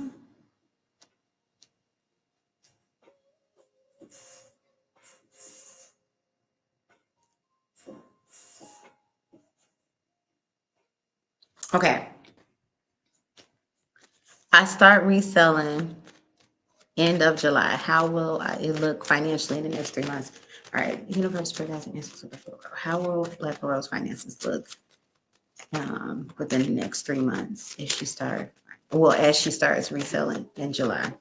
Okay. I start reselling end of July. How will it look financially in the next 3 months? All right. Universe provides an answer to the floor. How will Black Rose finances look within the next 3 months if she start? Well, as she starts reselling in July.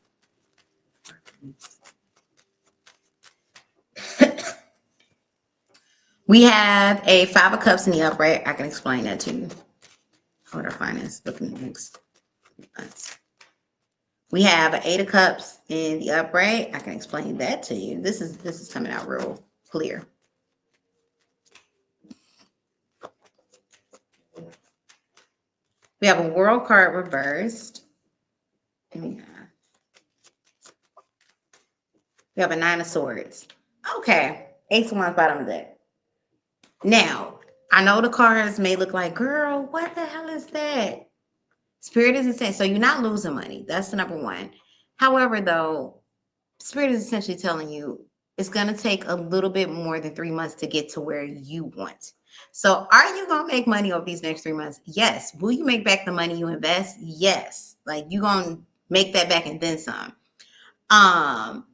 We have a 5 of Cups in the upright. I can explain that to you. What our finance looking next months. We have an 8 of Cups in the upright. I can explain that to you. This is coming out real clear. We have a World card reversed. We have a 9 of Swords. Okay. Ace of Wands bottom of the deck. Now, I know the cards may look like, girl, what the hell is that? Spirit is insane. So you're not losing money. That's the number one. However, though, Spirit is essentially telling you it's going to take a little bit more than 3 months to get to where you want. So are you going to make money over these next 3 months? Yes. Will you make back the money you invest? Yes. Like you're going to make that back and then some.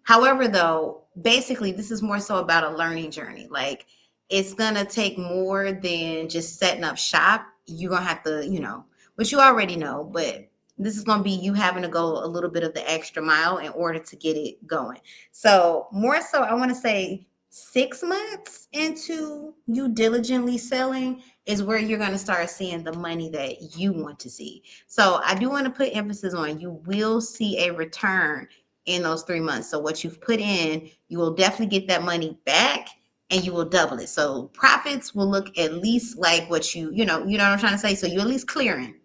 However, though, basically this is more so about a learning journey. Like it's gonna take more than just setting up shop. You're gonna have to, which you already know, but this is gonna be you having to go a little bit of the extra mile in order to get it going. So more so, I want to say 6 months into you diligently selling is where you're going to start seeing the money that you want to see. So I do want to put emphasis on you will see a return in those 3 months. So what you've put in, you will definitely get that money back and you will double it. So profits will look at least like what you know what I'm trying to say. So you're at least clearing.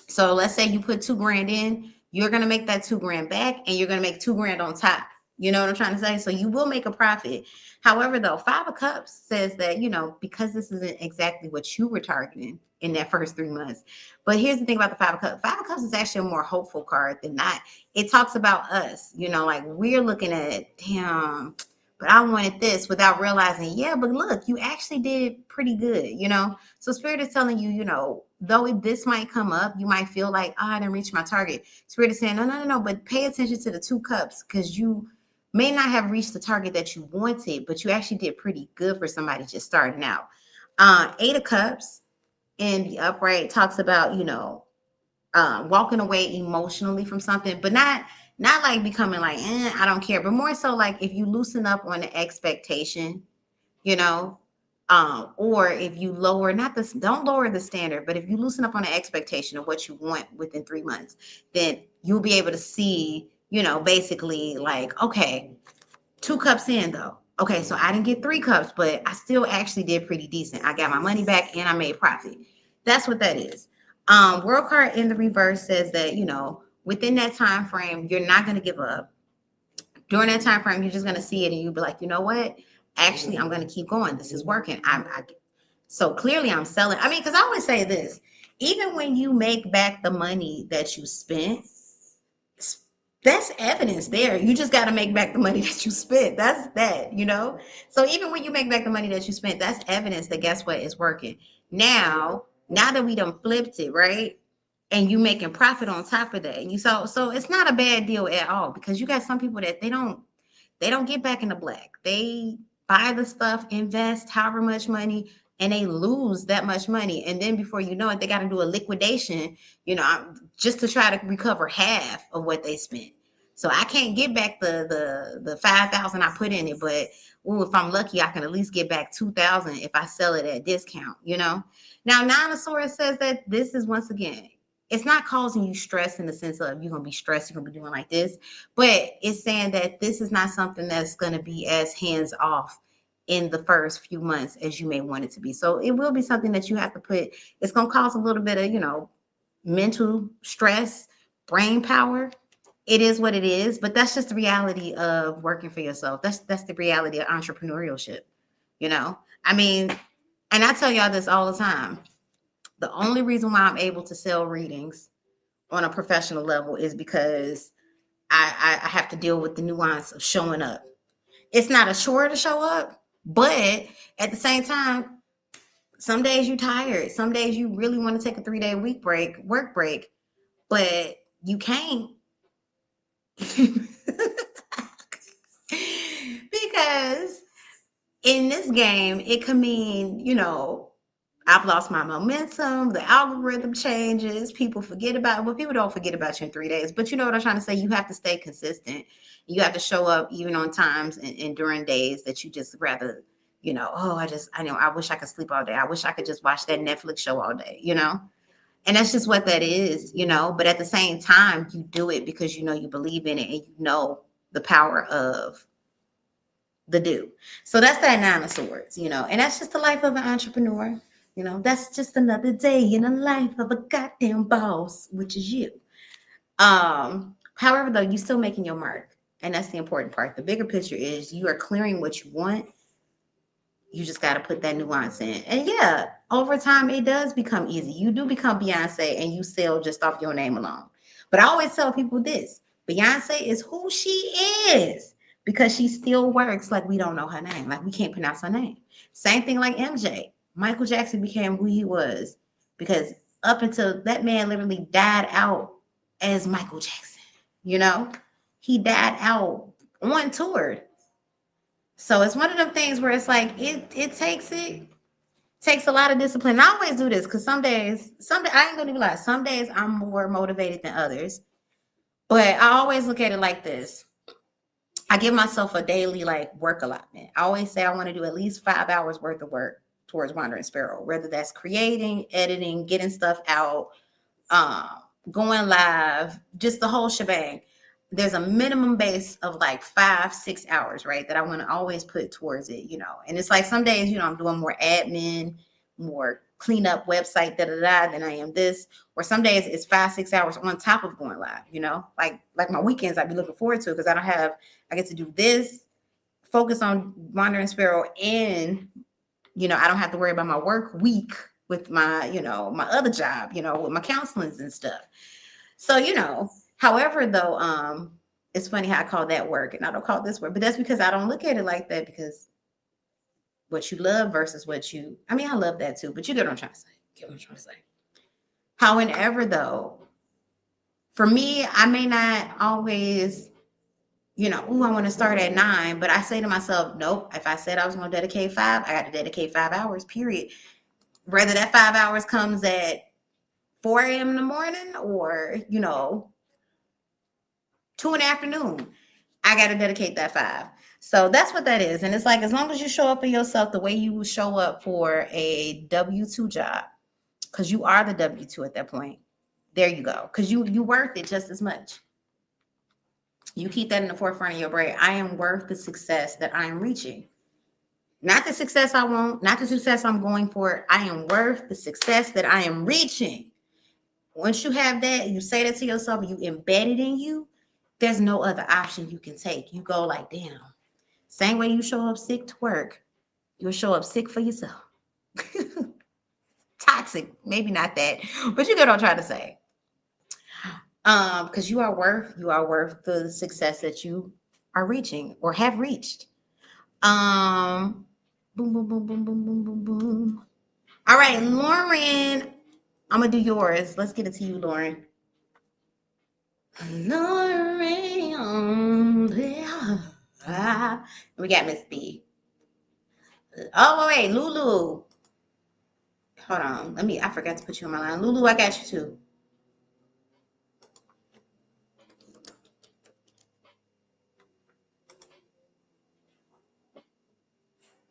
So let's say you put 2 grand in, you're gonna make that 2 grand back, and you're gonna make 2 grand on top. You know what I'm trying to say? So you will make a profit. However, though, Five of Cups says that, because this isn't exactly what you were targeting in that first 3 months. But here's the thing about the Five of Cups. Five of Cups is actually a more hopeful card than not. It talks about us, like we're looking at, damn, but I wanted this without realizing, yeah, but look, you actually did pretty good. So Spirit is telling you, though this might come up, you might feel like, I didn't reach my target. Spirit is saying, no, but pay attention to the 2 cups because you may not have reached the target that you wanted, but you actually did pretty good for somebody just starting out. 8 of Cups in the upright talks about, walking away emotionally from something, but not like becoming like, I don't care, but more so like if you loosen up on the expectation, you know, or if you lower, not this, don't lower the standard, but if you loosen up on the expectation of what you want within 3 months, then you'll be able to see, basically like, okay, 2 cups in though. Okay, so I didn't get 3 cups, but I still actually did pretty decent. I got my money back and I made profit. That's what that is. World card in the reverse says that, within that time frame, you're not going to give up. During that time frame, you're just going to see it and you'll be like, you know what? Actually, I'm going to keep going. This is working. So clearly I'm selling. I mean, because I always say this, even when you make back the money that you spent, that's evidence there. You just got to make back the money that you spent. That's that. So even when you make back the money that you spent, that's evidence that guess what is working. Now that we done flipped it, right? And you making profit on top of that. And so it's not a bad deal at all because you got some people that they don't get back in the black. They buy the stuff, invest however much money, and they lose that much money. And then before you know it, they got to do a liquidation, just to try to recover half of what they spent. So I can't get back the 5,000 I put in it, but if I'm lucky, I can at least get back 2,000 if I sell it at discount. Now, Nine of Swords says that this is once again, it's not causing you stress in the sense of you're gonna be stressed, you're gonna be doing like this, but it's saying that this is not something that's gonna be as hands off in the first few months as you may want it to be. So it will be something that you have to put. It's gonna cause a little bit of mental stress, brain power. It is what it is, but that's just the reality of working for yourself. That's the reality of entrepreneurship. I mean, and I tell y'all this all the time. The only reason why I'm able to sell readings on a professional level is because I have to deal with the nuance of showing up. It's not a chore to show up, but at the same time, some days you're tired. Some days you really want to take a 3-day work break, but you can't because in this game, it could mean, I've lost my momentum, the algorithm changes, people forget about it. Well, people don't forget about you in 3 days, but you know what I'm trying to say? You have to stay consistent. You have to show up even on times and during days that you just rather, I wish I could sleep all day. I wish I could just watch that Netflix show all day. And that's just what that is. But at the same time, you do it because you believe in it and you know the power of the do. So that's that Nine of Swords, and that's just the life of an entrepreneur. That's just another day in the life of a goddamn boss, which is you. However, though, you're still making your mark. And that's the important part. The bigger picture is you are clearing what you want You just got to put that nuance in. And yeah, over time, it does become easy. You do become Beyonce and you sell just off your name alone. But I always tell people this: Beyonce is who she is because she still works like we don't know her name, like we can't pronounce her name. Same thing like MJ. Michael Jackson became who he was because up until that man literally died out as Michael Jackson, you know, he died out on tour. So it's one of them things where it's like it takes a lot of discipline. And I always do this because some days I ain't gonna even lie. Some days I'm more motivated than others, but I always look at it like this. I give myself a daily like work allotment. I always say I want to do at least 5 hours worth of work towards Wandering Sparrow, whether that's creating, editing, getting stuff out, um, going live, just the whole shebang. There's a minimum base of like 5, 6 hours, right? That I want to always put towards it, you know. And it's like some days, you know, I'm doing more admin, more clean up website, da da da, than I am this. Or some days it's 5, 6 hours on top of going live, you know. Like my weekends, I'd be looking forward to because I get to do this, focus on Wandering Sparrow, and you know, I don't have to worry about my work week with my, you know, my other job, you know, with my counselings and stuff. So, you know, however, though, it's funny how I call that work and I don't call this work, but that's because I don't look at it like that because what you love versus I mean, I love that too, but you get what I'm trying to say. Get what I'm trying to say. However, though, for me, I may not always, you know, I want to start at 9, but I say to myself, nope, if I said I was going to dedicate 5, I got to dedicate 5 hours, period. Whether that 5 hours comes at 4 a.m. in the morning or, you know, 2 in the afternoon, I got to dedicate that 5. So that's what that is. And it's like, as long as you show up for yourself the way you would show up for a W-2 job, because you are the W-2 at that point. There you go. Because you worth it just as much. You keep that in the forefront of your brain. I am worth the success that I am reaching. Not the success I want, not the success I'm going for. I am worth the success that I am reaching. Once you have that, you say that to yourself, you embed it in you, there's no other option you can take. You go like, damn, same way you show up sick to work, you'll show up sick for yourself. Toxic, maybe not that, but you get what I'm trying to say. Because you are worth the success that you are reaching or have reached. Boom, boom, boom, boom, boom, boom, boom, boom. All right, Lauren, I'm gonna do yours. Let's get it to you, Lauren. Lauren, we got Miss B. Oh wait, Lulu. Hold on, I forgot to put you on my line. Lulu, I got you too.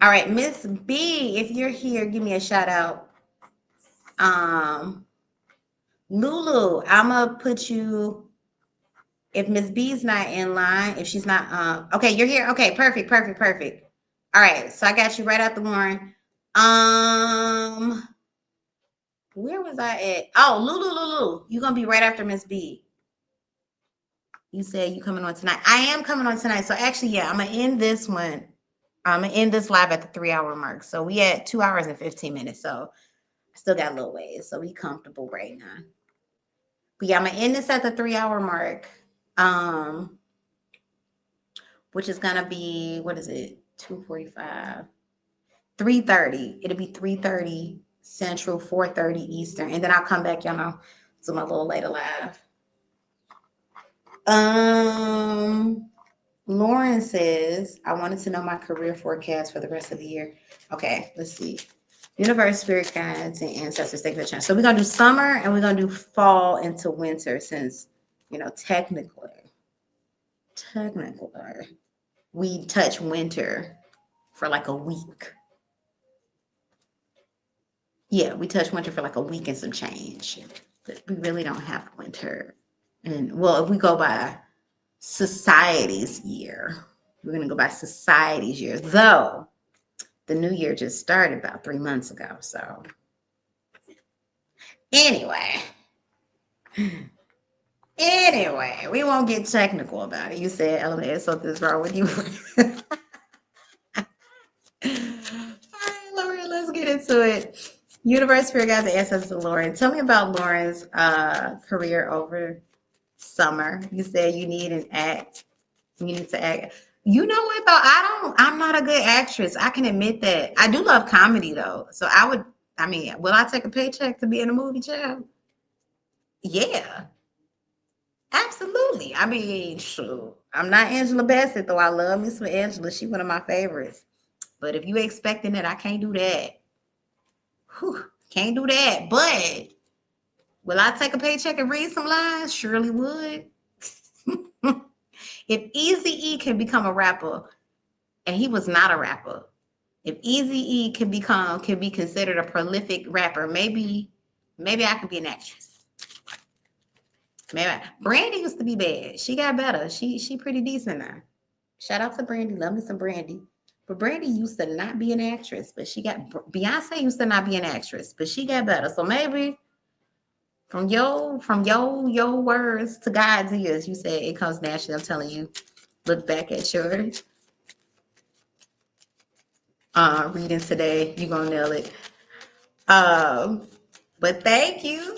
All right, Miss B, if you're here, give me a shout out. Lulu, I'm gonna put you. If Miss B's not in line, if she's not, okay, you're here. Okay, perfect, perfect, perfect. All right, so I got you right out the Lauren. Where was I at? Oh, Lulu, you're gonna be right after Miss B. You said you coming on tonight. I am coming on tonight. So actually, yeah, I'm gonna end this one. I'm gonna end this live at the 3 hour mark. So we at 2 hours and 15 minutes. So I still got a little ways. So we comfortable right now. But yeah, I'm gonna end this at the 3 hour mark. Which is gonna be, what is it? 2:45, 3:30. It'll be 3:30 Central, 4:30 Eastern, and then I'll come back, y'all know, to my little later live. Lauren says, I wanted to know my career forecast for the rest of the year. Okay, let's see. Universe, spirit guides, and ancestors, thank you for the chance. So we're gonna do summer and we're gonna do fall into winter, since, you know, technically we touch winter for like a week. Yeah, we touch winter for like a week and some change. But we really don't have winter. And well, if we go by society's year, we're gonna go by society's year. Though the new year just started about 3 months ago. So anyway, we won't get technical about it. You said, LMA, something's wrong with you. into it. Universe, Spirit Guides, and Ancestors, Lauren. Tell me about Lauren's career over summer. You said you need an act. You need to act. You know what though? I'm not a good actress. I can admit that. I do love comedy though. So I mean, will I take a paycheck to be in a movie, child? Yeah. Absolutely. I mean, shoot. I'm not Angela Bassett, though I love me some Angela. She one of my favorites. But if you expecting that, I can't do that. Whew, can't do that. But will I take a paycheck and read some lines? Surely would. If Easy E can become a rapper, and he was not a rapper, if Easy E can be considered a prolific rapper, maybe I could be an actress. Maybe Brandy used to be bad. She got better. She pretty decent now. Shout out to Brandy. Love me some Brandy. But Brandy used to not be an actress, but she got Beyonce used to not be an actress, but she got better. So maybe from your words to God's ears, you said it comes naturally. I'm telling you, look back at your reading today. You're gonna nail it. But thank you.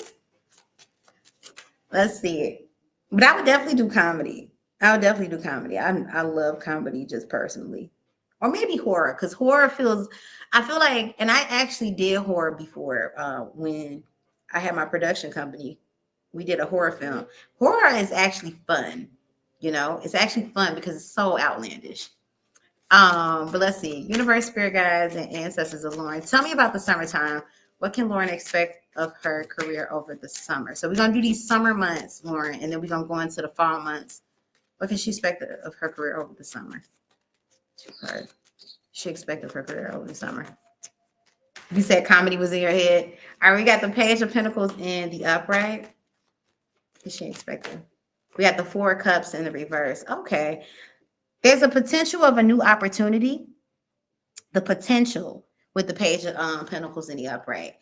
Let's see it. But I would definitely do comedy. I would definitely do comedy. I love comedy just personally. Or maybe horror, because horror feels, I feel like, and I actually did horror before when I had my production company. We did a horror film. Horror is actually fun. You know, it's actually fun because it's so outlandish. But let's see. Universe, Spirit Guides, and Ancestors of Lauren. Tell me about the summertime. What can Lauren expect of her career over the summer? So we're gonna do these summer months, Lauren, and then we're gonna go into the fall months. What can she expect of her career over the summer? She expected her career over the summer. You said comedy was in your head. All right, we got the Page of Pentacles in the upright. What is she expecting? We got the Four of Cups in the reverse. Okay. There's a potential of a new opportunity. The potential with the Page of Pentacles in the upright.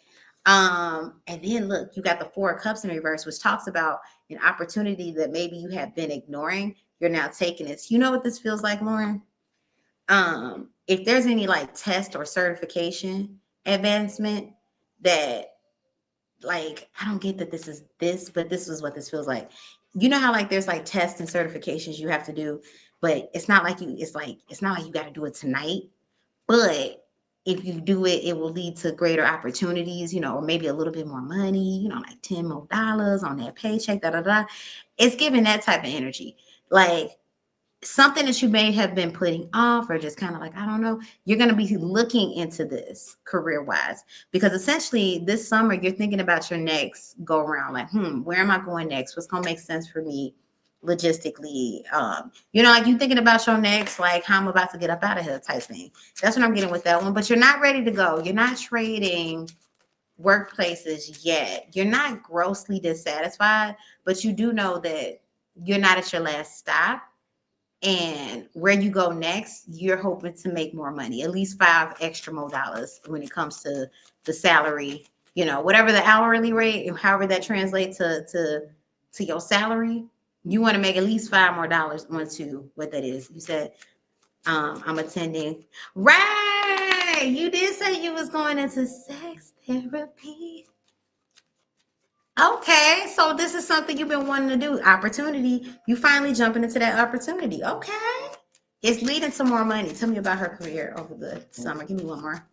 And then look, you got the Four of Cups in reverse, which talks about an opportunity that maybe you have been ignoring. You're now taking it. You know what this feels like, Lauren? If there's any like test or certification advancement that, like, I don't get that this is this, but this is what this feels like. You know how like there's like tests and certifications you have to do, but it's not like it's not like you got to do it tonight. But if you do it, it will lead to greater opportunities, you know, or maybe a little bit more money, you know, like $10 more on that paycheck, It's giving that type of energy. Like something that you may have been putting off or just kind of like, I don't know, you're going to be looking into this career wise, because essentially this summer you're thinking about your next go around, like, where am I going next? What's going to make sense for me logistically? You know, like you thinking about your next, like how I'm about to get up out of here type thing. That's what I'm getting with that one. But you're not ready to go. You're not trading workplaces yet. You're not grossly dissatisfied, but you do know that you're not at your last stop. And where you go next, you're hoping to make more money, at least $5 extra more when it comes to the salary, you know, whatever the hourly rate, and however that translates to your salary, you want to make at least $5 more onto what that is. You said, I'm attending. Right. You did say you was going into sex therapy. Okay, so this is something you've been wanting to do. Opportunity. You finally jumping into that opportunity. Okay. It's leading to more money. Tell me about her career over the summer. Give me one more.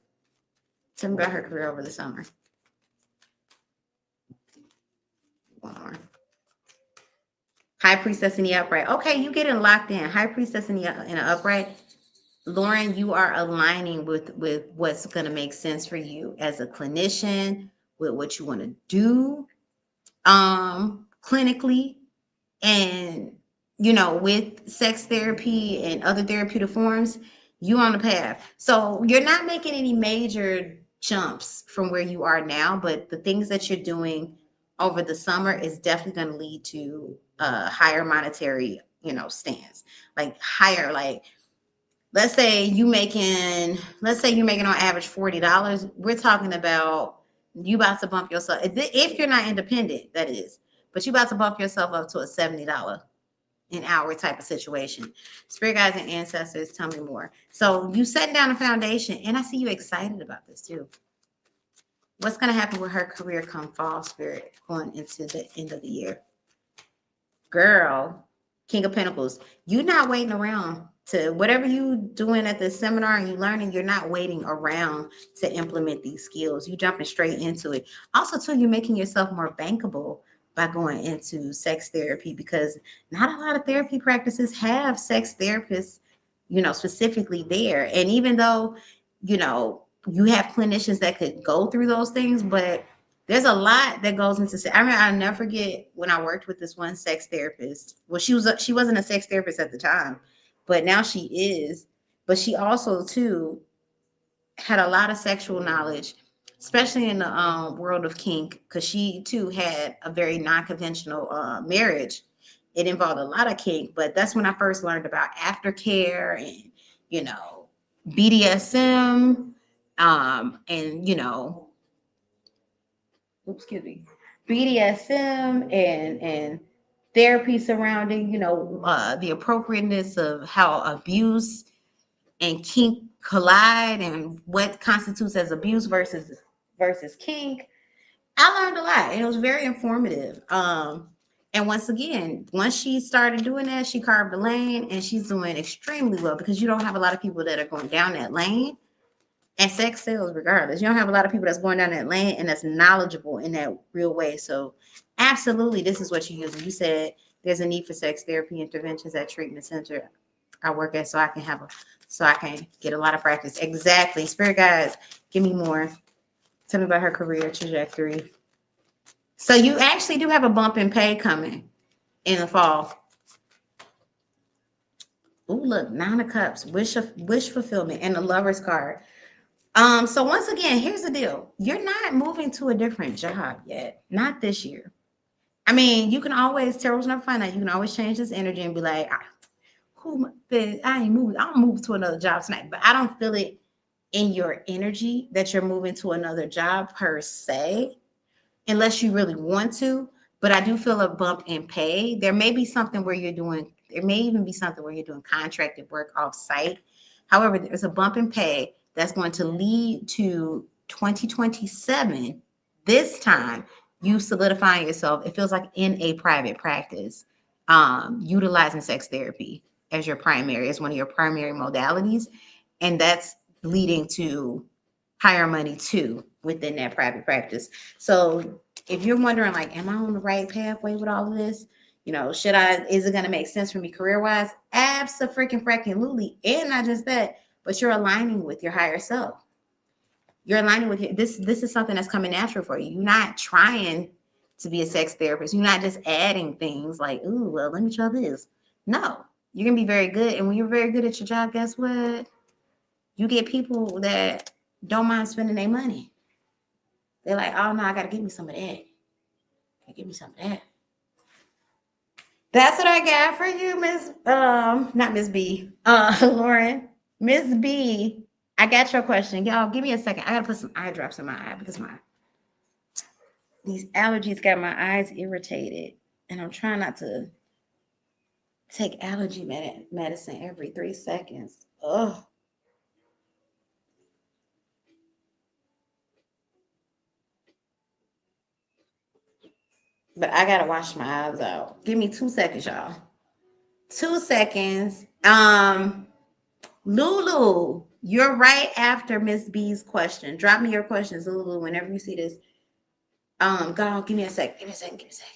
Tell me about her career over the summer. One more. High Priestess in the upright. Okay, you getting locked in. High Priestess in the upright. Lauren, you are aligning with what's going to make sense for you as a clinician, with what you want to do clinically, and you know, with sex therapy and other therapeutic forms. You on the path. So you're not making any major jumps from where you are now, but the things that you're doing over the summer is definitely going to lead to higher monetary, you know, stance, like higher, like let's say you're making on average $40. We're talking about you about to bump yourself, if you're not independent, that is, but you about to bump yourself up to a $70 an hour type of situation. Spirit guides and ancestors, tell me more. So you setting down a foundation, and I see you excited about this too. What's going to happen with her career come fall, Spirit, going into the end of the year? Girl, King of Pentacles, you're not waiting around to whatever you doing at the seminar and you learning, you're not waiting around to implement these skills. You jumping straight into it. Also, too, you're making yourself more bankable by going into sex therapy because not a lot of therapy practices have sex therapists, specifically there. And even though, you have clinicians that could go through those things, but there's a lot that goes into sex. I mean, I'll never forget when I worked with this one sex therapist. Well, she wasn't a sex therapist at the time, but now she is. But she also too had a lot of sexual knowledge, especially in the world of kink, because she too had a very non-conventional marriage. It involved a lot of kink, but that's when I first learned about aftercare and BDSM, and excuse me, BDSM and therapy surrounding the appropriateness of how abuse and kink collide and what constitutes as abuse versus kink. I learned a lot and it was very informative. And once again, once she started doing that, she carved a lane and she's doing extremely well because you don't have a lot of people that are going down that lane. And sex sells regardless. You don't have a lot of people that's going down that lane and that's knowledgeable in that real way. So absolutely, this is what you use. You said there's a need for sex therapy interventions at treatment center I work at so I can get a lot of practice. Exactly. Spirit guides, give me more. Tell me about her career trajectory. So you actually do have a bump in pay coming in the fall. Ooh, look, 9 of Cups, wish fulfillment, and the Lover's card. So once again, here's the deal. You're not moving to a different job yet. Not this year. I mean, you can always, Tarot's never find out. You can always change this energy and be like, I ain't moving. I'll move to another job tonight. But I don't feel it in your energy that you're moving to another job per se, unless you really want to. But I do feel a bump in pay. There may even be something where you're doing contracted work off site. However, there's a bump in pay that's going to lead to 2027. This time, you solidifying yourself, it feels like in a private practice, utilizing sex therapy as one of your primary modalities. And that's leading to higher money too within that private practice. So if you're wondering, like, am I on the right pathway with all of this? Is it going to make sense for me career wise? Absolutely. And not just that, but you're aligning with your higher self. You're aligning with this is something that's coming natural for you. You're not trying to be a sex therapist. You're not just adding things like, ooh, well, let me try this. No, you're going to be very good. And when you're very good at your job, guess what? You get people that don't mind spending their money. They're like, oh no, I gotta give me some of that. Give me some of that. That's what I got for you, Miss not Miss B. Lauren. Miss B. I got your question. Y'all, give me a second. I gotta put some eye drops in my eye because these allergies got my eyes irritated. And I'm trying not to take allergy medicine every 3 seconds. Ugh. But I gotta wash my eyes out. Give me 2 seconds, y'all. 2 seconds. Lulu, you're right after Miss B's question. Drop me your questions, Lulu, whenever you see this. God, give me a sec. Give me a second. Give me a second.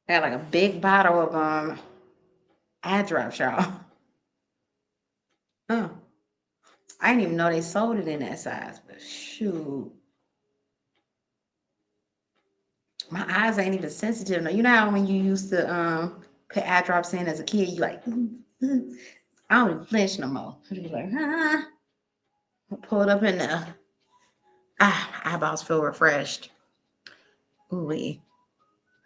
I got like a big bottle of eye drops, y'all. Oh, I didn't even know they sold it in that size, but shoot. My eyes ain't even sensitive. Now, you know how when you used to put eye drops in as a kid, you like, I don't even flinch no more. You like, pull it up in there. Eyeballs feel refreshed. Ooh,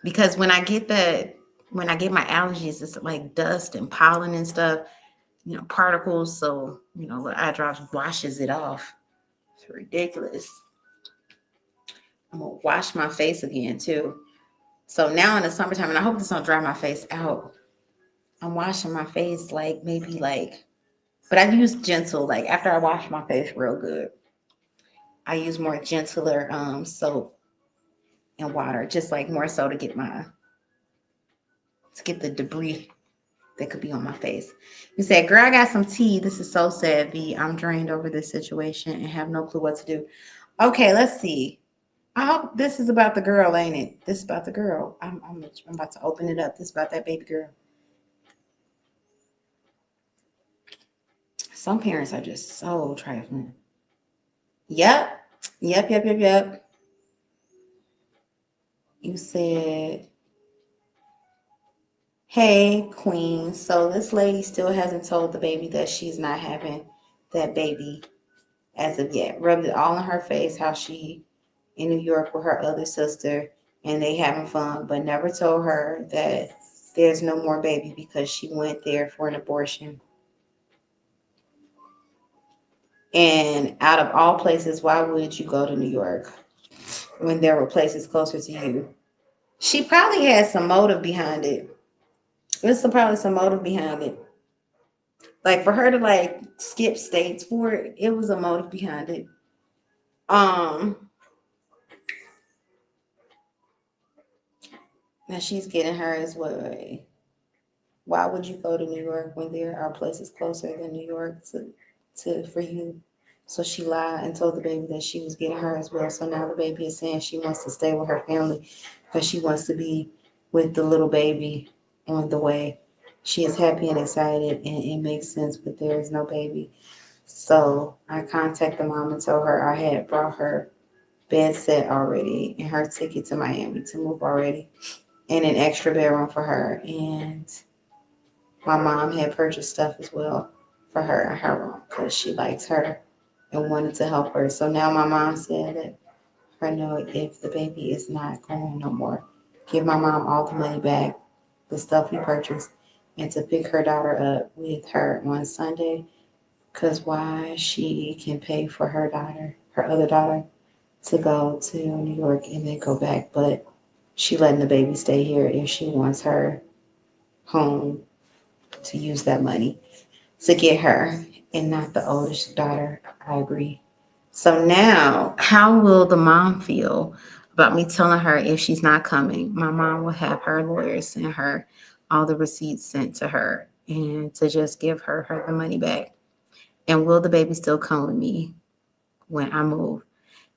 because when I get my allergies, it's like dust and pollen and stuff, particles. So, the eye drops washes it off. It's ridiculous. I'm gonna wash my face again too. So now in the summertime, and I hope this don't dry my face out. I'm washing my face like maybe like, but I use gentle, like after I wash my face real good, I use more gentler soap and water, just like more so to get the debris that could be on my face. You said, girl, I got some tea. This is so sad, V. I'm drained over this situation and have no clue what to do. Okay, let's see. I hope this is about the girl, ain't it? This is about the girl. I'm about to open it up. This is about that baby girl. Some parents are just so trifling. Yep. Yep. You said, hey, Queen. So this lady still hasn't told the baby that she's not having that baby as of yet. Rubbed it all in her face how she in New York with her other sister and they having fun, but never told her that there's no more baby because she went there for an abortion. And out of all places, why would you go to New York when there were places closer to you? She probably had some motive behind it. There's probably some motive behind it. Like for her to like skip states for it, it was a motive behind it. Um, Now she's getting her as well. Why would you go to New York when there are places closer than New York to for you? So she lied and told the baby that she was getting her as well. So now the baby is saying she wants to stay with her family because she wants to be with the little baby on the way. She is happy and excited, and it makes sense, but there is no baby. So I contacted the mom and told her I had brought her bed set already and her ticket to Miami to move already and an extra bedroom for her. And my mom had purchased stuff as well for her in her room because she likes her and wanted to help her. So now my mom said that her know if the baby is not going no more, give my mom all the money back, the stuff we purchased, and to pick her daughter up with her on Sunday. Because why she can pay for her daughter, her other daughter, to go to New York and then go back, but she letting the baby stay here if she wants her home to use that money to get her and not the oldest daughter. I agree. So now, how will the mom feel about me telling her if she's not coming? My mom will have her lawyers send her all the receipts sent to her and to just give her the money back. And will the baby still come with me when I move?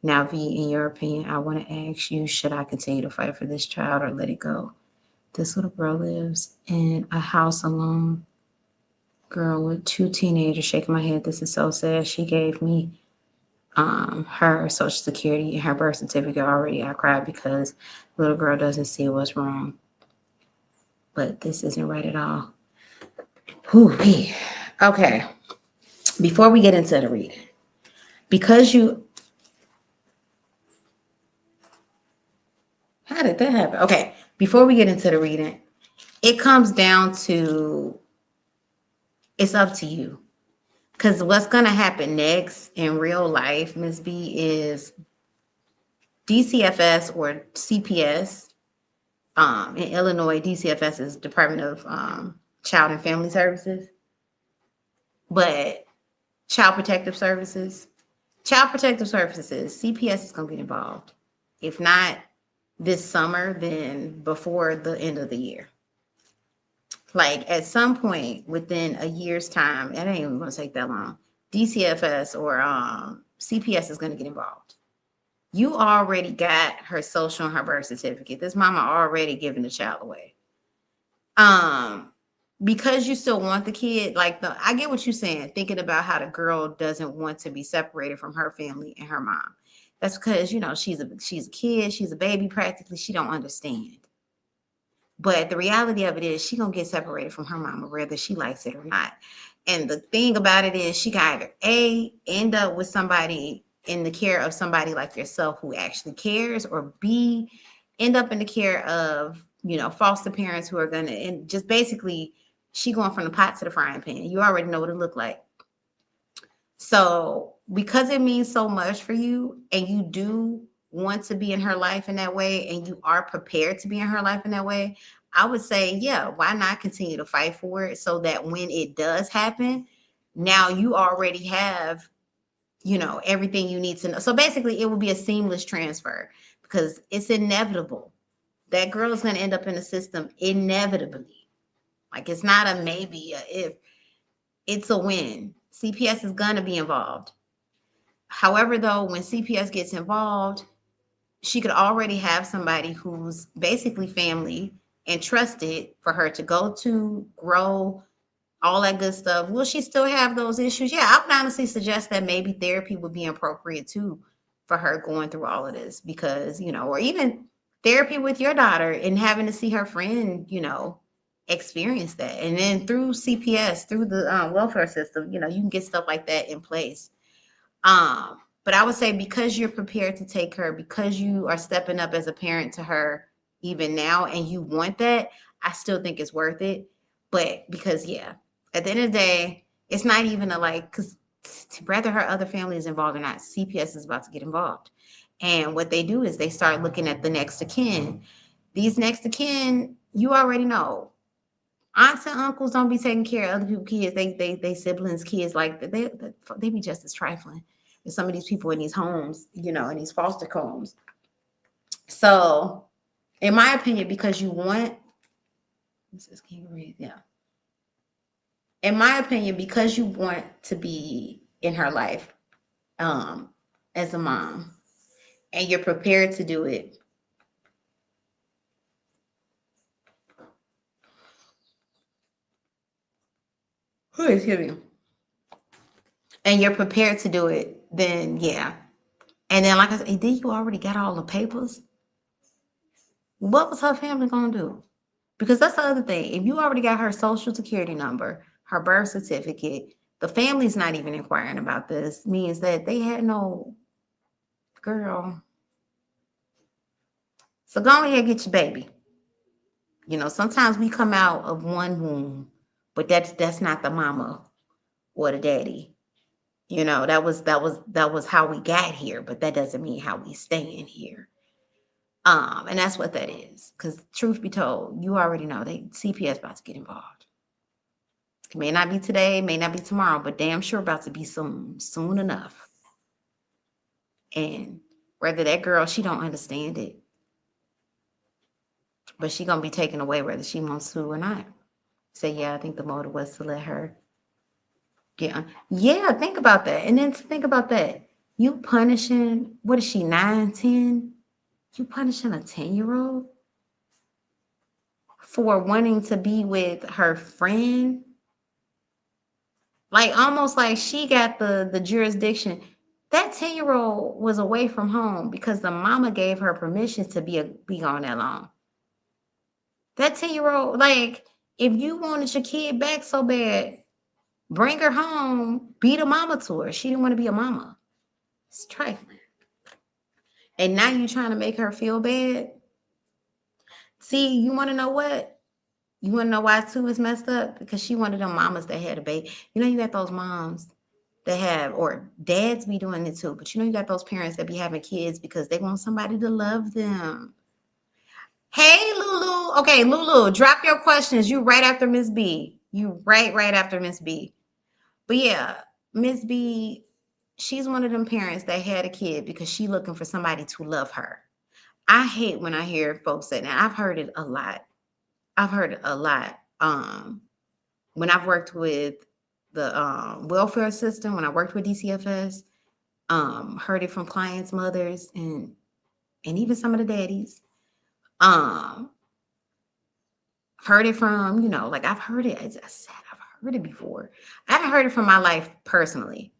Now, V, in your opinion, I want to ask you, should I continue to fight for this child or let it go? This little girl lives in a house alone. Girl with two teenagers, shaking my head. This is so sad. She gave me her social security and her birth certificate already. I cried because little girl doesn't see what's wrong. But this isn't right at all. Whew, okay. Before we get into the reading, because you, how did that happen? Okay, before we get into the reading, it comes down to, it's up to you. Because what's going to happen next in real life, Ms. B, is DCFS or CPS. In Illinois, DCFS is Department of Child and Family Services. But Child Protective Services, CPS is going to get involved. If not this summer, then before the end of the year. Like at some point within a year's time, it ain't even going to take that long. DCFS or CPS is going to get involved. You already got her social and her birth certificate. This mama already giving the child away. Because you still want the kid, like I get what you're saying, thinking about how the girl doesn't want to be separated from her family and her mom. That's because, she's a kid, she's a baby practically, she don't understand. But the reality of it is she gonna get separated from her mama, whether she likes it or not. And the thing about it is she got either A, end up with somebody in the care of somebody like yourself who actually cares, or B, end up in the care of, foster parents who are gonna, and just basically she going from the pot to the frying pan. You already know what it looked like. So because it means so much for you and you do want to be in her life in that way and you are prepared to be in her life in that way, I would say, yeah, why not continue to fight for it so that when it does happen, now you already have, everything you need to know. So basically, it will be a seamless transfer because it's inevitable. That girl is going to end up in the system inevitably. Like it's not a maybe, if, it's a win. CPS is going to be involved. However, though, when CPS gets involved, she could already have somebody who's basically family and trusted for her to go to, grow, all that good stuff. Will she still have those issues? Yeah, I would honestly suggest that maybe therapy would be appropriate too for her going through all of this because, or even therapy with your daughter and having to see her friend, experience that. And then through CPS, through the welfare system, you can get stuff like that in place. But I would say because you're prepared to take her, because you are stepping up as a parent to her even now, and you want that, I still think it's worth it. But because, yeah, at the end of the day, it's not even because whether her other family is involved or not, CPS is about to get involved. And what they do is they start looking at the next of kin. These next of kin, you already know. Aunts and uncles don't be taking care of other people's kids. They siblings' kids, like they be just as trifling as some of these people in these homes, in these foster homes. So, in my opinion, because you want, this is King Reed, yeah. In my opinion, because you want to be in her life, as a mom, and you're prepared to do it. Excuse me. And you're prepared to do it, then yeah. And then, like I said, then you already got all the papers. What was her family gonna do? Because that's the other thing. If you already got her social security number, her birth certificate, the family's not even inquiring about this, means that they had no girl. So go ahead and get your baby. Sometimes we come out of one womb, but that's not the mama or the daddy. That was how we got here, but that doesn't mean how we stay in here. And that's what that is. Because truth be told, you already know CPS about to get involved. It may not be today, may not be tomorrow, but damn sure about to be soon enough. And whether that girl, she don't understand it, but she gonna be taken away whether she wants to or not. So yeah, I think the motive was to let her get on. Yeah, think about that. And then think about that. You punishing, what is she, 9, 10? You punishing a 10-year-old for wanting to be with her friend? Like almost like she got the jurisdiction. That 10-year-old was away from home because the mama gave her permission to be gone that long. That 10-year-old, like, if you wanted your kid back so bad, bring her home, be the mama to her. She didn't want to be a mama. It's trifling. And now you trying to make her feel bad. See, you want to know what? You want to know why too is messed up? Because she one of them mamas that had a baby. You got those moms that have, or dads be doing it too, but you got those parents that be having kids because they want somebody to love them. Hey, Lulu. Okay, Lulu, drop your questions. You right after Miss B. You right after Miss B. But yeah, Miss B, she's one of them parents that had a kid because she looking for somebody to love her. I hate when I hear folks say that. I've heard it a lot. When I've worked with the welfare system, when I worked with DCFS, Heard it from clients' mothers and even some of the daddies. Um, Heard it from, like I've heard it, as I said, I've heard it before. I haven't heard it from my life personally,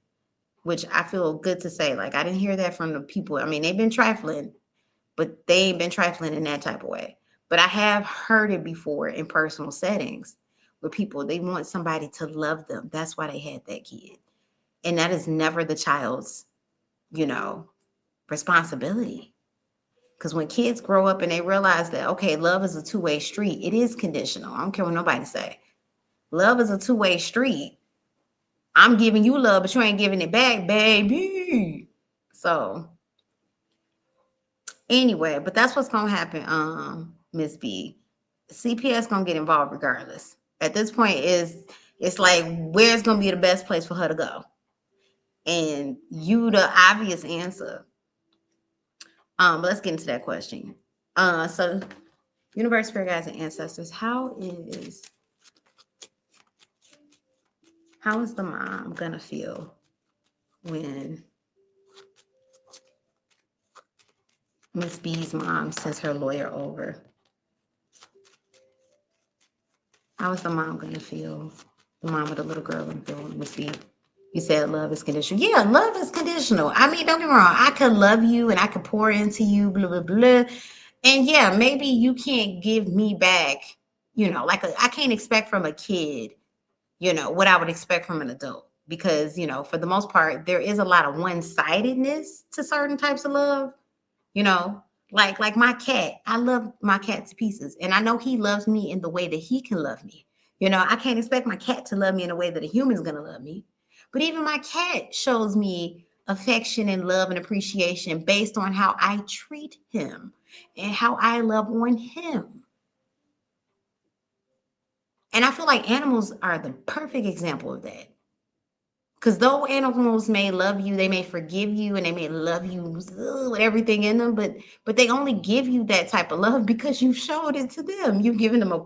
which I feel good to say. Like I didn't hear that from the people. I mean, they've been trifling, but they ain't been trifling in that type of way. But I have heard it before in personal settings where people, they want somebody to love them. That's why they had that kid. And that is never the child's, you know, responsibility. Because when kids grow up and they realize that, okay, love is a two-way street, it is conditional. I don't care what nobody say. Love is a two-way street. I'm giving you love, but you ain't giving it back, baby. So anyway, but that's what's gonna happen, Miss B. CPS gonna get involved regardless. At this point, it's like where's gonna be the best place for her to go? And you the obvious answer. But let's get into that question. So Universe, Spirit Guides, and Ancestors, how is the mom gonna feel when Miss B's mom sends her lawyer over? How is the mom gonna feel? The mom of the little girl gonna feel when Miss B? You said love is conditional. Yeah, love is conditional. I mean, don't get me wrong. I could love you and I could pour into you, blah, blah, blah. And yeah, maybe you can't give me back, like I can't expect from a kid, what I would expect from an adult. Because, for the most part, there is a lot of one-sidedness to certain types of love, you know, like my cat. I love my cat to pieces. And I know he loves me in the way that he can love me. I can't expect my cat to love me in the way that a human's gonna love me. But even my cat shows me affection and love and appreciation based on how I treat him and how I love on him. And I feel like animals are the perfect example of that. Because though animals may love you, they may forgive you, and they may love you with everything in them, but they only give you that type of love because you showed it to them. You've given them a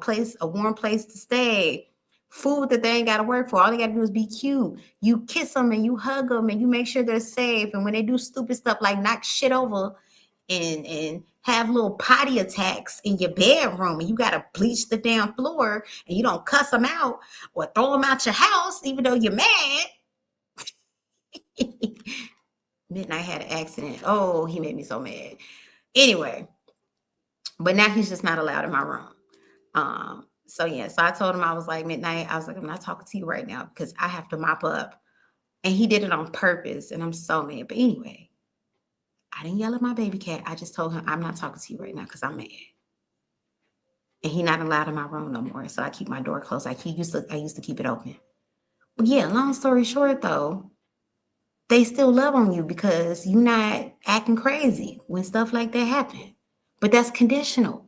warm place to stay, food that they ain't got to work for. All they got to do is be cute. You kiss them and you hug them and you make sure they're safe. And when they do stupid stuff like knock shit over and have little potty attacks in your bedroom and you got to bleach the damn floor and you don't cuss them out or throw them out your house even though you're mad. Midnight had an accident. Oh, he made me so mad. Anyway, but now he's just not allowed in my room. So yeah, so I told him, I was like, Midnight, I was like, I'm not talking to you right now because I have to mop up. And he did it on purpose, and I'm so mad. But anyway, I didn't yell at my baby cat. I just told him I'm not talking to you right now because I'm mad. And he's not allowed in my room no more. So I keep my door closed. I used to keep it open. But yeah, long story short though, they still love on you because you're not acting crazy when stuff like that happen. But that's conditional.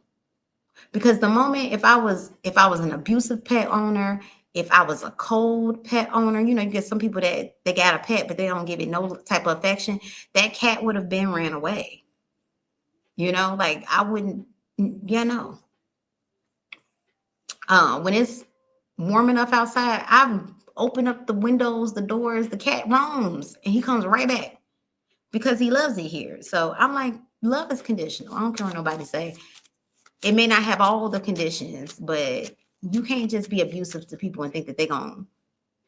Because the moment if I was an abusive pet owner, if I was a cold pet owner, you get some people that they got a pet but they don't give it no type of affection, that cat would have been ran away. Like I wouldn't, no. When it's warm enough outside, I've opened up the windows, the doors, the cat roams and he comes right back because he loves it here. So I'm like, love is conditional. I don't care what nobody say. It may not have all the conditions, but you can't just be abusive to people and think that they're going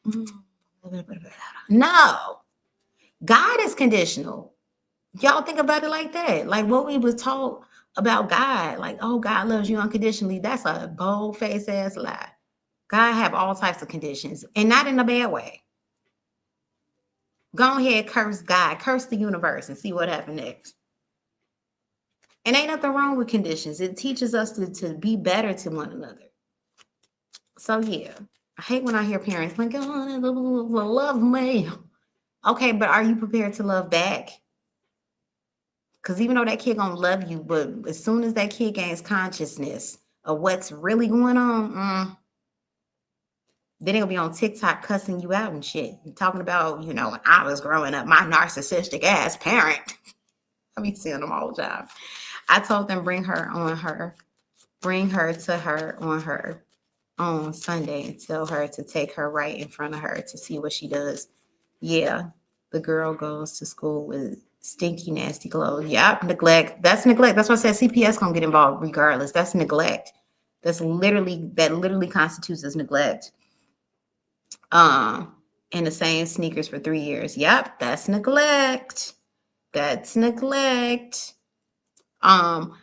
to. No. God is conditional. Y'all think about it like that. Like what we was taught about God. Like, oh, God loves you unconditionally. That's a bold-faced ass lie. God have all types of conditions and not in a bad way. Go ahead, curse God, curse the universe and see what happens next. And ain't nothing wrong with conditions. It teaches us to be better to one another. So yeah, I hate when I hear parents like, oh, love me. Okay, but are you prepared to love back? Because even though that kid gonna love you, but as soon as that kid gains consciousness of what's really going on, then they'll be on TikTok cussing you out and shit. Talking about, when I was growing up, my narcissistic ass parent. I be seeing them all the time. I told them bring her to her on Sunday and tell her to take her right in front of her to see what she does. Yeah. The girl goes to school with stinky, nasty clothes. Yep, neglect. That's neglect. That's why I said CPS gonna get involved regardless. That's neglect. That literally constitutes as neglect. And the same sneakers for 3 years. Yep, that's neglect. That's neglect. Up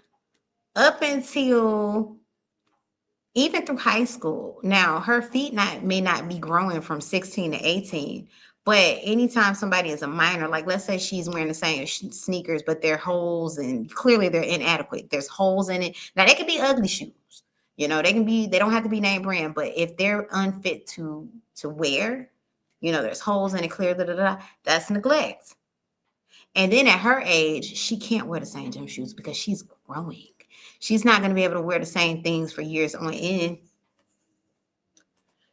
until even through high school. Now, her feet may not be growing from 16 to 18, but anytime somebody is a minor, like let's say she's wearing the same sneakers, but they're holes and clearly they're inadequate. There's holes in it. Now, they can be ugly shoes. They don't have to be name brand, but if they're unfit to wear, there's holes in it, clear, that's neglect. And then at her age, she can't wear the same gym shoes because she's growing. She's not going to be able to wear the same things for years on end.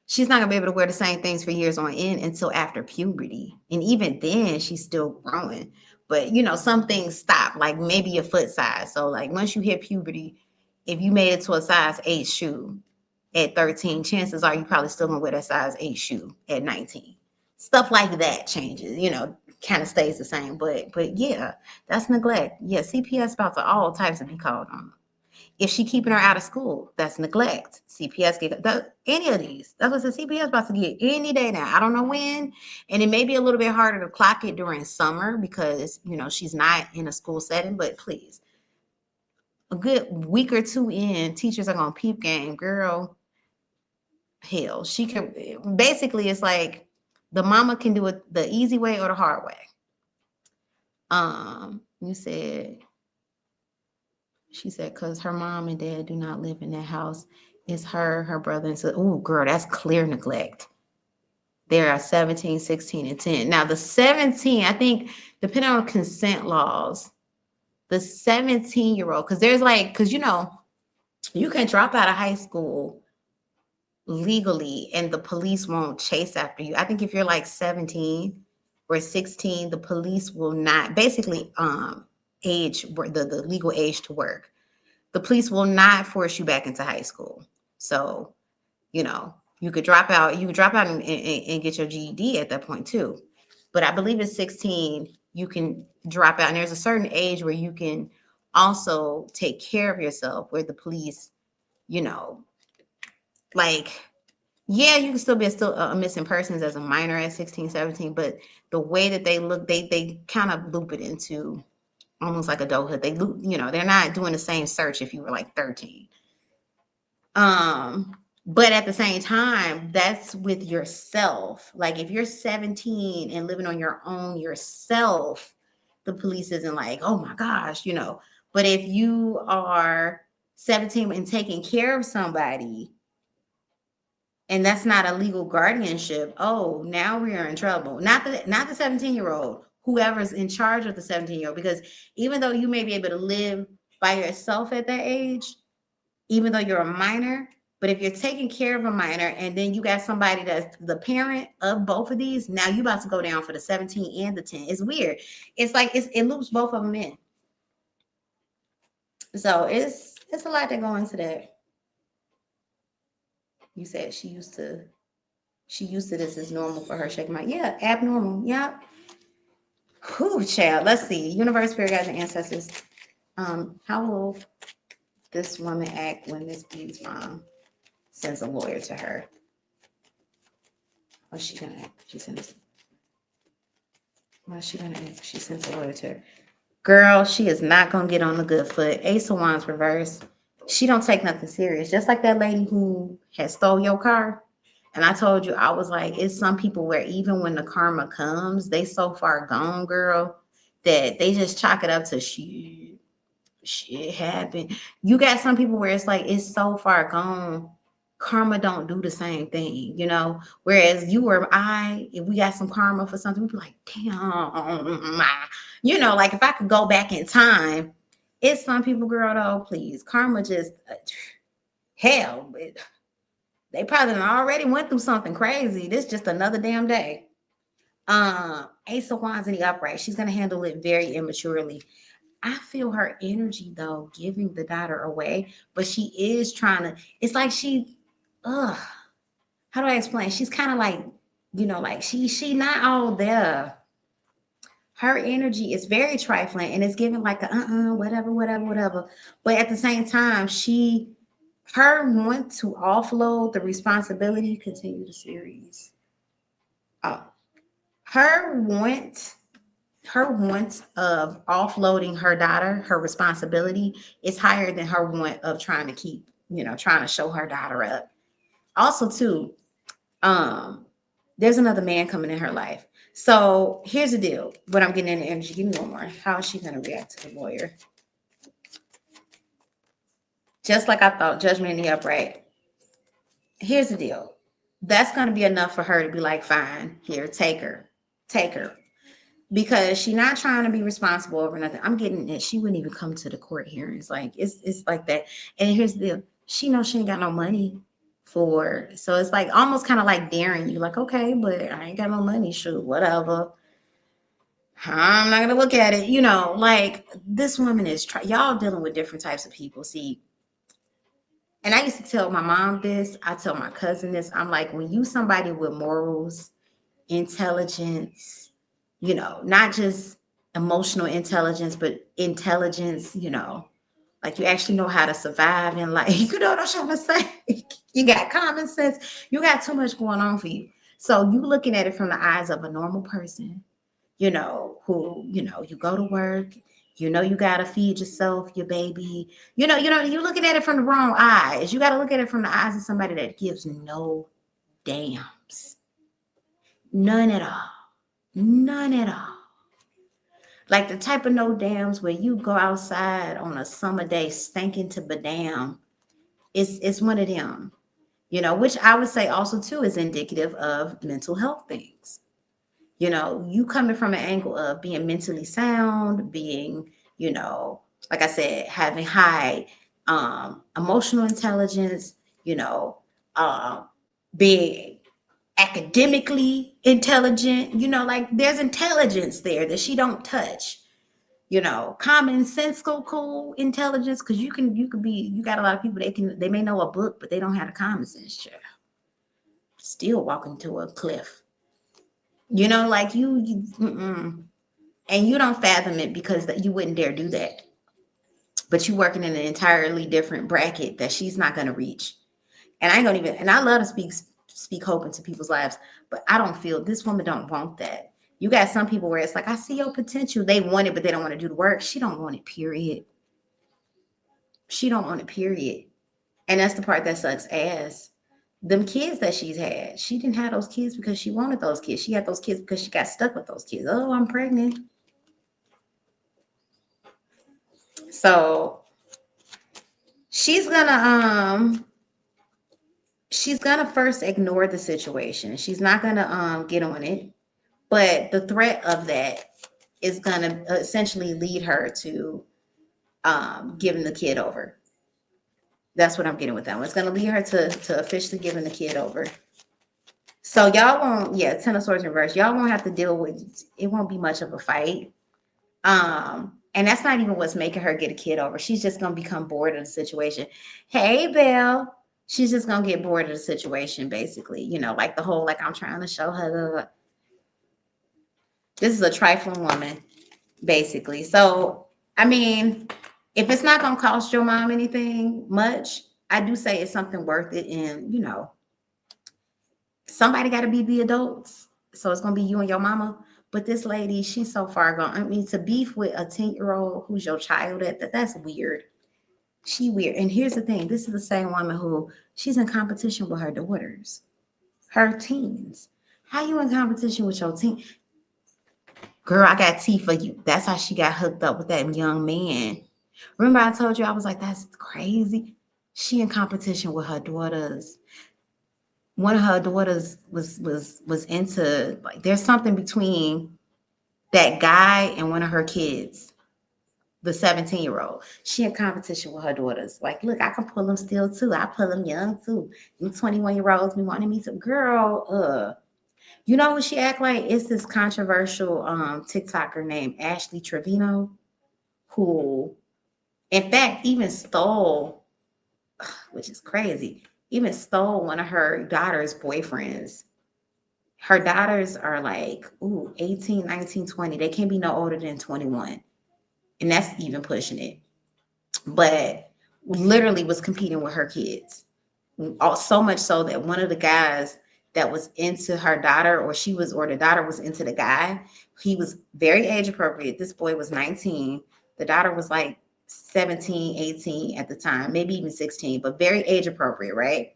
She's not going to be able to wear the same things for years on end until after puberty. And even then, she's still growing. But, some things stop, like maybe a foot size. So, like, once you hit puberty, if you made it to a size 8 shoe at 13, chances are you probably still going to wear that size 8 shoe at 19. Stuff like that changes, kind of stays the same. But yeah, that's neglect. Yeah, CPS about to all types of be called on. If she keeping her out of school, that's neglect. CPS get any of these. That's what the CPS about to get any day now. I don't know when, and it may be a little bit harder to clock it during summer because she's not in a school setting. But please, a good week or two in, teachers are gonna peep game, girl. Hell, she can. Basically, it's like the mama can do it the easy way or the hard way. You said. She said, because her mom and dad do not live in that house. It's her brother, and so, oh, girl, that's clear neglect. There are 17, 16, and 10. Now, the 17, I think, depending on consent laws, the 17-year-old, because you can drop out of high school legally and the police won't chase after you. I think if you're like 17 or 16, the police will not, basically, age, the legal age to work. The police will not force you back into high school. So, you could drop out. You could drop out and get your GED at that point too. But I believe at 16, you can drop out. And there's a certain age where you can also take care of yourself, where the police, like, yeah, you can still be a missing persons as a minor at 16, 17. But the way that they look, they kind of loop it into almost like adulthood. They loop, they're not doing the same search if you were like 13. But at the same time, that's with yourself. Like if you're 17 and living on your own yourself, the police isn't like, oh my gosh, But if you are 17 and taking care of somebody, and that's not a legal guardianship, oh, now we are in trouble. Not the 17-year-old, whoever's in charge of the 17-year-old, because even though you may be able to live by yourself at that age, even though you're a minor, but if you're taking care of a minor and then you got somebody that's the parent of both of these, now you about to go down for the 17 and the 10. It's weird. It's like it loops both of them in. So it's a lot that go into that. You said she used to this as normal for her. Shaking my, yeah, abnormal. Yeah. Whew, child. Let's see. Universe, spirit guides, and ancestors. How will this woman act when Miss B's mom sends a lawyer to her? What's she gonna act? She sends a lawyer to her. Girl, she is not gonna get on the good foot. Ace of Wands reverse. She don't take nothing serious. Just like that lady who had stole your car. And I told you, I was like, it's some people where even when the karma comes, they so far gone, girl, that they just chalk it up to shit happened. You got some people where it's like, it's so far gone, karma don't do the same thing, Whereas you or I, if we got some karma for something, we'd be like, damn, like if I could go back in time, it's some people, girl, though, please, karma just, hell, they probably already went through something crazy. This just another damn day. Ace of Wands in the upright. She's going to handle it very immaturely. I feel her energy, though, giving the daughter away, but she is trying to, it's like how do I explain? She's kind of like, like she not all there. Her energy is very trifling and it's giving like a whatever, whatever, whatever. But at the same time, her want to offload the responsibility, continue the series. Oh, her want of offloading her daughter, her responsibility, is higher than her want of trying to keep, trying to show her daughter up. Also, too, there's another man coming in her life. So here's the deal. What I'm getting in the energy. Give me one more. How is she going to react to the lawyer? Just like I thought, judgment in the upright. Here's the deal. That's going to be enough for her to be like, fine, here, take her. Take her. Because she's not trying to be responsible over nothing. I'm getting it. She wouldn't even come to the court hearings. Like, it's like that. And here's the deal. She knows she ain't got no money for, so it's like almost kind of like daring you, like, okay, but I ain't got no money, shoot, whatever, I'm not gonna look at it, like this woman is y'all dealing with different types of people. See, and I used to tell my mom this, I tell my cousin this, I'm like, when you somebody with morals, intelligence, not just emotional intelligence, but intelligence, like you actually know how to survive in life. You know what I'm trying to say? You got common sense. You got too much going on for you. So you looking at it from the eyes of a normal person, who, you go to work, you gotta feed yourself, your baby, you're looking at it from the wrong eyes. You gotta look at it from the eyes of somebody that gives no damns. None at all. None at all. Like the type of no dams where you go outside on a summer day stinking to badam. It's one of them, which I would say also too is indicative of mental health things. You coming from an angle of being mentally sound, being, like I said, having high emotional intelligence, being academically intelligent, like there's intelligence there that she don't touch. Common sensical intelligence, because you got a lot of people, they may know a book, but they don't have a common sense chair. Still walking to a cliff. Like you and you don't fathom it because you wouldn't dare do that. But you working in an entirely different bracket that she's not going to reach. And I ain't gonna even, and I love to speak hope into people's lives, but I don't feel this woman don't want that. You got some people where it's like, I see your potential. They want it, but they don't want to do the work. She don't want it, period. She don't want it, period. And that's the part that sucks ass. Them kids that she's had, she didn't have those kids because she wanted those kids. She had those kids because she got stuck with those kids. Oh, I'm pregnant. So she's gonna first ignore the situation. She's not gonna get on it. But the threat of that is gonna essentially lead her to giving the kid over. That's what I'm getting with that one. It's gonna lead her to officially giving the kid over. So y'all won't, yeah, Ten of Swords reverse. Y'all won't have to deal with, it won't be much of a fight. And that's not even what's making her get a kid over. She's just gonna become bored of the situation. Hey, Belle. She's just gonna get bored of the situation, basically. Like the whole, like, I'm trying to show her this is a trifling woman, basically. So, I mean, if it's not gonna cost your mom anything much, I do say it's something worth it. And somebody got to be the adults. So it's gonna be you and your mama. But this lady, she's so far gone. I mean, to beef with a 10-year-old who's your child, that's weird. She weird. And here's the thing: this is the same woman who she's in competition with her daughters, her teens. How you in competition with your teen? Girl, I got tea for you. That's how she got hooked up with that young man. Remember I told you, I was like, that's crazy. She in competition with her daughters. One of her daughters was into, like, there's something between that guy and one of her kids, the 17-year-old. She in competition with her daughters. Like, look, I can pull them still too. I pull them young too. Them 21-year-olds be wanting me to. Girl, you know what she act like? It's this controversial TikToker named Ashley Trevino, who, in fact, even stole, which is crazy, even stole one of her daughter's boyfriends. Her daughters are like, 18, 19, 20. They can't be no older than 21. And that's even pushing it. But literally was competing with her kids. So much so that one of the guys that was into her daughter, or the daughter was into the guy, he was very age appropriate. This boy was 19. The daughter was like 17, 18 at the time, maybe even 16, but very age appropriate, right?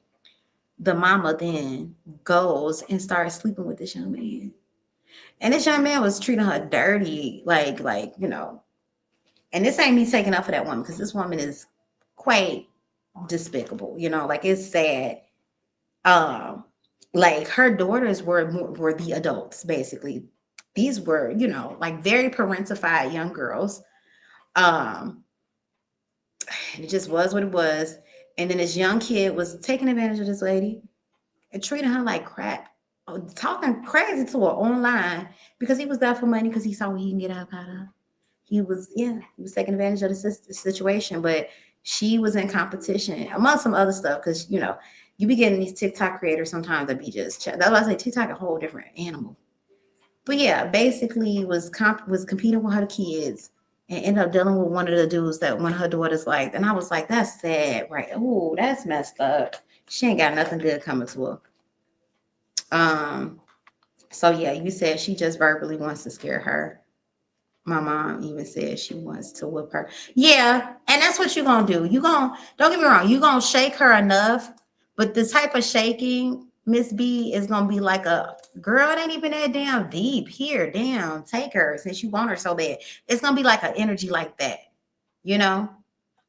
The mama then goes and starts sleeping with this young man. And this young man was treating her dirty, and this ain't me taking up for that woman, because this woman is quite despicable, like it's sad. Um, like her daughters were the adults, basically. These were, like very parentified young girls. Um, and it just was what it was. And then this young kid was taking advantage of this lady and treating her like crap, talking crazy to her online because he was there for money, because he saw what he can get out of her. He was taking advantage of the situation, but she was in competition among some other stuff, because you be getting these TikTok creators sometimes that be just, that's why I say TikTok a whole different animal. But yeah, basically was competing with her kids and ended up dealing with one of the dudes that one of her daughters liked. And I was like, that's sad, right? Oh, that's messed up. She ain't got nothing good coming to her. So yeah, you said she just verbally wants to scare her. My mom even said she wants to whip her. Yeah, and that's what you're gonna do. Don't get me wrong, you're gonna shake her enough, but the type of shaking, Miss B, is gonna be like a girl, it ain't even that damn deep. Here, damn, take her since you want her so bad. It's gonna be like an energy like that, you know?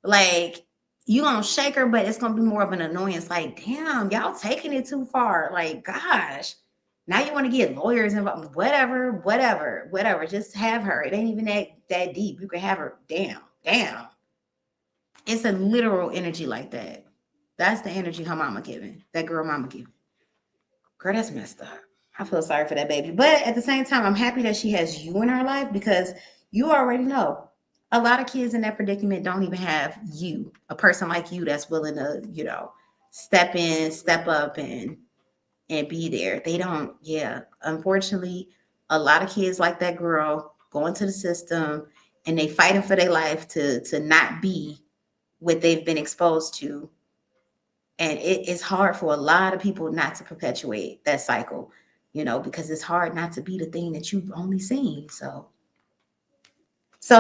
Like you gonna shake her, but it's gonna be more of an annoyance. Like, damn, y'all taking it too far. Like, gosh, now you want to get lawyers involved. Whatever. Just have her. It ain't even that deep. You can have her. Damn. It's a literal energy like that. That's the energy her mama giving. That girl mama giving. Girl, that's messed up. I feel sorry for that baby. But at the same time, I'm happy that she has you in her life, because you already know a lot of kids in that predicament don't even have you, a person like you that's willing to, step in, step up and be there. They don't, yeah. Unfortunately, a lot of kids like that girl go into the system and they fighting for their life to not be what they've been exposed to, and it is hard for a lot of people not to perpetuate that cycle, because it's hard not to be the thing that you've only seen. So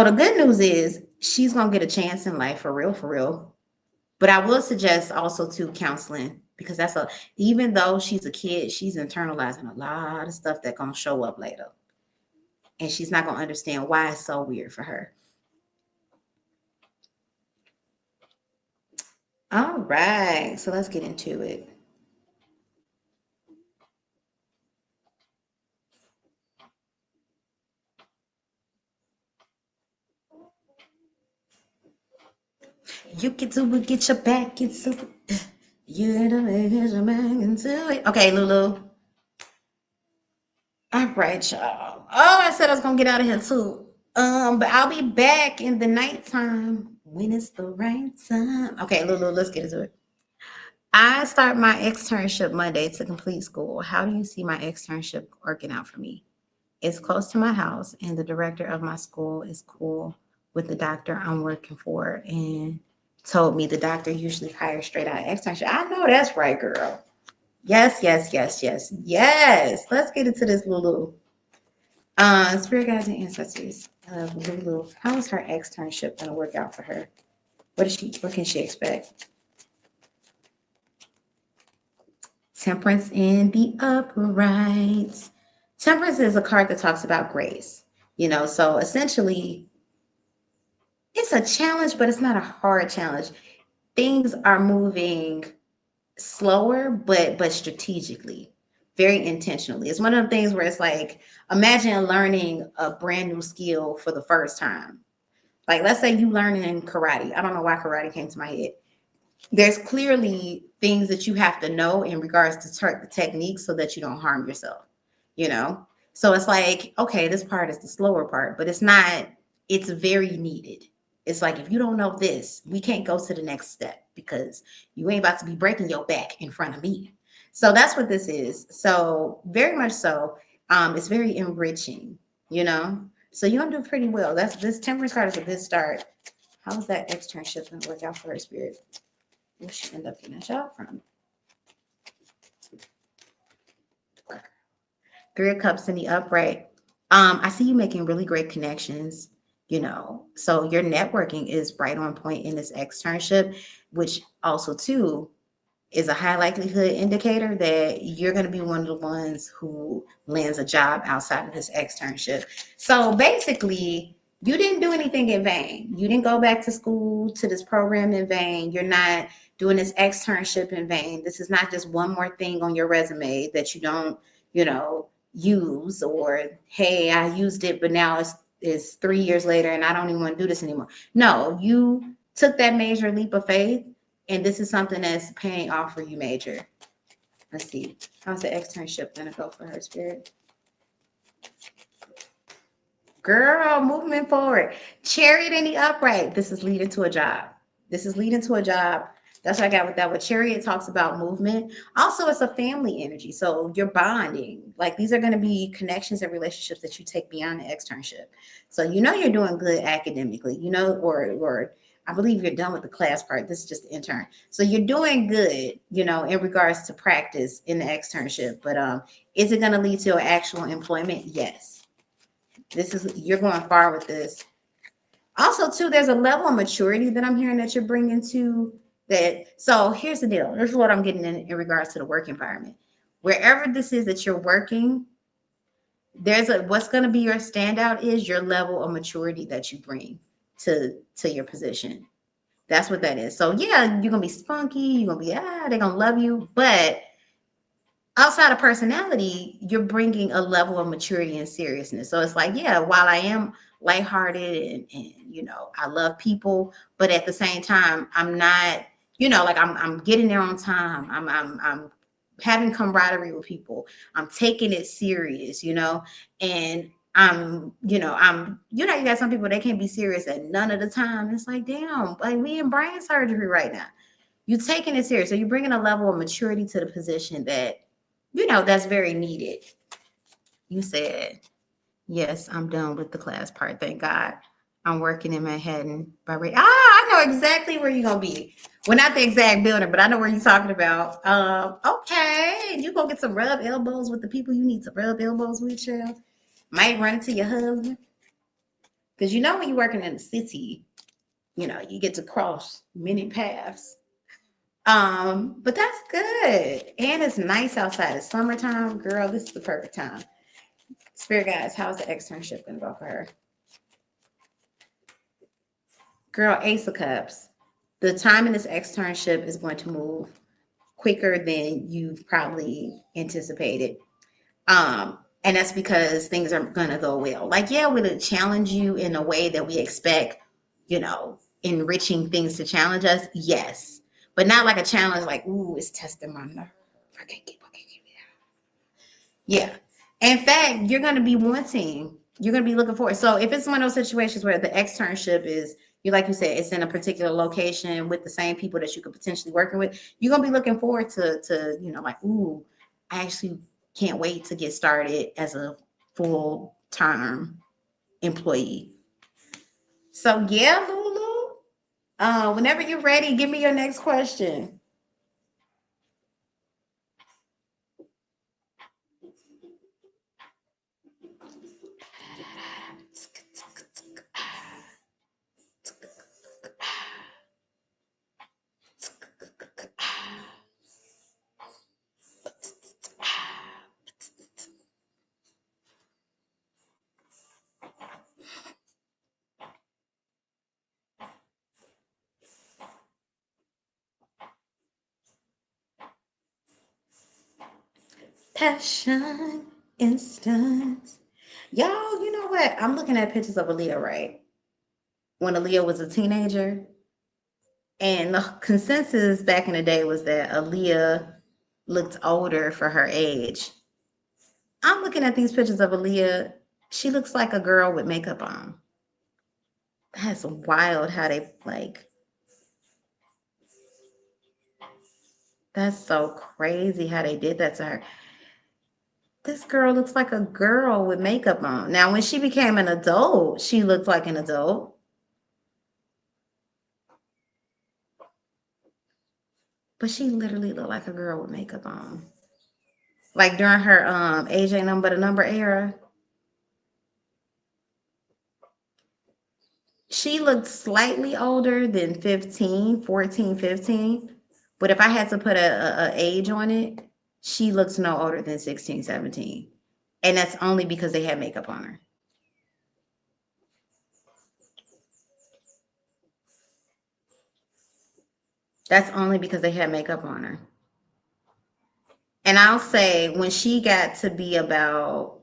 the good news is she's gonna get a chance in life, for real. But I will suggest also to counseling, because even though she's a kid, she's internalizing a lot of stuff that's gonna show up later, and she's not gonna understand why it's so weird for her. All right, so let's get into it. You get to it, get your back into it. You get to it, get your back into it. Okay, Lulu. All right, y'all. Oh, I said I was gonna get out of here too. But I'll be back in the nighttime when it's the right time. Okay, Lulu, let's get into it. I start my externship Monday to complete school. How do you see my externship working out for me? It's close to my house, and the director of my school is cool with the doctor I'm working for, and told me the doctor usually hires straight out of externship. I know that's right, girl. Yes. Let's get into this, Lulu. Spirit guides and ancestors of Lulu. How is her externship gonna work out for her? What can she expect? Temperance in the uprights. Temperance is a card that talks about grace. So essentially it's a challenge, but it's not a hard challenge. Things are moving slower, but strategically, very intentionally. It's one of the things where it's like, imagine learning a brand new skill for the first time. Like, let's say you learning karate. I don't know why karate came to my head. There's clearly things that you have to know in regards to the techniques so that you don't harm yourself, you know? So it's like, okay, this part is the slower part, but it's very needed. It's like, if you don't know this, we can't go to the next step because you ain't about to be breaking your back in front of me. So that's what this is. So very much so. It's very enriching, you know. So you're gonna do pretty well. That's this temperance card is a good start. How's that externship gonna work out for her spirit? Where she end up getting a job from? Three of Cups in the upright. I see you making really great connections, you know. So your networking is right on point in this externship, which also too is a high likelihood indicator that you're going to be one of the ones who lands a job outside of this externship. So basically, you didn't do anything in vain. You didn't go back to school to this program in vain. You're not doing this externship in vain. This is not just one more thing on your resume that you don't, you know, use, or hey, I used it, but now it's 3 years later and I don't even want to do this anymore. No, you took that major leap of faith, and this is something that's paying off for you major. Let's see. How's the externship gonna go for her, spirit? Girl, movement forward. Chariot in the upright. This is leading to a job. This is leading to a job. That's what I got with that. What Chariot talks about movement. Also, it's a family energy. So you're bonding. Like these are going to be connections and relationships that you take beyond the externship. So you know you're doing good academically, you know, or I believe you're done with the class part. This is just the intern. So you're doing good, you know, in regards to practice in the externship. But is it going to lead to actual employment? Yes. This is, you're going far with this. Also, too, there's a level of maturity that I'm hearing that you're bringing to that. So here's the deal. This is what I'm getting in regards to the work environment. Wherever this is that you're working, there's a, what's going to be your standout is your level of maturity that you bring to your position. That's what that is. So yeah, you're gonna be spunky. You're gonna be they're gonna love you, but outside of personality, you're bringing a level of maturity and seriousness. So it's like, yeah, while I am lighthearted and you know, I love people, but at the same time, I'm not, you know, like I'm getting there on time. I'm having camaraderie with people. I'm taking it serious, you know, and you know, you got some people that can't be serious at none of the time. It's like, damn, like we in brain surgery right now. You're taking it serious. So you're bringing a level of maturity to the position that you know, that's very needed. You said, yes, I'm done with the class part. Thank God. I'm working in Manhattan. I know exactly where you're going to be. Well, not the exact building, but I know where you're talking about. Okay. You going to get some rub elbows with the people you need to rub elbows with, child. Might run into your husband. Because you know when you're working in the city, you know, you get to cross many paths. But that's good. And it's nice outside. It's summertime. Girl, this is the perfect time. Spirit guys, how's the externship gonna go for her? Girl, Ace of Cups. The time in this externship is going to move quicker than you've probably anticipated. And that's because things are gonna go well. Like, yeah, we'll challenge you in a way that we expect, you know, enriching things to challenge us. Yes. But not like a challenge like, ooh, it's testing my nerve. I can't keep Yeah. In fact, you're going to be looking for it. So if it's one of those situations where the externship is, you like you said, it's in a particular location with the same people that you could potentially working with, you're going to be looking forward to, you know, like, ooh, I actually can't wait to get started as a full term employee. So yeah, Lulu, whenever you're ready, give me your next question. Passion instant. Y'all, you know what? I'm looking at pictures of Aaliyah, right? When Aaliyah was a teenager. And the consensus back in the day was that Aaliyah looked older for her age. I'm looking at these pictures of Aaliyah. She looks like a girl with makeup on. That's wild how they like. That's so crazy how they did that to her. This girl looks like a girl with makeup on. Now, when she became an adult, she looked like an adult. But she literally looked like a girl with makeup on. Like during her age ain't nothing but a number era. She looked slightly older than 15, 14, 15. But if I had to put a age on it, she looks no older than 16, 17. And that's only because they had makeup on her. That's only because they had makeup on her. And I'll say when she got to be about,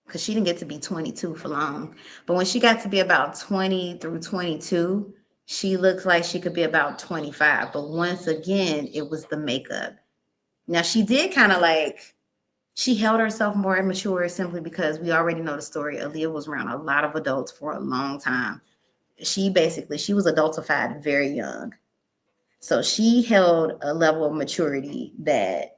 because she didn't get to be 22 for long, but when she got to be about 20 through 22, she looked like she could be about 25. But once again, it was the makeup. Now she did kind of like, she held herself more immature simply because we already know the story. Aaliyah was around a lot of adults for a long time. She was adultified very young. So she held a level of maturity that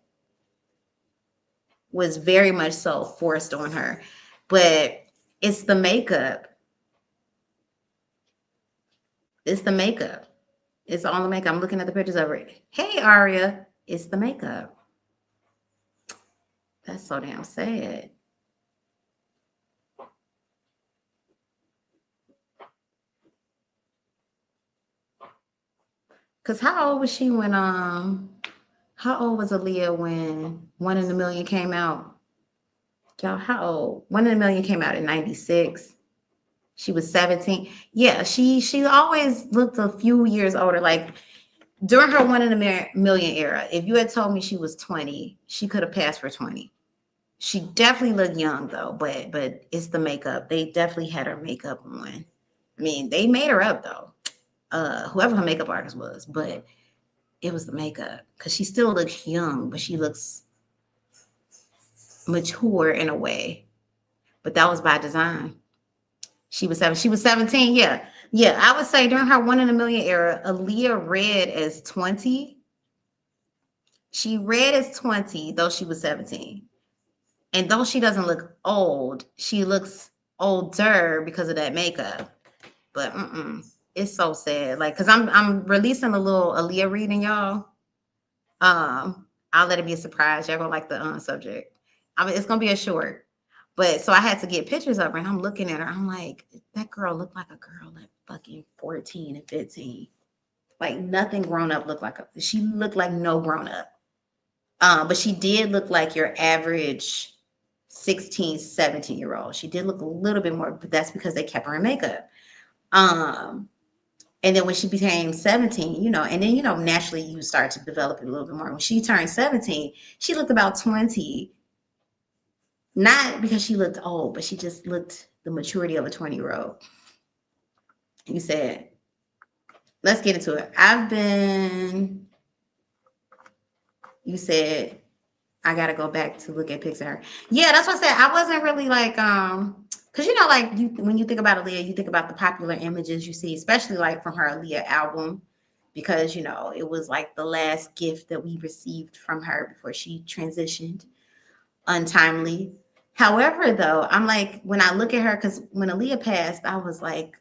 was very much so forced on her. But it's the makeup. It's the makeup. It's all the makeup. I'm looking at the pictures of it. Hey, Aria, it's the makeup. That's so damn sad. Cause how old was she when how old was Aaliyah when One in a Million came out? Y'all, how old? One in a Million came out in 96. She was 17. Yeah, she always looked a few years older. Like during her One in a Million era, if you had told me she was 20, she could have passed for 20. She definitely looked young though, but it's the makeup. They definitely had her makeup on. I mean, they made her up though. Whoever her makeup artist was, but it was the makeup because she still looks young, but she looks mature in a way. But that was by design. She was 17. Yeah. Yeah. I would say during her One in a Million era, Aaliyah read as 20. She read as 20, though she was 17. And though she doesn't look old, she looks older because of that makeup. But it's so sad. Like, cause I'm releasing a little Aaliyah reading, y'all. I'll let it be a surprise. Y'all gonna like the subject. I mean, it's gonna be a short. But so I had to get pictures of her, and I'm looking at her. I'm like, that girl looked like a girl at fucking 14 and 15. Like nothing grown up looked like she looked like no grown up. But she did look like your average 16, 17-year old. She did look a little bit more, but that's because they kept her in makeup. And then when she became 17, and then, naturally you start to develop it a little bit more. When she turned 17, she looked about 20, not because she looked old, but she just looked the maturity of a 20-year-old. You said, let's get into it. You said, I got to go back to look at pics of her. Yeah, that's what I said. I wasn't really like, because, like when you think about Aaliyah, you think about the popular images you see, especially like from her Aaliyah album, because, it was like the last gift that we received from her before she transitioned untimely. However, though, I'm like, when I look at her, because when Aaliyah passed, I was like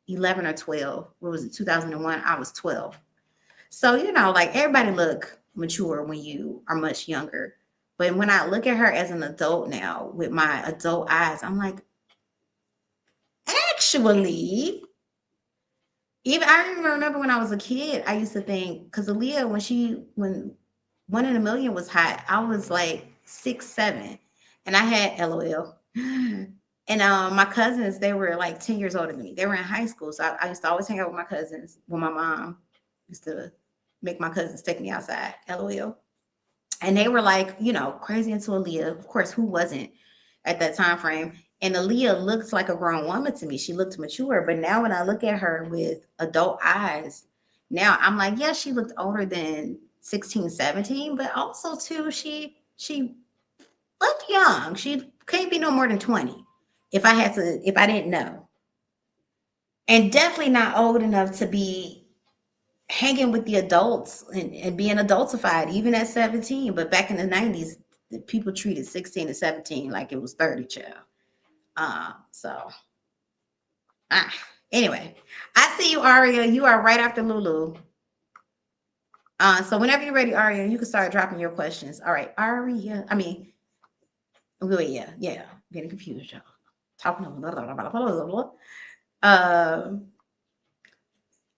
11 or 12. What was it, 2001? I was 12. So, like everybody look mature when you are much younger. But when I look at her as an adult now with my adult eyes, I'm like, actually, even I even remember when I was a kid, I used to think, because Aaliyah, when One in a Million was hot, I was like 6, 7. And I had LOL. And my cousins, they were like 10 years older than me. They were in high school. So I used to always hang out with my cousins. When my mom used to make my cousins take me outside. LOL. And they were like, crazy into Aaliyah. Of course, who wasn't at that time frame? And Aaliyah looked like a grown woman to me. She looked mature. But now when I look at her with adult eyes, now I'm like, yeah, she looked older than 16, 17, but also too, she looked young. She can't be no more than 20 if I didn't know. And definitely not old enough to be hanging with the adults and being adultified, even at 17. But back in the 90s, the people treated 16 and 17 like it was 30, child. So, anyway, I see you, Aria. You are right after Lulu. So whenever you're ready, Aria, you can start dropping your questions. All right, Aria. Yeah. Getting confused, y'all. Talking.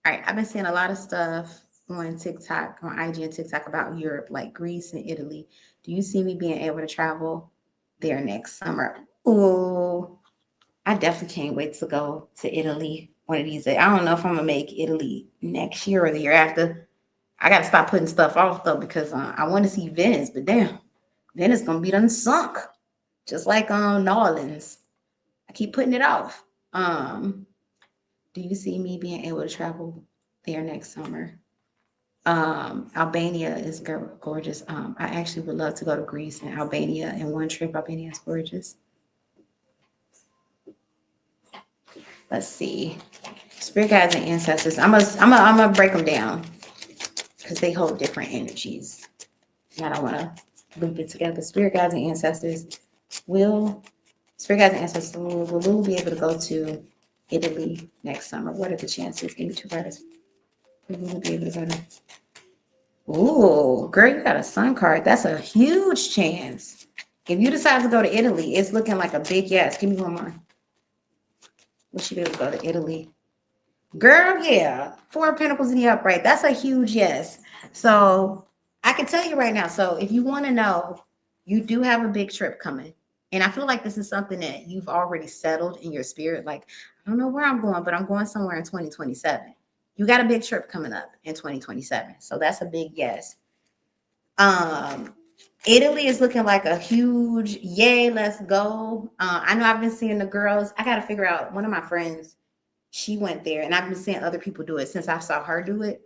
All right, I've been seeing a lot of stuff on TikTok, on IG and TikTok about Europe, like Greece and Italy. Do you see me being able to travel there next summer? Oh, I definitely can't wait to go to Italy one of these days. I don't know if I'm gonna make Italy next year or the year after. I gotta stop putting stuff off though because I want to see Venice, but damn, Venice gonna be done sunk, just like New Orleans. I keep putting it off. Do you see me being able to travel there next summer? Albania is gorgeous. I actually would love to go to Greece and Albania in one trip. Albania is gorgeous. Let's see. Spirit guides and ancestors. I'm gonna break them down because they hold different energies. And I don't want to loop it together. Spirit guides and ancestors will Lulu be able to go to Italy next summer? What are the chances? Give me 2 letters. Will Lulu be able to go to? Ooh, girl, you got a sun card. That's a huge chance. If you decide to go to Italy, it's looking like a big yes. Give me one more. Will she be able to go to Italy? Girl, yeah. 4 of Pentacles in the upright. That's a huge yes. So I can tell you right now. So if you want to know, you do have a big trip coming. And I feel like this is something that you've already settled in your spirit. Like, I don't know where I'm going, but I'm going somewhere in 2027. You got a big trip coming up in 2027. So that's a big yes. Italy is looking like a huge yay, let's go. I know I've been seeing the girls. I got to figure out, one of my friends, she went there, and I've been seeing other people do it since I saw her do it.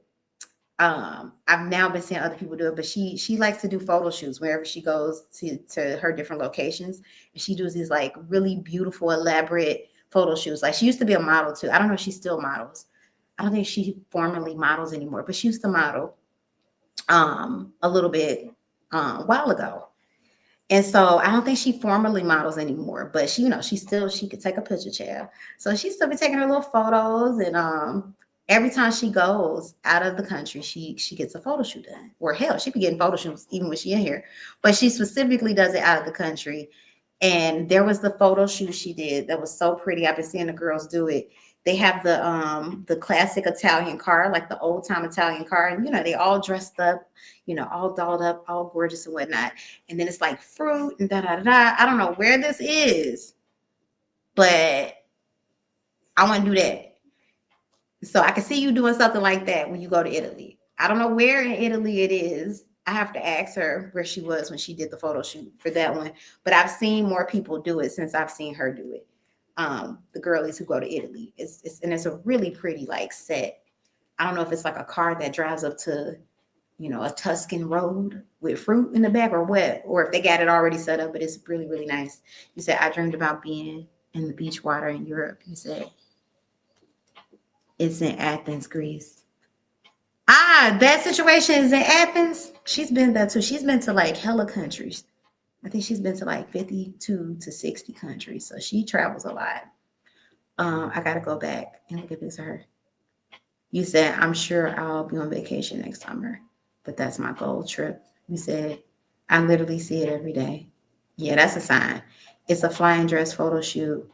I've now been seeing other people do it, but she likes to do photo shoots wherever she goes to her different locations, and she does these like really beautiful, elaborate photo shoots. Like, she used to be a model too. I don't know if she still models. I don't think she formally models anymore, but she used to model a little bit a while ago. And so I don't think she formally models anymore, but she, she could take a picture, chair. So she still be taking her little photos, and every time she goes out of the country, she gets a photo shoot done. Or hell, she be getting photo shoots even when she in here. But she specifically does it out of the country. And there was the photo shoot she did that was so pretty. I've been seeing the girls do it. They have the classic Italian car, like the old time Italian car, and they all dressed up, all dolled up, all gorgeous and whatnot. And then it's like fruit and da da da. I don't know where this is, but I want to do that. So I can see you doing something like that when you go to Italy. I don't know where in Italy it is. I have to ask her where she was when she did the photo shoot for that one. But I've seen more people do it since I've seen her do it. The girlies who go to Italy. It's a really pretty like set. I don't know if it's like a car that drives up to, a Tuscan road with fruit in the back or what, or if they got it already set up, but it's really, really nice. You said, I dreamed about being in the beach water in Europe. You said, it's in Athens, Greece. That situation is in Athens. She's been there too. She's been to like hella countries. I think she's been to like 52 to 60 countries. So she travels a lot. I gotta go back and look at this her. You said, I'm sure I'll be on vacation next summer, but that's my goal trip. You said, I literally see it every day. Yeah, that's a sign. It's a flying dress photo shoot.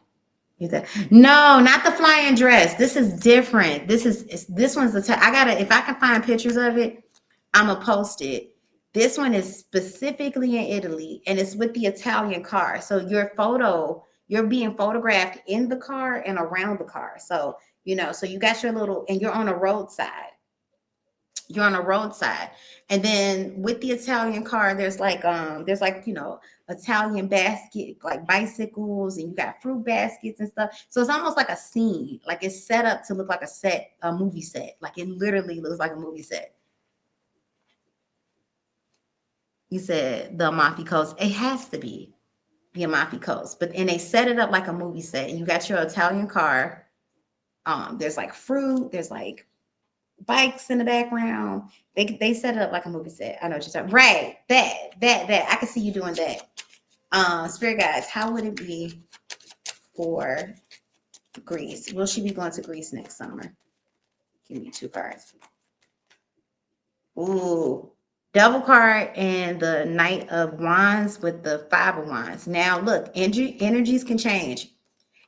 You said, no, not the flying dress. This is different. This one's I gotta, if I can find pictures of it, I'm gonna post it. This one is specifically in Italy, and it's with the Italian car. So you're being photographed in the car and around the car. So, so you got your little, and you're on a roadside. You're on a roadside. And then with the Italian car, there's like, Italian basket, like bicycles, and you got fruit baskets and stuff. So it's almost like a scene. Like, it's set up to look like a movie set. Like, it literally looks like a movie set. You said the Amalfi Coast. It has to be the Amalfi Coast. And they set it up like a movie set. And you got your Italian car. There's like fruit. There's like bikes in the background. They set it up like a movie set. I know what you're talking. Right. That. I can see you doing that. Spirit guides, how would it be for Greece? Will she be going to Greece next summer? Give me 2 cards. Ooh. Double card and the Knight of Wands with the 5 of Wands. Now, look, energies can change.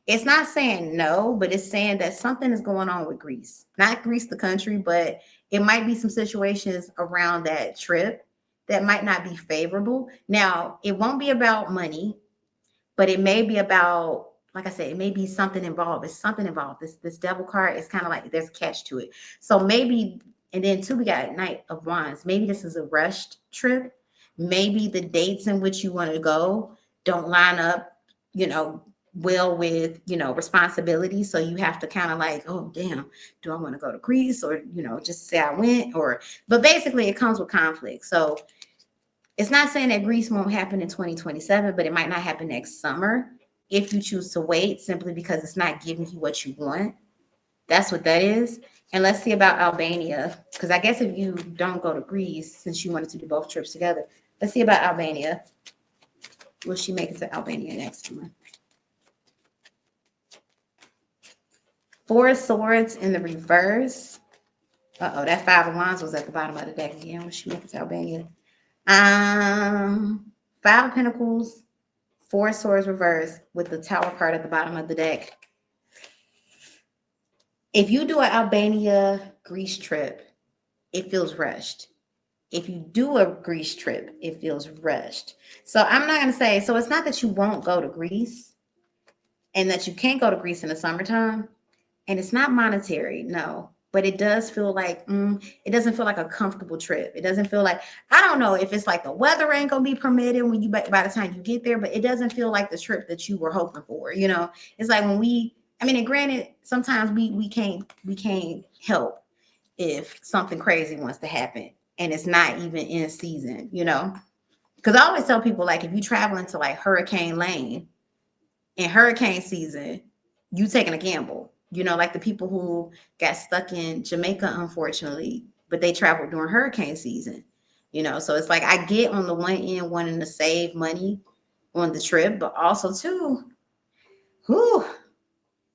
It's not saying no, but it's saying that something is going on with Greece. Not Greece, the country, but it might be some situations around that trip that might not be favorable. Now, it won't be about money, but it may be about, like I said, it may be something involved. It's something involved. This devil card is kind of like there's a catch to it. So maybe, and then two, we got Knight of Wands. Maybe this is a rushed trip. Maybe the dates in which you want to go don't line up, you know, well with, you know, responsibility. So you have to kind of like, oh damn, do I want to go to Greece, or, you know, just say I went, or, but basically it comes with conflict. So it's not saying that Greece won't happen in 2027, but it might not happen next summer if you choose to wait simply because it's not giving you what you want. That's what that is. And let's see about Albania, because I guess if you don't go to Greece, since you wanted to do both trips together, let's see about Albania. Will she make it to Albania next summer? 4 of Swords in the reverse. Uh-oh, that 5 of Wands was at the bottom of the deck again. Will she make it to Albania? 5 of Pentacles, 4 of Swords reverse with the Tower card at the bottom of the deck. If you do an Albania Greece trip, it feels rushed. If you do a Greece trip, it feels rushed. So I'm not going to say, so it's not that you won't go to Greece and that you can't go to Greece in the summertime. And it's not monetary, no. But it does feel like, it doesn't feel like a comfortable trip. It doesn't feel like, I don't know if it's like the weather ain't going to be permitted when you, by the time you get there, but it doesn't feel like the trip that you were hoping for. You know, it's like when and granted, sometimes we can't help if something crazy wants to happen and it's not even in season, you know? Because I always tell people, like, if you travel into like Hurricane Lane in hurricane season, you taking a gamble. You know, like the people who got stuck in Jamaica, unfortunately, but they traveled during hurricane season. You know, so it's like I get on the one end wanting to save money on the trip, but also too, whew,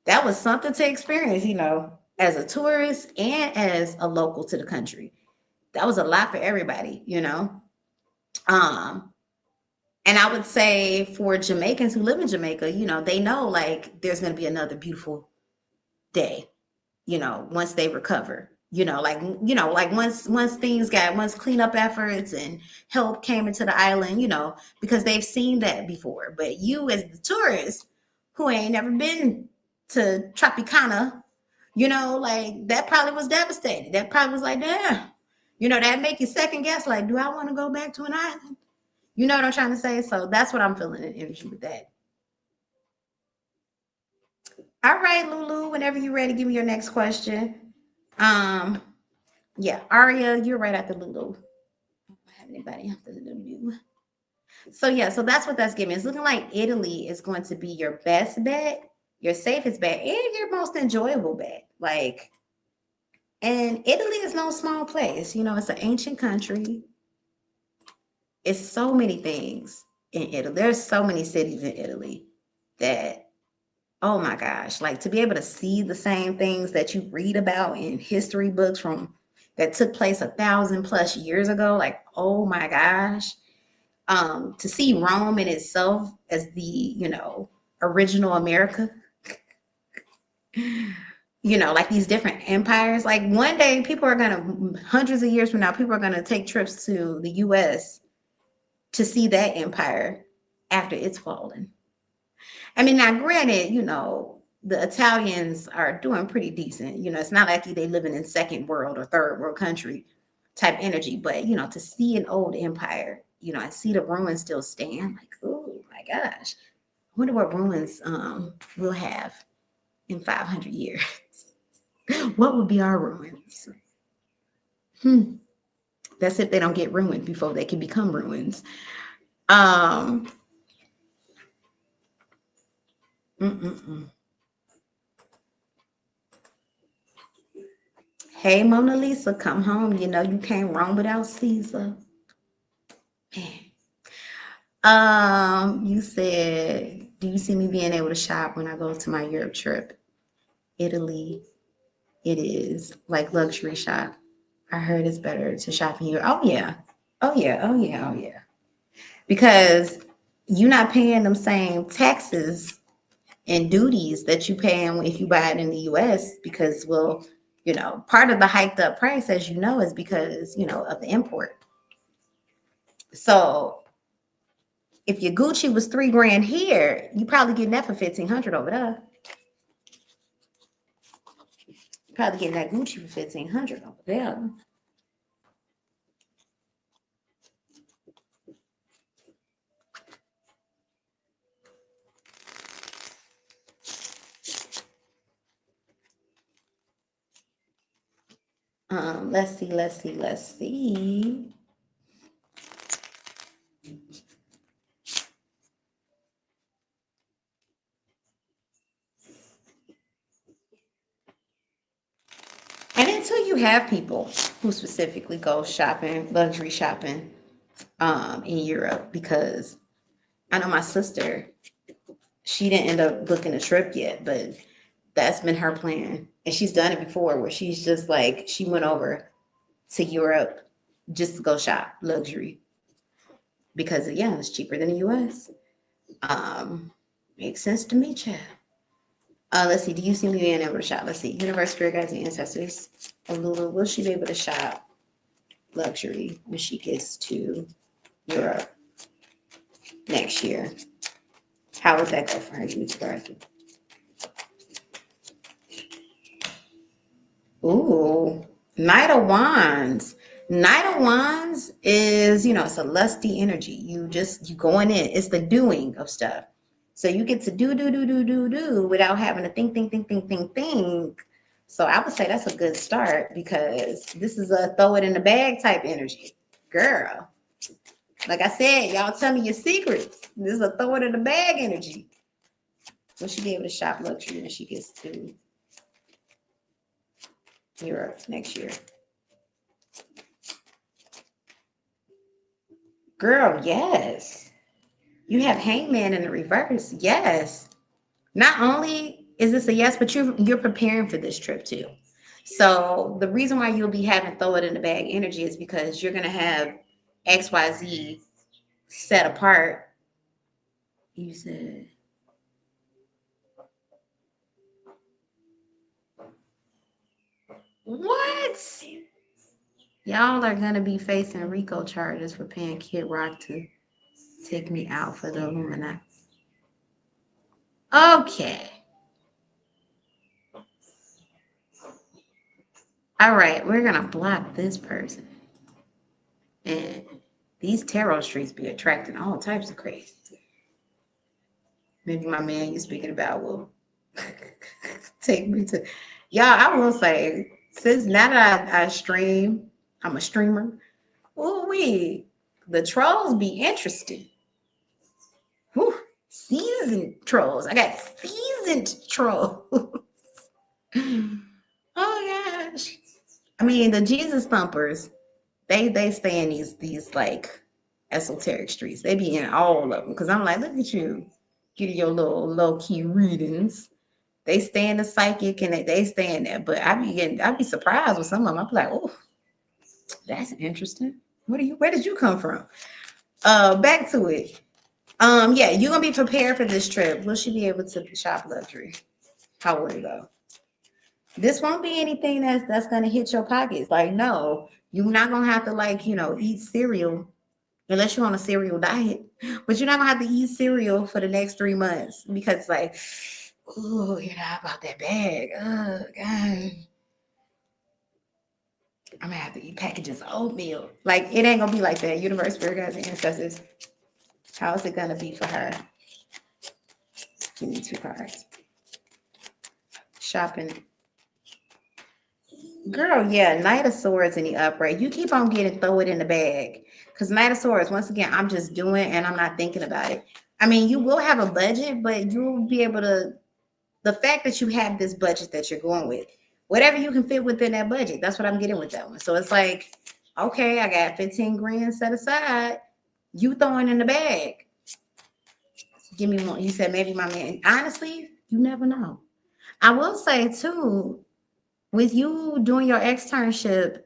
that was something to experience, you know, as a tourist and as a local to the country. That was a lot for everybody, you know. And I would say for Jamaicans who live in Jamaica, you know, they know like there's going to be another beautiful day, you know, once they recover, like once cleanup efforts and help came into the island, you know, because they've seen that before. But you as the tourist who ain't never been to Tropicana, you know, like that probably was devastated. That probably was like, damn, you know, that make you second guess, like, do I want to go back to an island? You know what I'm trying to say? So that's what I'm feeling in energy with that. All right, Lulu, whenever you're ready, give me your next question. Um, yeah, Aria, you're right after Lulu. I don't have anybody after Lulu. So yeah, so that's what that's giving. It's looking like Italy is going to be your best bet, your safest bet, and your most enjoyable bet. Like, and Italy is no small place. You know, it's an ancient country. It's so many things in Italy. There's so many cities in Italy that, oh my gosh, like to be able to see the same things that you read about in history books from that took place 1,000+ years ago, like, oh my gosh. To see Rome in itself as the, you know, original America, you know, like these different empires. Like one day people are gonna, hundreds of years from now, people are gonna take trips to the US to see that empire after it's fallen. I mean, now granted, you know, the Italians are doing pretty decent. You know, it's not like they living in second world or third world country type energy, but you know, to see an old empire, you know, and see the ruins still stand, like, oh my gosh. I wonder what ruins we'll have in 500 years. What would be our ruins? That's if they don't get ruined before they can become ruins. Um, mm-mm-mm. Hey, Mona Lisa, come home. You know you can't roam without Caesar. You said, do you see me being able to shop when I go to my Europe trip? Italy, it is like luxury shop. I heard it's better to shop in Europe. Oh yeah. Oh yeah. Oh yeah. Oh yeah. Because you're not paying them same taxes and duties that you paying if you buy it in the US because well, you know, part of the hiked up price, as you know, is because, you know, of the import. So if your Gucci was $3,000 here, you probably getting that for 1,500 over there. Probably getting that Gucci for 1,500 over there. Let's see, let's see, let's see. And until you have people who specifically go shopping, luxury shopping, in Europe, because I know my sister, she didn't end up booking a trip yet, but that's been her plan. And she's done it before where she's just like, she went over to Europe just to go shop luxury because, yeah, it's cheaper than the US. Um, Makes sense to me, Chad. Let's see. Do you see me being able to shop? Let's see. Universe, spirit guides, and ancestors. Alula, will she be able to shop luxury when she gets to Europe next year? How would that go for her? Give me two. Ooh, Knight of Wands. Knight of Wands is, you know, it's a lusty energy. You going in. It's the doing of stuff. So you get to do without having to think. So I would say that's a good start because this is a throw it in the bag type energy. Girl, like I said, y'all tell me your secrets. This is a throw it in the bag energy. Will she be able to shop luxury when she gets to Europe next year? Girl, yes. You have Hangman in the reverse. Yes. Not only is this a yes, but you're preparing for this trip too. So the reason why you'll be having throw it in the bag energy is because you're gonna have XYZ set apart. You said what? Y'all are gonna be facing RICO charges for paying Kid Rock to take me out for the Illuminati. Okay. All right, we're gonna block this person. And these tarot streets be attracting all types of crazy. Maybe my man you speaking about will take me to. Y'all, I will say, since now that I stream, I'm a streamer. Ooh wee, the trolls be interesting. Whew, seasoned trolls. I got seasoned trolls. Oh gosh. I mean, the Jesus thumpers, they stay in these like esoteric streets. They be in all of them. Cause I'm like, look at you, getting your little low key readings. They stay in the psychic and they stay in there. But I'd be surprised with some of them. I'd be like, oh, that's interesting. Where did you come from? Back to it. Yeah, you're gonna be prepared for this trip. Will she be able to shop luxury? How will it go? This won't be anything that's gonna hit your pockets. Like, no, you're not gonna have to like, you know, eat cereal unless you're on a cereal diet. But you're not gonna have to eat cereal for the next 3 months because like, oh, you know about that bag. Oh God. I'm gonna have to eat packages of oatmeal. Like it ain't gonna be like that. Universe, spirit guides, and ancestors. How is it gonna be for her? Give me 2 cards. Shopping. Girl, yeah, Knight of Swords in the upright. You keep on getting throw it in the bag. Because Knight of Swords, once again, I'm just doing and I'm not thinking about it. I mean, you will have a budget, but you'll be able to, the fact that you have this budget that you're going with, whatever you can fit within that budget. That's what I'm getting with that one. So it's like, okay, I got 15 grand set aside. You throwing in the bag. Give me one. You said maybe my man. Honestly, you never know. I will say too, with you doing your externship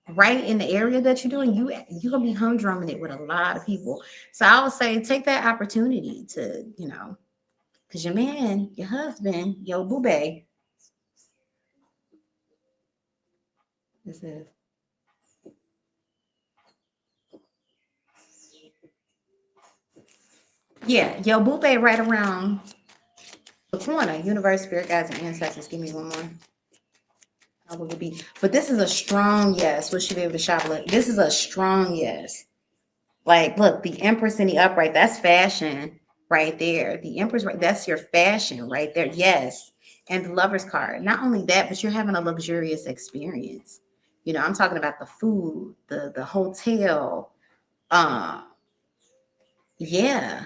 right in the area that you're doing, you're gonna be humdrumming it with a lot of people. So I would say take that opportunity to, because your man, your husband, your boo bae, this is yeah, your boo bae right around the corner. Universe, spirit guides, and ancestors. Give me one more. How will it be? But this is a strong yes. Will she be able to shop? This is a strong yes. Like, look, the Empress in the upright, that's fashion right there. The Empress, right, that's your fashion right there. Yes. And the Lover's card. Not only that, but you're having a luxurious experience. I'm talking about the food, the hotel, uh, yeah,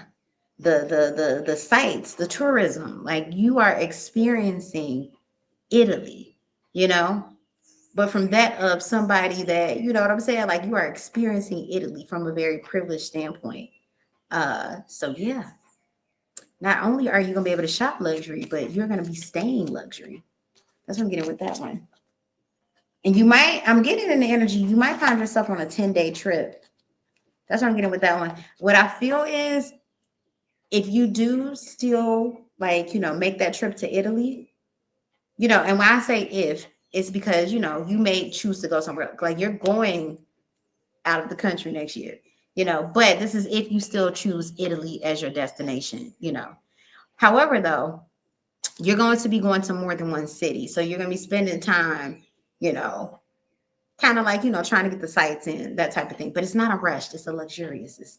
the sites, the tourism. Like you are experiencing Italy, you know? But from that of somebody that, you know what I'm saying? Like you are experiencing Italy from a very privileged standpoint. So yeah, not only are you gonna be able to shop luxury, but you're gonna be staying luxury. That's what I'm getting with that one. And I'm getting in the energy, you might find yourself on a 10-day trip. That's what I'm getting with that one. What I feel is if you do still like, make that trip to Italy, and when I say if, it's because, you may choose to go somewhere. Like you're going out of the country next year, but this is if you still choose Italy as your destination. However, though, you're going to be going to more than one city. So you're going to be spending time, you know, kind of like, trying to get the sights in, that type of thing. But it's not a rush. It's a luxurious.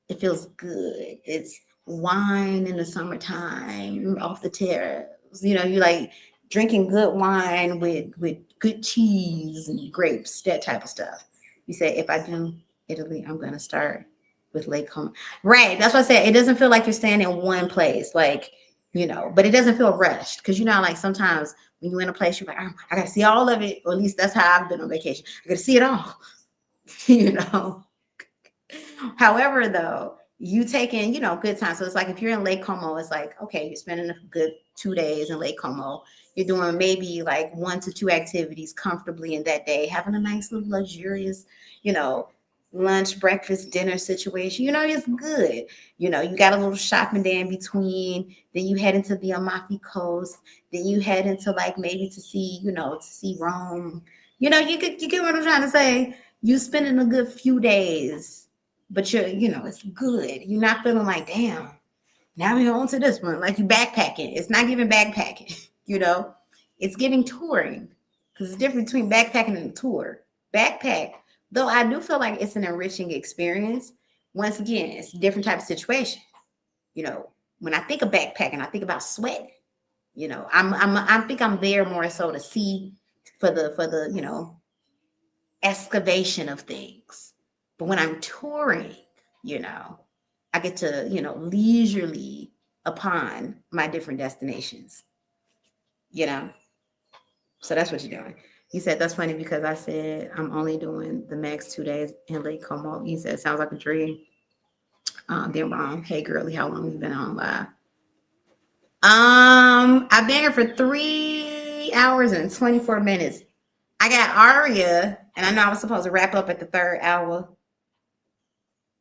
It feels good. It's wine in the summertime off the terrace. You like drinking good wine with good cheese and grapes, that type of stuff. You say, if I do Italy, I'm going to start with Lake Como. Right. That's what I said. It doesn't feel like you're staying in one place. Like, but it doesn't feel rushed. Because, like sometimes when you're in a place, you're like, oh, I got to see all of it. Or at least that's how I've been on vacation. I got to see it all. you know. However, though, you taking, good time. So it's like if you're in Lake Como, it's like, okay, you're spending a good 2 days in Lake Como. You're doing maybe like 1 to 2 activities comfortably in that day, having a nice little luxurious, you know, lunch, breakfast, dinner situation. It's good. You got a little shopping day in between. Then you head into the Amalfi Coast. Then you head into like maybe to see Rome. You get what I'm trying to say. You spending a good few days, but it's good. You're not feeling like, damn, now we're on to this one. Like you backpacking. It's not giving backpacking, it's giving touring. Because it's different between backpacking and a tour. Backpack, though I do feel like it's an enriching experience. Once again, it's a different type of situation. When I think of backpacking, I think about sweat. I think I'm there more so to see for the excavation of things. But when I'm touring, I get to, leisurely upon my different destinations, you know? So that's what you're doing. He said, that's funny because I said, I'm only doing the max 2 days in Lake Como. He said, sounds like a dream. Then wrong. Hey, girly, how long have you been on live? I've been here for 3 hours and 24 minutes. I got Aria, and I know I was supposed to wrap up at the 3rd hour.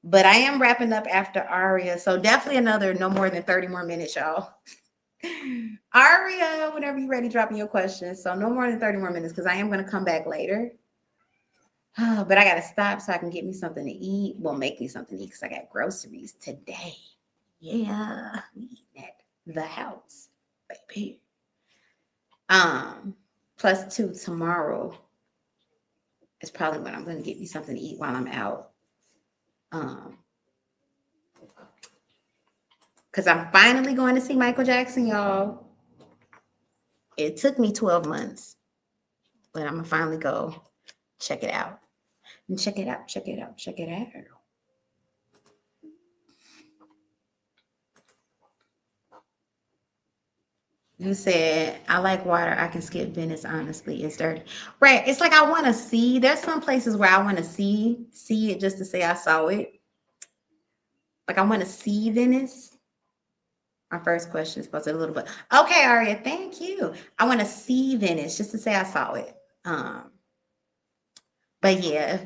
But I am wrapping up after Aria. So definitely another no more than 30 more minutes, y'all. Aria, whenever you're ready, drop me your questions. So no more than 30 more minutes because I am going to come back later. But I got to stop so I can get me something to eat. Well, make me something to eat because I got groceries today. Yeah, we eating at the house, baby. +2 tomorrow is probably when I'm going to get me something to eat while I'm out. Because I'm finally going to see Michael Jackson, y'all. It took me 12 months, but I'm going to finally go check it out. And check it out, check it out, check it out. You said, I like water. I can skip Venice, honestly. It's dirty. Right. It's like I want to see. There's some places where I want to see it just to say I saw it. Like I want to see Venice. My first question is supposed to be a little bit. Okay, Aria, thank you. I want to see Venice just to say I saw it. But yeah,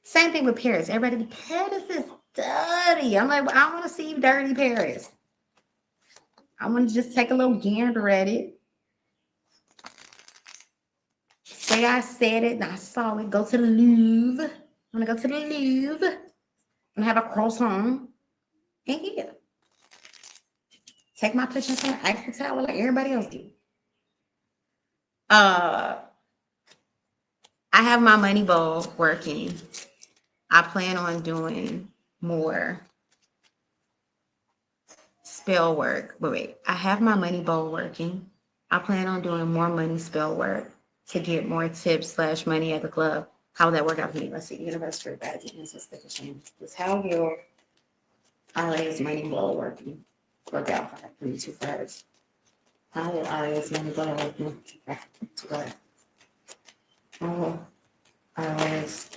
same thing with Paris. Everybody, Paris is dirty. I'm like, well, I want to see dirty Paris. I want to just take a little gander at it. Say I said it and I saw it. Go to the Louvre. I'm gonna go to the Louvre and have a croissant. And yeah, take my pictures on the Eiffel Tower like everybody else do. I have my money bowl working. I plan on doing more spell work. Wait, I have my money bowl working. I plan on doing more money spell work to get more tips / money at the club. How would that work out for me? Let's see. Universe for bad genius. Let's pick a change. How will Aria's money bowl working work out for me? 2 cards. How will Aria's money bowl working? Oh, Aria's.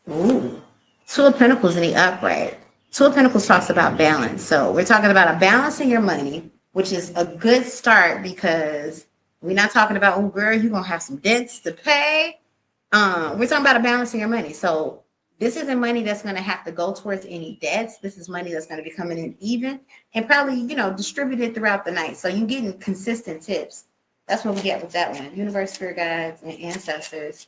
Ooh. 2 of Pentacles in the upright. 2 of Pentacles talks about balance. So we're talking about a balance in your money, which is a good start because we're not talking about, oh, girl, you're going to have some debts to pay. We're talking about a balance in your money. So this isn't money that's going to have to go towards any debts. This is money that's going to be coming in even and probably, distributed throughout the night. So you're getting consistent tips. That's what we get with that one. Universe, spirit guides, and ancestors.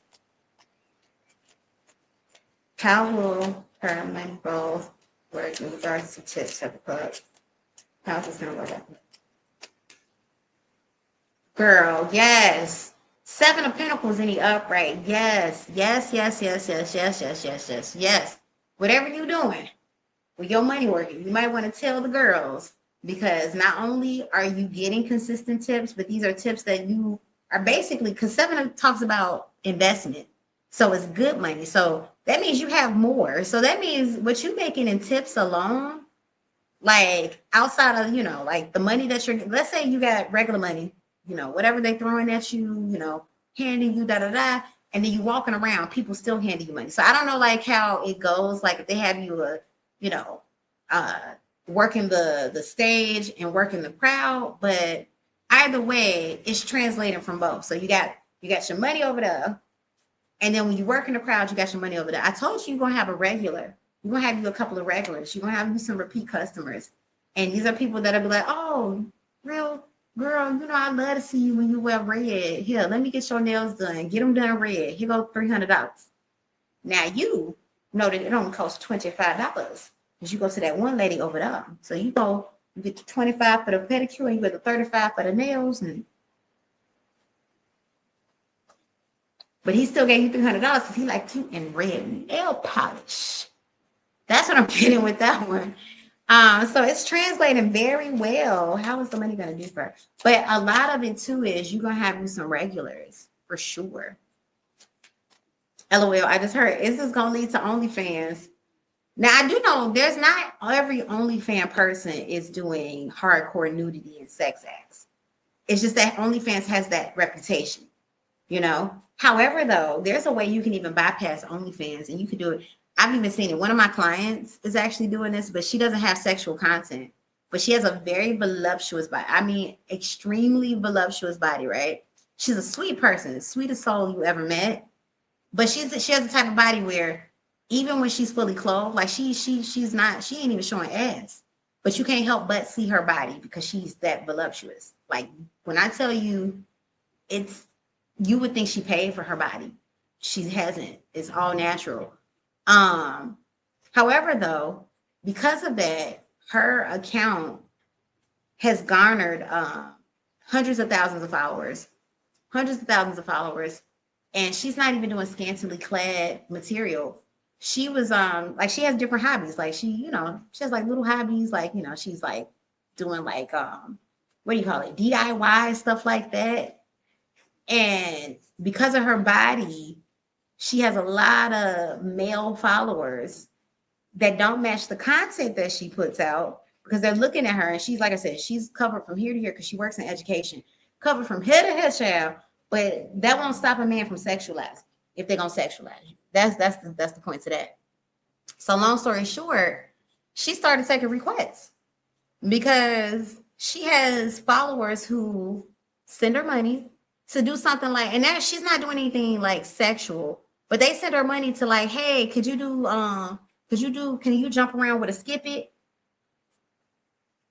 How will her money bowl work in regards to tips at the club? How's this going to work out? Girl, yes. 7 of Pentacles in the upright. Yes, yes, yes, yes, yes, yes, yes, yes, yes, yes. Whatever you're doing with your money working, you might want to tell the girls because not only are you getting consistent tips, but these are tips that you are basically, because 7 talks about investment. So it's good money. So that means you have more. So that means what you're making in tips alone, like outside of, like the money that you're, let's say you got regular money, whatever they throwing at you, handing you da-da-da, and then you walking around, people still handing you money. So I don't know like how it goes, like if they have you, working the stage and working the crowd, but either way, it's translating from both. So you got your money over there, and then when you work in the crowd, you got your money over there. I told you you're going to have a regular. You're going to have you a couple of regulars. You're going to have you some repeat customers. And these are people that'll be like, oh, real girl, I love to see you when you wear red. Here, let me get your nails done. Get them done red. Here go $300. Now you know that it only costs $25 because you go to that one lady over there. So you get the 25 for the pedicure and you get the 35 for the nails. But he still gave you $300 because he liked you in red nail polish. That's what I'm getting with that one. So it's translating very well. How is the money going to differ? But a lot of it too is you're going to have some regulars for sure. LOL, I just heard, is this going to lead to OnlyFans? Now, I do know there's not every OnlyFans person is doing hardcore nudity and sex acts. It's just that OnlyFans has that reputation, However, though, there's a way you can even bypass OnlyFans and you can do it. I've even seen it. One of my clients is actually doing this, but she doesn't have sexual content, but she has a very voluptuous body. I mean, extremely voluptuous body, right? She's a sweet person, sweetest soul you ever met. But she has the type of body where even when she's fully clothed, like she ain't even showing ass, but you can't help but see her body because she's that voluptuous. Like when I tell you, you would think she paid for her body. She hasn't. It's all natural. However, though, because of that, her account has garnered hundreds of thousands of followers, and she's not even doing scantily clad material. She was she has different hobbies. Like she has like little hobbies, like she's like doing like what do you call it? DIY stuff like that. And because of her body, she has a lot of male followers that don't match the content that she puts out, because they're looking at her and she's, like I said, she's covered from here to here because she works in education, covered from head to head, child. But that won't stop a man from sexualizing if they're gonna sexualize you. That's the point to that. So long story short, she started taking requests because she has followers who send her money to do something like, and that she's not doing anything like sexual, but they send her money to like, hey, can you jump around with a skip it?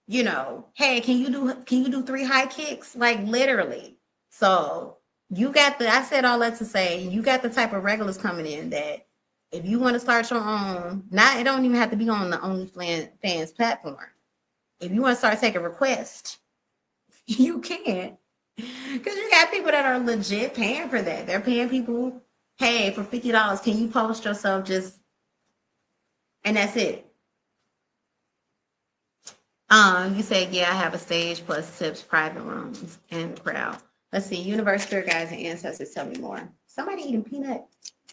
You know, hey, can you do 3 high kicks? Like literally. So you got I said all that to say you got the type of regulars coming in that if you want to start your own, it don't even have to be on the OnlyFans platform. If you want to start taking requests, you can. Because you got people that are legit paying for that. They're paying people, hey, for $50, can you post yourself just, and that's it. You said, yeah, I have a stage plus tips, private rooms, and the crowd. Let's see, universe, spirit guides, and ancestors, tell me more. Somebody eating peanut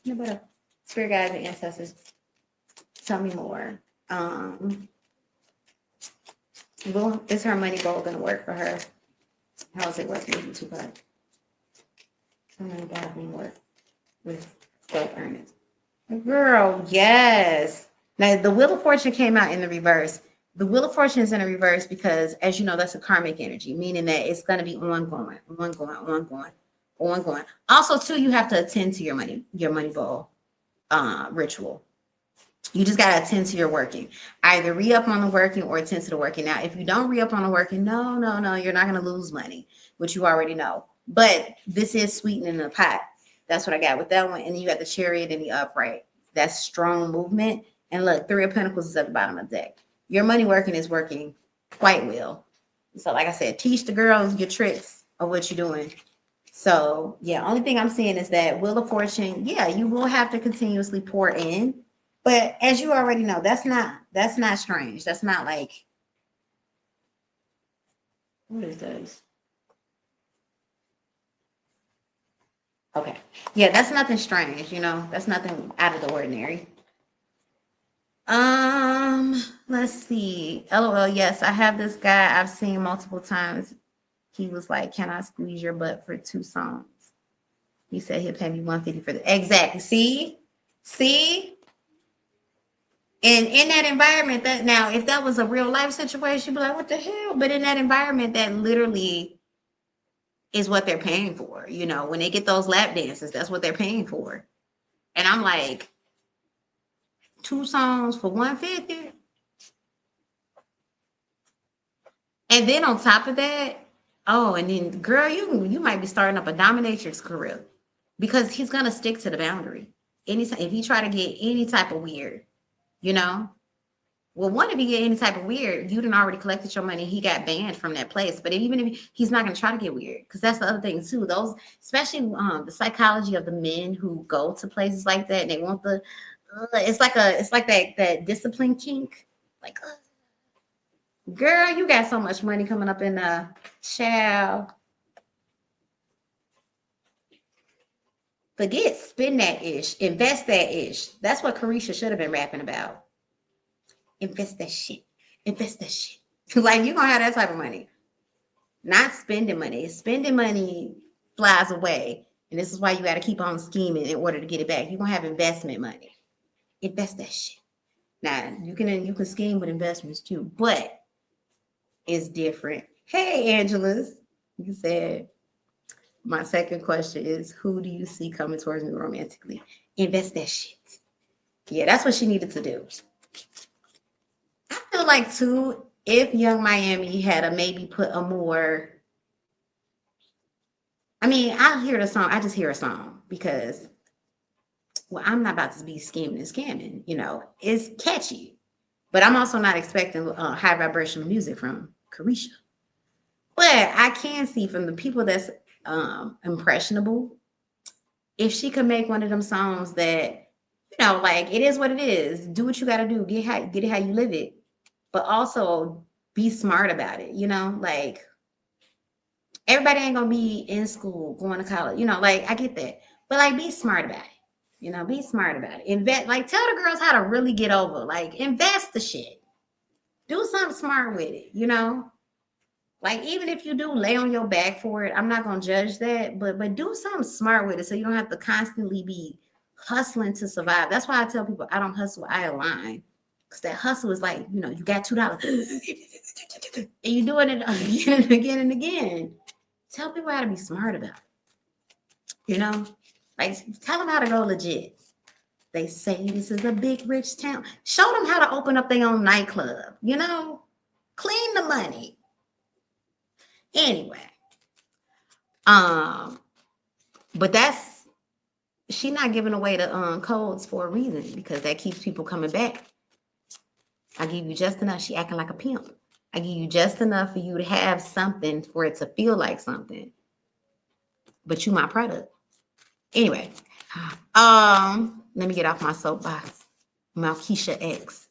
butter. Spirit guides and ancestors, tell me more. Is her money goal going to work for her? How is it working with $2? Her money goal going to work with self earnings. Girl, yes. Now the Wheel of Fortune came out in the reverse. The Wheel of Fortune is in a reverse because, as you know, that's a karmic energy, meaning that it's going to be ongoing. Also, too, you have to attend to your money bowl ritual. You just got to attend to your working. Either re-up on the working or attend to the working. Now, if you don't re-up on the working, no, you're not going to lose money, which you already know. But this is sweetening the pot. That's what I got with that one. And then you got the Chariot and the Upright. That's strong movement. And look, 3 of Pentacles is at the bottom of the deck. Your money working is working quite well. So like I said, teach the girls your tricks of what you're doing. So yeah, only thing I'm seeing is that Wheel of Fortune, yeah, you will have to continuously pour in. But as you already know, that's not strange. That's not like, what is this? Okay. Yeah, that's nothing strange, you know. That's nothing out of the ordinary. Let's see. LOL, yes, I have this guy I've seen multiple times. He was like, can I squeeze your butt for 2 songs? He said he'll pay me $150 for the exactly. See? And in that environment, that now, if that was a real life situation, you'd be like, what the hell? But in that environment, that literally is what they're paying for. You know, when they get those lap dances, that's what they're paying for. And I'm like, 2 songs for $150. And then on top of that, and then girl, you might be starting up a dominatrix career because he's gonna stick to the boundary. Anytime if he try to get any type of weird, you know. Well, one, if he get any type of weird, you done already collected your money. He got banned from that place. But even if he's not gonna try to get weird, because that's the other thing too. Those, especially the psychology of the men who go to places like that, and they want the, it's like that discipline kink, like. Girl, you got so much money coming up in the child. Forget spend that ish, invest that ish. That's what Carisha should have been rapping about. Invest that shit. Like, you're gonna have that type of money. Not spending money. Spending money flies away. And this is why you gotta keep on scheming in order to get it back. You're gonna have investment money. Invest that shit. Now you can scheme with investments too, but is different. Hey, Angeles. You said, my second question is, who do you see coming towards me romantically? Invest that shit. Yeah, that's what she needed to do. I feel like, too, if Young Miami had maybe put a more, I hear the song. I just hear a song because, well, I'm not about to be scheming and scamming. You know, it's catchy. But I'm also not expecting high vibrational music from Carisha. But I can see from the people that's impressionable, if she could make one of them songs that, you know, like, it is what it is. Do what you got to do. Get it how you live it. But also be smart about it. You know, like, everybody ain't going to be in school, going to college. You know, like, I get that. But, like, be smart about it. You know, be smart about it. Invest, like, tell the girls how to really get over. Like, invest the shit. Do something smart with it, you know? Like even if you do lay on your back for it, I'm not gonna judge that, but do something smart with it so you don't have to constantly be hustling to survive. That's why I tell people I don't hustle, I align. Because that hustle is like, you know, you got $2 and you doing it again and again and again. Tell people how to be smart about it, you know? Like tell them how to go legit. They say this is a big rich town. Show them how to open up their own nightclub, you know? Clean the money. Anyway, um, but that's she not giving away the codes for a reason because that keeps people coming back. I give you just enough. She acting like a pimp. I give you just enough for you to have something for it to feel like something. But you my product. Anyway, let me get off my soapbox. Malkeisha X.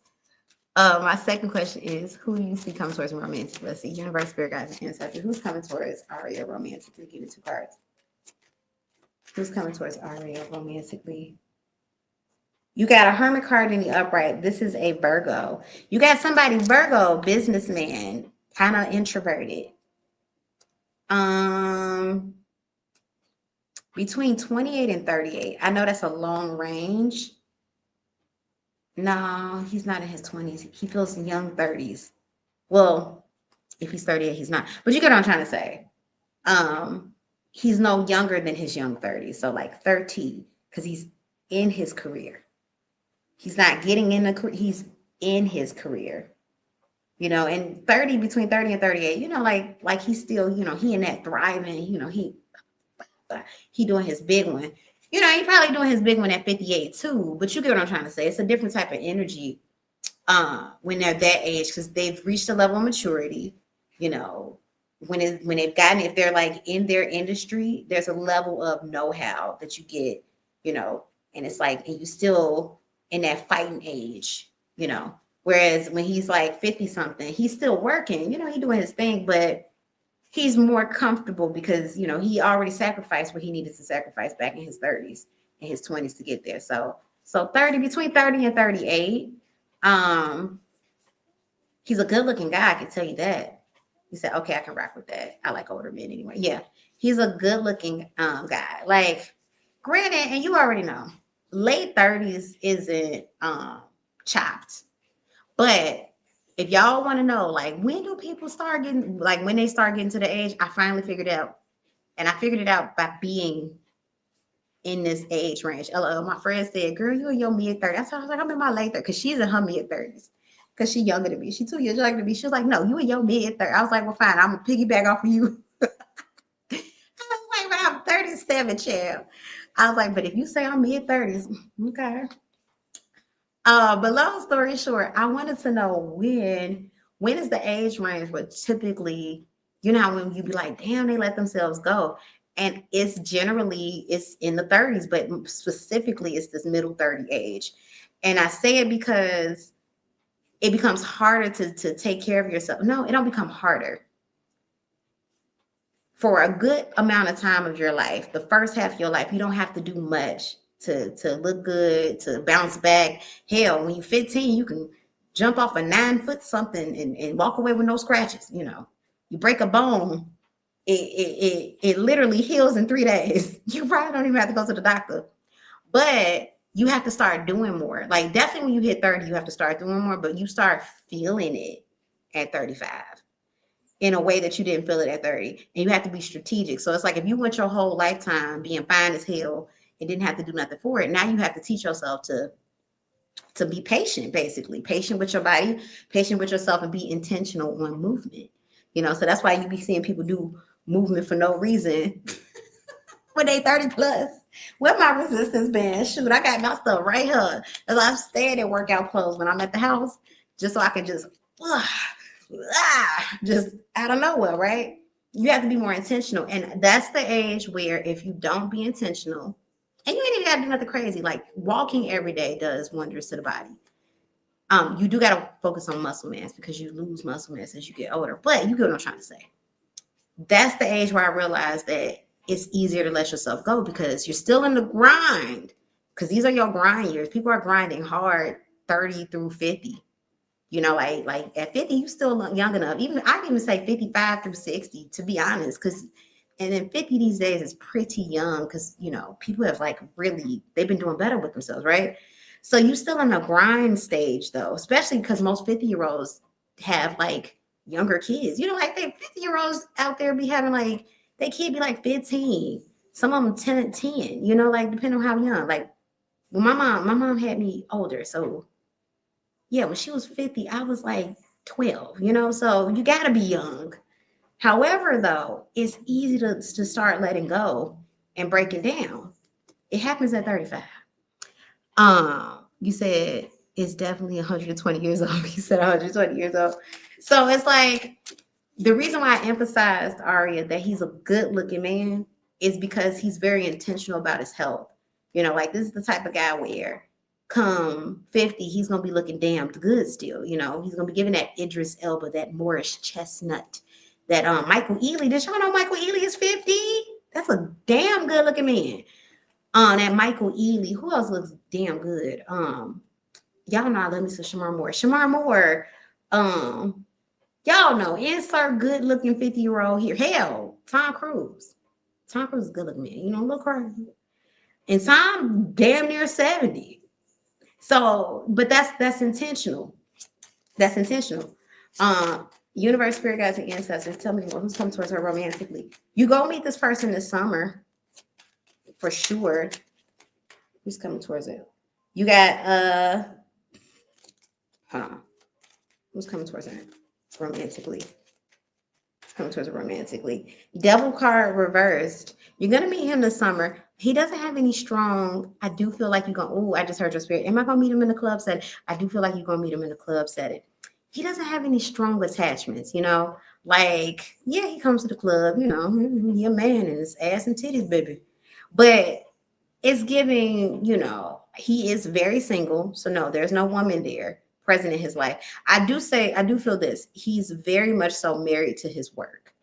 My second question is, who do you see coming towards me romantic? Let's see, Universe, Spirit, Guides, and Ancestors. Who's coming towards Aria romantically? Give me 2 cards. Who's coming towards Aria romantically? You got a Hermit card in the upright. This is a Virgo. You got somebody, Virgo, businessman, kind of introverted. Between 28 and 38. I know that's a long range. No, he's not in his 20s. He feels young 30s. Well, if he's 38, he's not. But you get what I'm trying to say. He's no younger than his young 30s. So like 30, because he's in his career. He's not getting in the career. He's in his career. You know, and 30, between 30 and 38, you know, like he's still, you know, he in that thriving, you know, he doing his big one. You know, he probably doing his big one at 58 too, but you get what I'm trying to say. It's a different type of energy when they're that age because they've reached a level of maturity. You know, when they've gotten, if they're like in their industry, there's a level of know-how that you get, you know, and it's like, and you still in that fighting age, you know. Whereas when he's like 50 something, he's still working, you know, he's doing his thing, but he's more comfortable because, you know, he already sacrificed what he needed to sacrifice back in his 30s and his 20s to get there. So 30, between 30 and 38, he's a good looking guy, I can tell you that. He said, okay, I can rock with that. I like older men anyway. Yeah, he's a good looking guy. Like, granted, and you already know, late 30s isn't chopped. But if y'all want to know, like, when do people start getting, like, when they start getting to the age, I finally figured out, and I figured it out by being in this age range. My friend said, girl, you in your mid-30s. I was like, I'm in my late 30s, because she's in her mid-30s, because she's younger than me. She's 2 years younger than me. She was like, no, you in your mid-30s. I was like, well, fine, I'm going to piggyback off of you. I was like, well, I'm 37, child. I was like, but if you say I'm mid-30s, okay. But long story short, I wanted to know when is the age range where typically, you know, how when you be like, damn, they let themselves go. And it's generally it's in the 30s, but specifically it's this middle 30 age. And I say it because it becomes harder to take care of yourself. No, it don't become harder. For a good amount of time of your life, the first half of your life, you don't have to do much to look good, to bounce back. Hell, when you're 15, you can jump off a 9-foot something and walk away with no scratches. You know, you break a bone, it literally heals in 3 days. You probably don't even have to go to the doctor, but you have to start doing more. Like definitely when you hit 30, you have to start doing more, but you start feeling it at 35 in a way that you didn't feel it at 30. And you have to be strategic. So it's like if you went your whole lifetime being fine as hell and didn't have to do nothing for it, now you have to teach yourself to be patient, basically. Patient with your body, patient with yourself, and be intentional on movement. You know, so that's why you be seeing people do movement for no reason when they 30 plus. Where my resistance band? Shoot, I got my stuff right here. As I'm staying in workout clothes when I'm at the house, just so I can just out of nowhere, right? You have to be more intentional. And that's the age where if you don't be intentional, and you ain't even gotta do nothing crazy, like walking every day does wonders to the body. You do gotta focus on muscle mass because you lose muscle mass as you get older. But you get what I'm trying to say. That's the age where I realized that it's easier to let yourself go because you're still in the grind. Because these are your grind years. People are grinding hard 30 through 50. You know, like at 50, you still young enough. Even I'd even say 55 through 60, to be honest, because and then 50 these days is pretty young because you know people have like really they've been doing better with themselves, right? So you still in a grind stage though, especially because most 50-year-olds have like younger kids. You know, like they 50-year-olds out there be having like they kid be like 15, some of them 10 and 10, you know, like depending on how young. Like when my mom had me older, so yeah, when she was 50, I was like 12, you know, so you gotta be young. However, though, it's easy to start letting go and breaking down. It happens at 35. You said it's definitely 120 years old. You said 120 years old. So it's like the reason why I emphasized Aria that he's a good looking man is because he's very intentional about his health. You know, like this is the type of guy where come 50, he's gonna be looking damn good still. You know, he's gonna be giving that Idris Elba, that Moorish chestnut, that Michael Ealy. Did y'all know Michael Ealy is 50? That's a damn good looking man. That Michael Ealy. Who else looks damn good? Y'all know I love me some Shamar Moore. Shamar Moore, y'all know, insert good looking 50-year-old here. Hell, Tom Cruise. Tom Cruise is good looking man. You know, look crazy. And Tom damn near 70. So, but that's intentional. That's intentional. Universe, spirit guides, and ancestors, tell me who's coming towards her romantically. You go meet this person this summer for sure. Who's coming towards it? You got hold on. Who's coming towards her romantically? Coming towards her romantically. Devil card reversed. You're gonna meet him this summer. He doesn't have any strong. I do feel like you're going. Oh, I just heard your spirit. Am I gonna meet him in the club setting? I do feel like you're gonna meet him in the club setting. He doesn't have any strong attachments. You know, like yeah, he comes to the club. You know, he a man and his ass and titties, baby. But it's giving. You know, he is very single. So no, there's no woman there present in his life. I do feel this. He's very much so married to his work.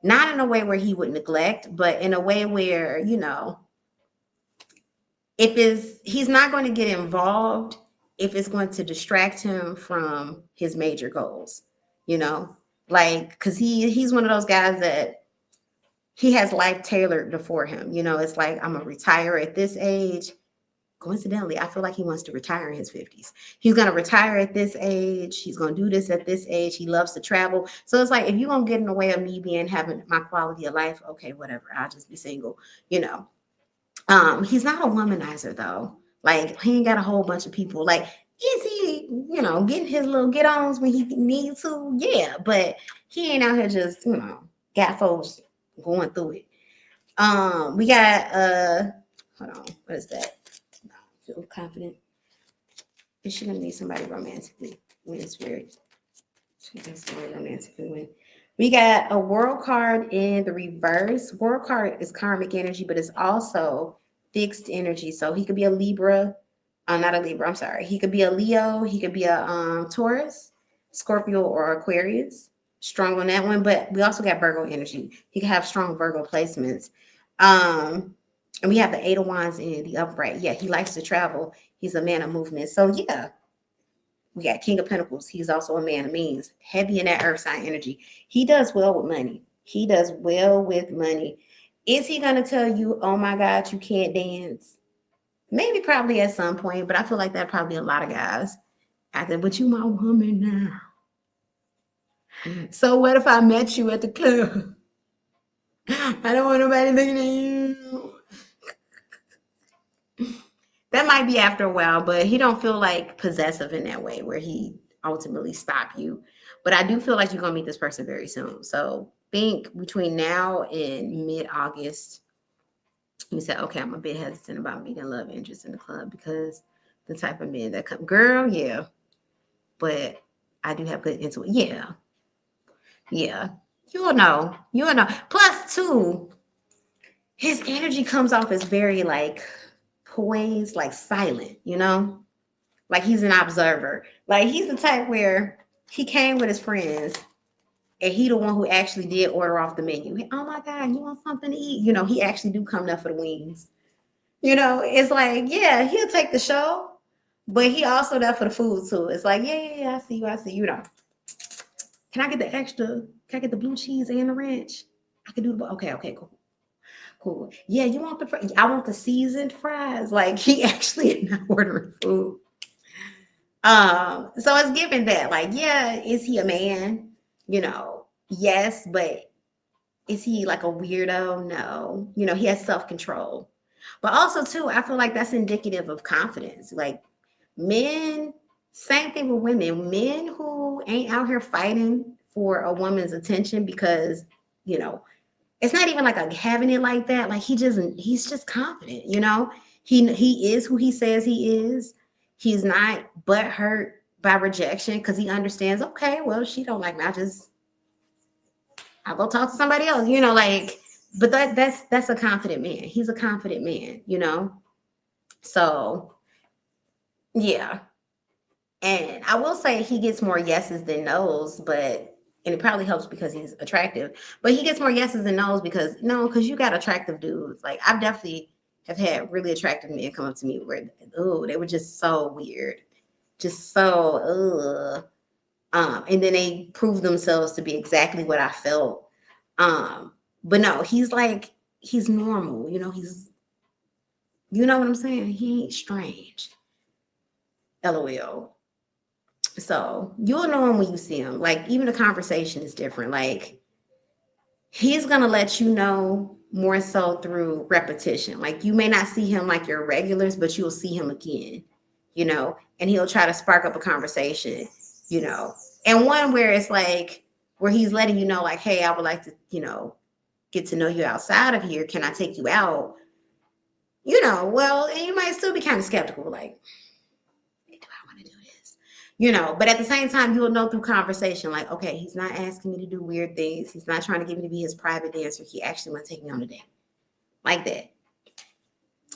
Not in a way where he would neglect, but in a way where, you know, if it's he's not going to get involved if it's going to distract him from his major goals, you know? Like cuz he's one of those guys that he has life tailored for him. You know, it's like I'm going to retire at this age. Coincidentally, I feel like he wants to retire in his 50s. He's going to retire at this age. He's going to do this at this age. He loves to travel. So it's like, if you're going to get in the way of me being having my quality of life, okay, whatever. I'll just be single, you know. He's not a womanizer though. Like he ain't got a whole bunch of people. Like, is he, you know, getting his little get-ons when he needs to? Yeah, but he ain't out here just, you know, got folks going through it. We got hold on, what is that? Feel confident. Is she gonna meet somebody romantically when it's weird? She thinks somebody romantically when we got a world card in the reverse. World card is karmic energy, but it's also fixed energy. So he could be a Libra, not a Libra, I'm sorry. He could be a Leo, he could be a Taurus, Scorpio, or Aquarius. Strong on that one, but we also got Virgo energy. He could have strong Virgo placements. And we have the Eight of Wands in the upright. Yeah, he likes to travel. He's a man of movement. So yeah, we got King of Pentacles. He's also a man of means. Heavy in that earth sign energy. He does well with money. He does well with money. Is he going to tell you, oh my God, you can't dance? Maybe probably at some point, but I feel like that probably a lot of guys. I said, but you my woman now. So what if I met you at the club? I don't want nobody looking at you. That might be after a while, but he don't feel like possessive in that way where he ultimately stop you. But I do feel like you're gonna meet this person very soon. So think between now and mid-August, you said, okay, I'm a bit hesitant about meeting love interest in the club because the type of men that come, girl, yeah. But I do have good intuition. Yeah. Yeah. You'll know. You'll know. Plus, too, his energy comes off as very like poised, like silent, you know? Like he's an observer. Like he's the type where he came with his friends and he the one who actually did order off the menu. Oh my God, you want something to eat? You know, he actually do come there for the wings. You know, it's like, yeah, he'll take the show, But he also there for the food too. It's like, yeah, I see you, Can I get the extra? Can I get the blue cheese and the ranch? I can do the, okay, cool. Yeah, you want the, I want the seasoned fries. Like, he actually is not ordering food. So it's given that, like, yeah, is he a man? Yes, but is he like a weirdo? No. He has self-control. But also too, I feel like that's indicative of confidence. Like, men, same thing with women. Men who ain't out here fighting for a woman's attention because, you know, it's not even like a having it like that. Like, he's just confident. He is who he says he is. He's not butthurt by rejection because he understands, okay, well, she don't like me. I'll go talk to somebody else, like, but that's a confident man. He's a confident man. So yeah. And I will say he gets more yeses than nos, and it probably helps because he's attractive. But he gets more yeses than nos because no, because you got attractive dudes. Like, I've definitely have had really attractive men come up to me where, they were just so weird, just so and then they proved themselves to be exactly what I felt. But no, he's normal. You know what I'm saying? He ain't strange. LOL. So you'll know him when you see him. Like, even the conversation is different. Like, he's gonna let you know more so through repetition. Like, you may not see him like your regulars, but you'll see him again, and he'll try to spark up a conversation, and one where it's like where he's letting you know, like, hey, I would like to, get to know you outside of here. Can I take you out? Well, and you might still be kind of skeptical, like, but at the same time, you'll know through conversation, like, okay, he's not asking me to do weird things. He's not trying to get me to be his private dancer. He actually want to take me on a date. Like that.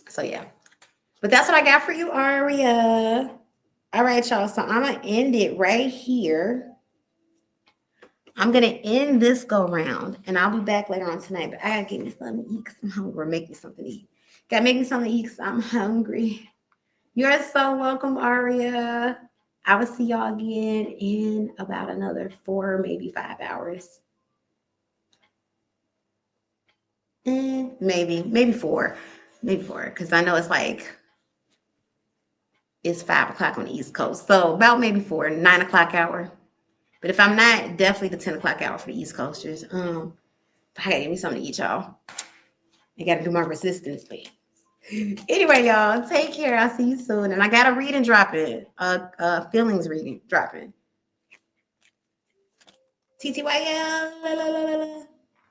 So, yeah. But that's what I got for you, Aria. All right, y'all. So, I'm going to end it right here. I'm going to end this go round, and I'll be back later on tonight. But I got to get me something to eat because I'm hungry. Make me something to eat. Got to make me something to eat because I'm hungry. You're so welcome, Aria. I will see y'all again in about another 4, maybe 5 hours. Maybe 4. Maybe 4, because I know it's 5 o'clock on the East Coast. So about maybe 4, 9 o'clock hour. But if I'm not, definitely the 10 o'clock hour for the East Coasters. I gotta give me something to eat, y'all. I gotta do my resistance thing. Anyway, y'all, take care. I'll see you soon. And I got a reading dropping, feelings reading dropping. TTYL.